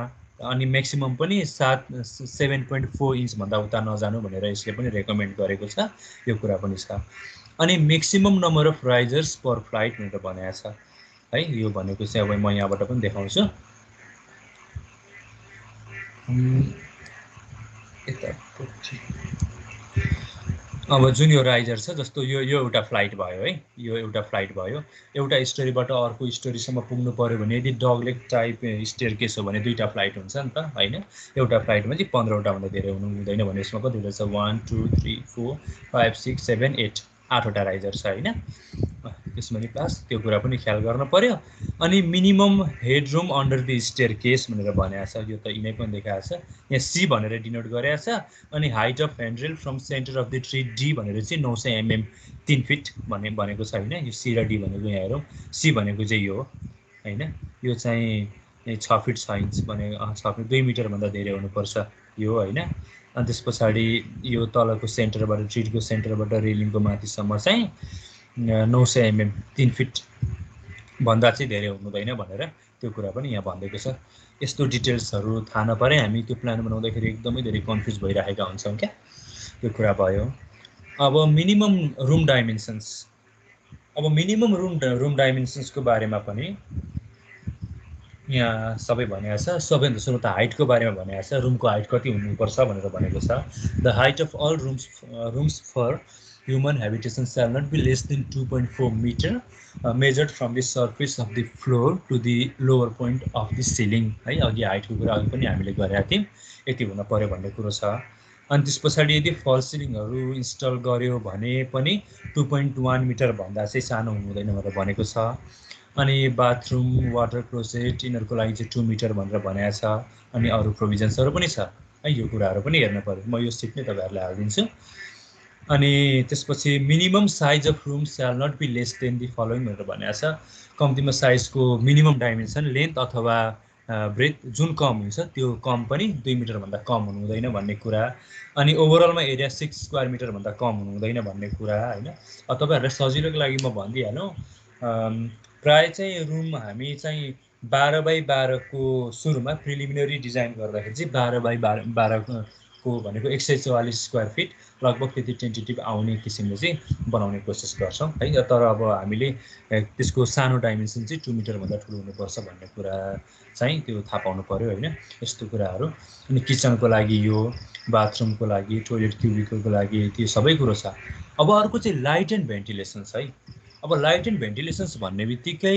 अनि म्याक्सिमम पनि 7.4 इन्च भन्दा उता नजानु भनेर यसले पनि रेकमेन्ड गरेको छ। यो कुरा पनि छ। अनि maximum number of risers per flight भनेर भनेको छ है। यो भनेको चाहिँ अब म यहाँबाट पनि देखाउँछु। अब जुन यो राइजर छ, जस्तो यो एउटा फ्लाइट भयो है। यो एउटा फ्लाइट भयो। एउटा स्टोरीबाट अर्को स्टोरीसम्म पुग्नु पर्यो भने यदि डगलेग टाइप स्टेयरकेस हो भने 2टा फ्लाइट हुन्छ नि त होइन। एउटा फ्लाइटमा चाहिँ 15वटा भन्दा धेरै हुँदैन भने यसमा कति हुन्छ 1 2 3 4 5 6 7 8 8वटा राइजर छ होइन। त्यसमा नि प्लस त्यो कुरा पनि ख्याल गर्न पर्यो। अनि मिनिमम हेडरुम अन्डर द स्टेयरकेस भनेर भनेको छ। यो त यिनै पनि देखाएको छ। यहाँ सी भनेर डिनोट गरेको छ। अनि height of handrail from centre of the tread भनेर चाहिँ 900 mm 3 फिट भनेको छ होइन। यो सी र डी भनेको यहाँ हेरौँ। सी भनेको चाहिँ यो हो होइन। यो चाहिँ 6 फिट 6 इन्च भनेको 6 फिट 2 मिटरभन्दा धेरै हुनुपर्छ यो होइन। अनि त्यस पछाडि यो तलको सेन्टरबाट ट्रिडको सेन्टरबाट रेलिङको माथिसम्म चाहिँ 900 mm 3 फिट भन्दा चाहिँ धेरै हुँदैन भनेर त्यो कुरा पनि यहाँ भनिदिएको छ। यस्तो डिटेल्सहरू थाहा नपारे हामी त्यो प्लान बनाउँदाखेरि एकदमै धेरै कन्फ्युज भइरहेका हुन्छौँ क्या। त्यो कुरा भयो। अब मिनिमम रुम डाइमेन्सन्स। अब मिनिमम रुम डाइमेन्सन्सको बारेमा पनि यहाँ सबै भनेको छ। सबैभन्दा सुरु त हाइटको बारेमा भनेको छ। रुमको हाइट कति हुनुपर्छ भनेर भनेको छ। The height of all rooms for human habitation shall not be less than 2.4 meter measured from the surface of the floor to the lower point of the ceiling है। अघि हाइटको कुरा अघि पनि हामीले गरेका थियौँ। यति हुन पर्यो भन्ने कुरो छ। अनि त्यस पछाडि यदि फल सिलिङहरू इन्स्टल गर्यो भने पनि 2.1 मिटर भन्दा चाहिँ सानो हुँदैन भनेर भनेको छ। अनि बाथरुम वाटर क्लोसेट यिनीहरूको लागि चाहिँ 2 मिटर भनेर भनेको छ। अनि अरू प्रोभिजन्सहरू पनि छ है। यो कुराहरू पनि हेर्नु पर्यो। म यो सिट नै तपाईँहरूलाई हालिदिन्छु। अनि त्यसपछि minimum size of room shall not be less than the following भनेर भनेको छ। कम्तीमा साइजको मिनिमम डाइमेन्सन लेन्थ अथवा ब्रेथ जुन कम हुन्छ त्यो कम पनि 2 मिटरभन्दा कम हुनु हुँदैन भन्ने कुरा। अनि ओभरअलमा एरिया 6 स्क्वायर मिटरभन्दा कम हुनु हुँदैन भन्ने कुरा होइन। तपाईँहरूलाई सजिलोको लागि म भनिदिइहालौँ। प्राय चाहिँ रुम हामी चाहिँ 12 बाई 12 को सुरुमा प्रिलिमिनरी डिजाइन गर्दाखेरि चाहिँ 12 बाई 12 को को भनेको 144 स्क्वायर फिट लगभग त्यति टेन्टेटिभ आउने किसिमले चाहिँ बनाउने कोसिस गर्छौँ है। तर अब हामीले त्यसको सानो डाइमेन्सन चाहिँ 2 मिटरभन्दा ठुलो हुनुपर्छ भन्ने कुरा चाहिँ त्यो थाहा पाउनु पर्यो होइन, यस्तो कुराहरू। अनि किचनको लागि यो, बाथरुमको लागि, टोइलेट क्युबिकलको लागि त्यो सबै कुरो छ। अब अर्को चाहिँ लाइट एन्ड भेन्टिलेसन्स है। अब लाइट एन्ड भेन्टिलेसन्स भन्ने बित्तिकै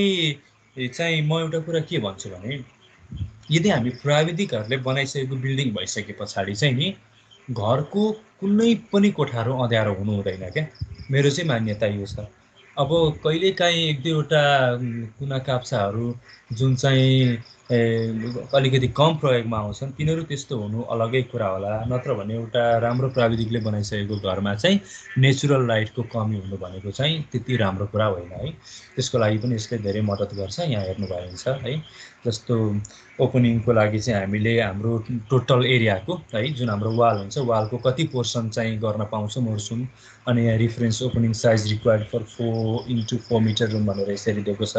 चाहिँ म एउटा कुरा के भन्छु भने, यदि हामी प्राविधिकहरूले बनाइसकेको बिल्डिङ भइसके पछाडि चाहिँ नि घरको कुनै पनि कोठाहरू अँध्यारो हुनु हुँदैन क्या, मेरो चाहिँ मान्यता यो छ। अब कहिलेकाहीँ एक दुईवटा कुना काप्चाहरू जुन चाहिँ अलिकति कम प्रयोगमा आउँछन् तिनीहरू त्यस्तो हुनु अलगै कुरा होला, नत्र भने एउटा राम्रो प्राविधिकले बनाइसकेको घरमा चाहिँ नेचुरल लाइटको कमी हुनु भनेको चाहिँ त्यति राम्रो कुरा होइन है। त्यसको लागि पनि यसले धेरै मद्दत गर्छ, यहाँ हेर्नुभयो हुन्छ है। जस्तो ओपनिङको लागि चाहिँ हामीले हाम्रो टोटल एरियाको है जुन हाम्रो वाल हुन्छ, वालको कति पोर्सन चाहिँ गर्न पाउँछौँ मोड्छौँ, अनि यहाँ reference opening size required for 4x4 metre room भनेर यसरी दिएको छ।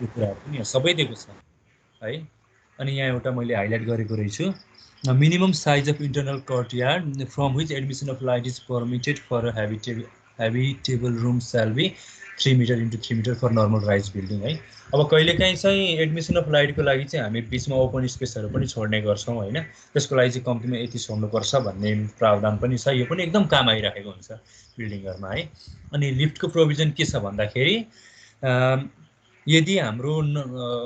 यो कुराहरू पनि यहाँ सबै दिएको छ है। अनि यहाँ एउटा मैले हाइलाइट गरेको रहेछु, minimum size of internal courtyard from which admission of light is permitted for habitable room shall be 3 metre into 3 metre for normal rise building है। अब कहिलेकाहीँ चाहिँ एडमिसन अफ लाइटको लागि चाहिँ हामी बिचमा ओपन स्पेसहरू पनि छोड्ने गर्छौँ होइन, त्यसको लागि चाहिँ कम्तीमा यति छोड्नुपर्छ भन्ने प्रावधान पनि छ। यो पनि एकदम काम आइरहेको हुन्छ बिल्डिङहरूमा है। अनि लिफ्टको प्रोभिजन के छ भन्दाखेरि यदि हाम्रो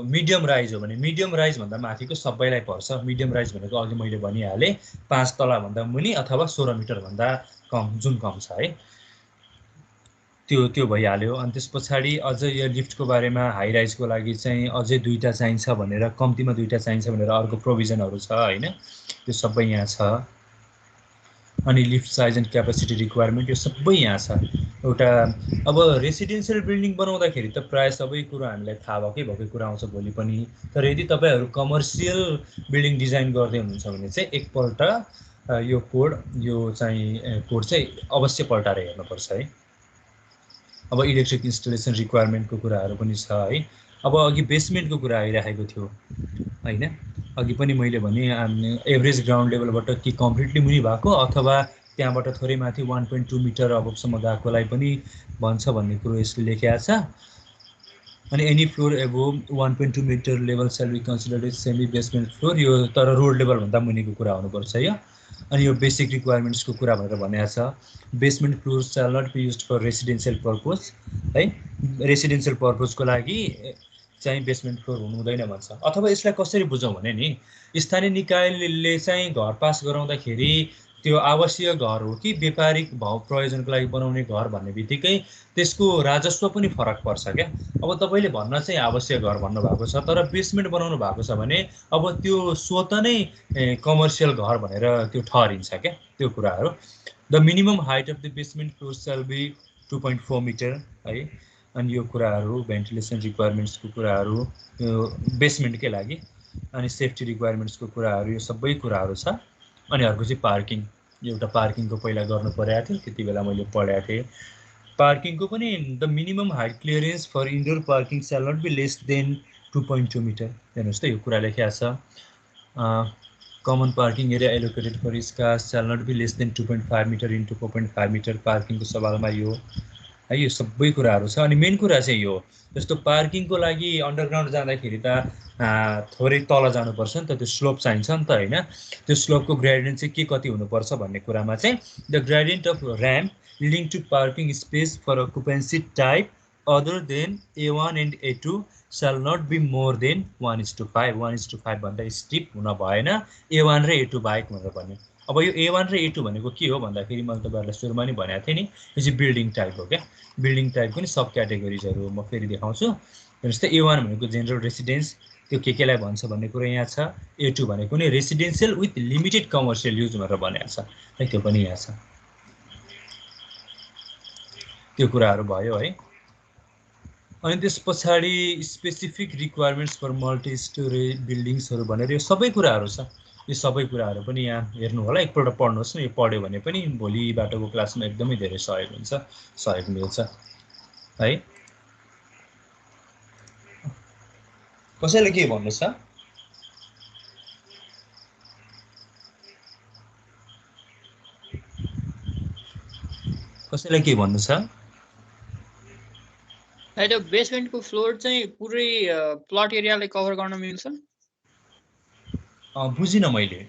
मिडियम राइज हो भने, मिडियम राइज भन्दा माथिको सबैलाई पर्छ। मिडियम राइज भनेको अघि मैले भनिहालेँ 5 तलाभन्दा मुनि अथवा 16 मिटरभन्दा कम जुन कम छ है, त्यो भइहाल्यो। अनि त्यस पछाडि अझ यो लिफ्टको बारेमा हाई राइजको लागि चाहिँ अझै 2टा चाहिन्छ भनेर, कम्तीमा 2टा चाहिन्छ भनेर अर्को प्रोभिजनहरू छ होइन, त्यो सबै यहाँ छ। अनि lift size and capacity requirement यो सबै यहाँ छ। एउटा अब रेसिडेन्सियल बिल्डिङ बनाउँदाखेरि त प्रायः सबै कुरो हामीलाई थाहा भएकै कुरा आउँछ भोलि पनि। तर यदि तपाईँहरू कमर्सियल बिल्डिङ डिजाइन गर्दै हुनुहुन्छ भने चाहिँ एकपल्ट यो कोड चाहिँ अवश्य पल्टाएर हेर्नुपर्छ है। अब इलेक्ट्रिक इन्स्टलेसन रिक्वायरमेन्टको कुराहरू पनि छ है। अब अघि बेसमेन्टको कुरा आइरहेको थियो होइन, अघि पनि मैले भने एभरेज ग्राउन्ड लेभलबाट कि कम्प्लिटली मुनि भएको अथवा त्यहाँबाट थोरै माथि 1.2 मिटर अबसम्म गएकोलाई पनि भन्छ भन्ने कुरो यसले लेखेको छ। अनि any floor above 1.2 metre level shall be considered as semi basement floor, यो तर रोड लेभलभन्दा मुनिको कुरा हुनुपर्छ यो। अनि यो बेसिक रिक्वायरमेन्ट्सको कुरा भनेर भनेको छ। Basement floor shall not be used for residential purpose है, रेसिडेन्सियल पर्पजको लागि चाहिँ बेसमेन्ट फ्लोर हुनु हुँदैन भन्छ। अथवा यसलाई कसरी बुझौँ भने नि, स्थानीय निकायले चाहिँ घर पास गराउँदाखेरि त्यो आवासीय घर हो कि व्यापारिक भाव प्रयोजनको लागि बनाउने घर भन्ने बित्तिकै त्यसको राजस्व पनि फरक पर्छ क्या। अब तपाईँले भन्न चाहिँ आवासीय घर भन्नुभएको छ, तर बेसमेन्ट बनाउनु भएको छ भने अब त्यो स्वतः नै कमर्सियल घर भनेर त्यो ठहरिन्छ क्या त्यो कुराहरू। The minimum height of the basement floor shall be 2.4 metre है। अनि यो कुराहरू भेन्टिलेसन रिक्वायरमेन्ट्सको कुराहरू यो बेसमेन्टकै लागि, अनि सेफ्टी रिक्वायरमेन्ट्सको कुराहरू, यो सबै कुराहरू छ। अनि अर्को चाहिँ पार्किङ, एउटा पार्किङको पहिला गर्नु परेको थियो, त्यति बेला मैले पढेको थिएँ। पार्किङको पनि the minimum height clearance for indoor parking shall not be less than 2.2 metre, हेर्नुहोस् त यो कुरा लेखेको छ। Common parking area allocated for scar shall not be less than 2.5 metre into 4.5 metre, पार्किङको सवालमा यो है, यो सबै कुराहरू छ। अनि मेन कुरा चाहिँ यो, जस्तो पार्किङको लागि अन्डरग्राउन्ड जाँदाखेरि त थोरै तल जानुपर्छ नि त, त्यो स्लोप चाहिन्छ नि त होइन। त्यो स्लोपको ग्रेडियन्ट चाहिँ के कति हुनुपर्छ भन्ने कुरामा चाहिँ the gradient of ramp leading to parking space for occupancy type other than A1 and A2 shall not be more than 1:5, 1:5 भन्दा स्टिप हुन भएन A1 र A2 बाहेक भनेर भन्यो। अब यो A1 र A2 भनेको के हो भन्दाखेरि मैले तपाईँहरूलाई सुरुमा नि भनेको थिएँ नि, यो चाहिँ बिल्डिङ टाइप हो क्या। बिल्डिङ टाइपको नि सब क्याटेगोरिजहरू म फेरि देखाउँछु। हेर्नुहोस् त, A1 भनेको जेनरल रेसिडेन्स, त्यो केलाई भन्छ भन्ने कुरो यहाँ छ। A2 भनेको नि residential with limited commercial use भनेर भनेको छ है, त्यो पनि यहाँ छ। त्यो कुराहरू भयो है। अनि त्यस पछाडि specific requirements for multi storage बिल्डिङ्सहरू भनेर यो सबै कुराहरू छ। यो सबै कुराहरू पनि यहाँ हेर्नु होला, एकपल्ट पढ्नुहोस् न। यो पढ्यो भने पनि भोलिबाटको क्लासमा एकदमै धेरै सहयोग हुन्छ, सहयोग मिल्छ है। कसैले के भन्नुहोस् त? कसैलाई के भन्नु छ? त्यो बेसमेन्टको फ्लोर चाहिँ पुरै प्लट एरियालाई कभर गर्न मिल्छ? बुझिन मैले।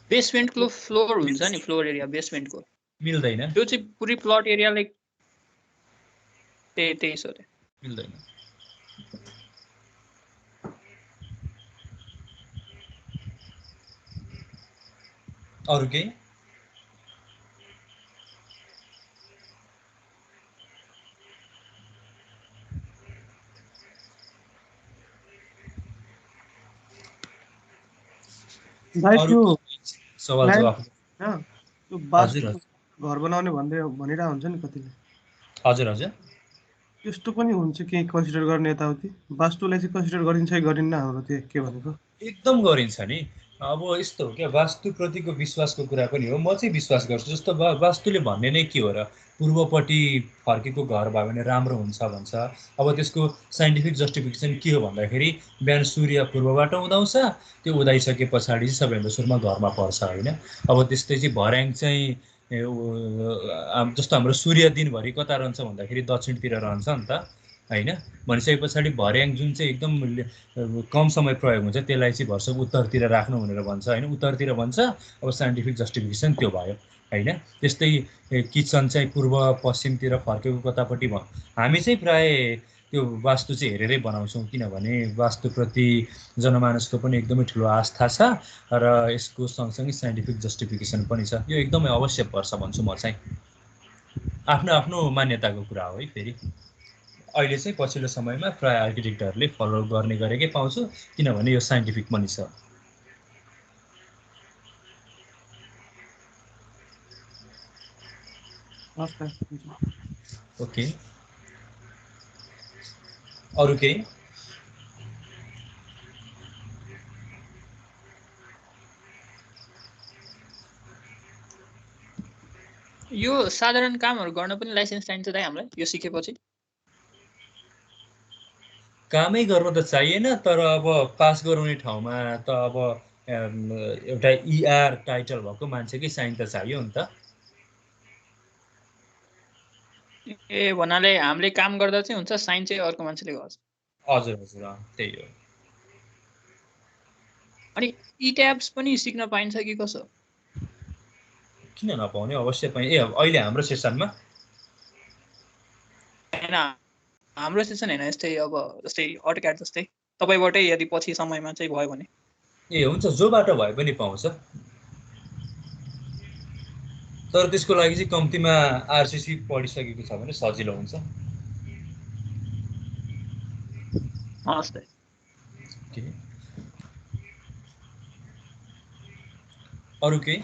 बेसमेन्टको फ्लोर हुन्छ नि, फ्लोर एरिया बेसमेन्टको मिल्दैन। त्यो चाहिँ पुरै प्लट एरियालाई त्यही सोधे। मिल्दैन। अरु केही? भाइ त्यो सवाल जवाफ त्यो वास्तु घर बनाउने भनिरहेको हुन्छ नि कतिले। हजुर हजुर त्यस्तो पनि हुन्छ केही कन्सिडर गर्ने यताउति? वास्तुलाई चाहिँ कन्सिडर गरिन्छ कि गरिन्न हाम्रो त्यो के भनेको? एकदम गरिन्छ नि। अब यस्तो हो क्या, वास्तुप्रतिको विश्वासको कुरा पनि हो। म चाहिँ विश्वास गर्छु। जस्तो वास्तुले भन्ने नै के हो र, पूर्वपट्टि फर्केको घर भयो भने राम्रो हुन्छ भन्छ। अब त्यसको साइन्टिफिक जस्टिफिकेसन के हो भन्दाखेरि बिहान सूर्य पूर्वबाट उदाउँछ, त्यो उदाइसके पछाडि चाहिँ सबैभन्दा सुरुमा घरमा पर्छ होइन। अब त्यस्तै चाहिँ भर्याङ चाहिँ जस्तो हाम्रो सूर्य दिनभरि कता रहन्छ भन्दाखेरि दक्षिणतिर रहन्छ नि त होइन। भनिसके पछाडि भर्याङ जुन चाहिँ एकदम कम समय प्रयोग हुन्छ त्यसलाई चाहिँ भर्सक उत्तरतिर राख्नु भनेर भन्छ होइन। उत्तरतिर भन्छ। अब साइन्टिफिक जस्टिफिकेसन त्यो भयो होइन। त्यस्तै किचन चाहिँ पूर्व पश्चिमतिर फर्केको कतापट्टि हामी चाहिँ प्राय त्यो वास्तु चाहिँ हेरेरै बनाउँछौँ, किनभने वास्तुप्रति जनमानसको पनि एकदमै ठुलो आस्था छ र यसको सँगसँगै साइन्टिफिक जस्टिफिकेसन पनि छ। यो एकदमै अवश्य पर्छ भन्छु म चाहिँ। आफ्नो आफ्नो मान्यताको कुरा हो है। फेरि अहिले चाहिँ पछिल्लो समयमा प्राय आर्किटेक्टहरूले फलो गर्ने गरेकै पाउँछु, किनभने यो साइन्टिफिक पनि छ। ओके, अरू केही? यो साधारण कामहरू गर्न पनि लाइसेन्स चाहिन्छ त हामीलाई यो सिकेपछि? कामै गर्न त चाहिएन, तर अब पास गराउने ठाउँमा त अब एउटा ER टाइटल भएको मान्छेकै साइन त चाहियो नि त। ए भन्नाले हामीले काम गर्दा चाहिँ हुन्छ, साइन चाहिँ अर्को मान्छेले गर्छ? हजुर हजुर त्यही हो। अनि E-tabs पनि सिक्न पाइन्छ कि कसो? किन नपाउने, अवश्य पाइ। ए अहिले हाम्रो सेसनमा हैन, हाम्रो सेसन हैन, यस्तै अब जस्तै अटोक्याड जस्तै तपाईबाटै यदि पछि समयमा चाहिँ भयो भने। ए हुन्छ, जोबाट भए पनि पाउँछ। तर त्यसको लागि चाहिँ कम्तीमा RCC पढिसकेको छ भने सजिलो हुन्छ। हस् त। अरू केही?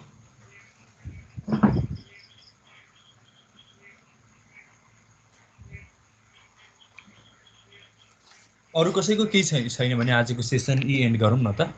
अरू कसैको केही छैन भने आजको सेसन एन्ड गरौँ न त।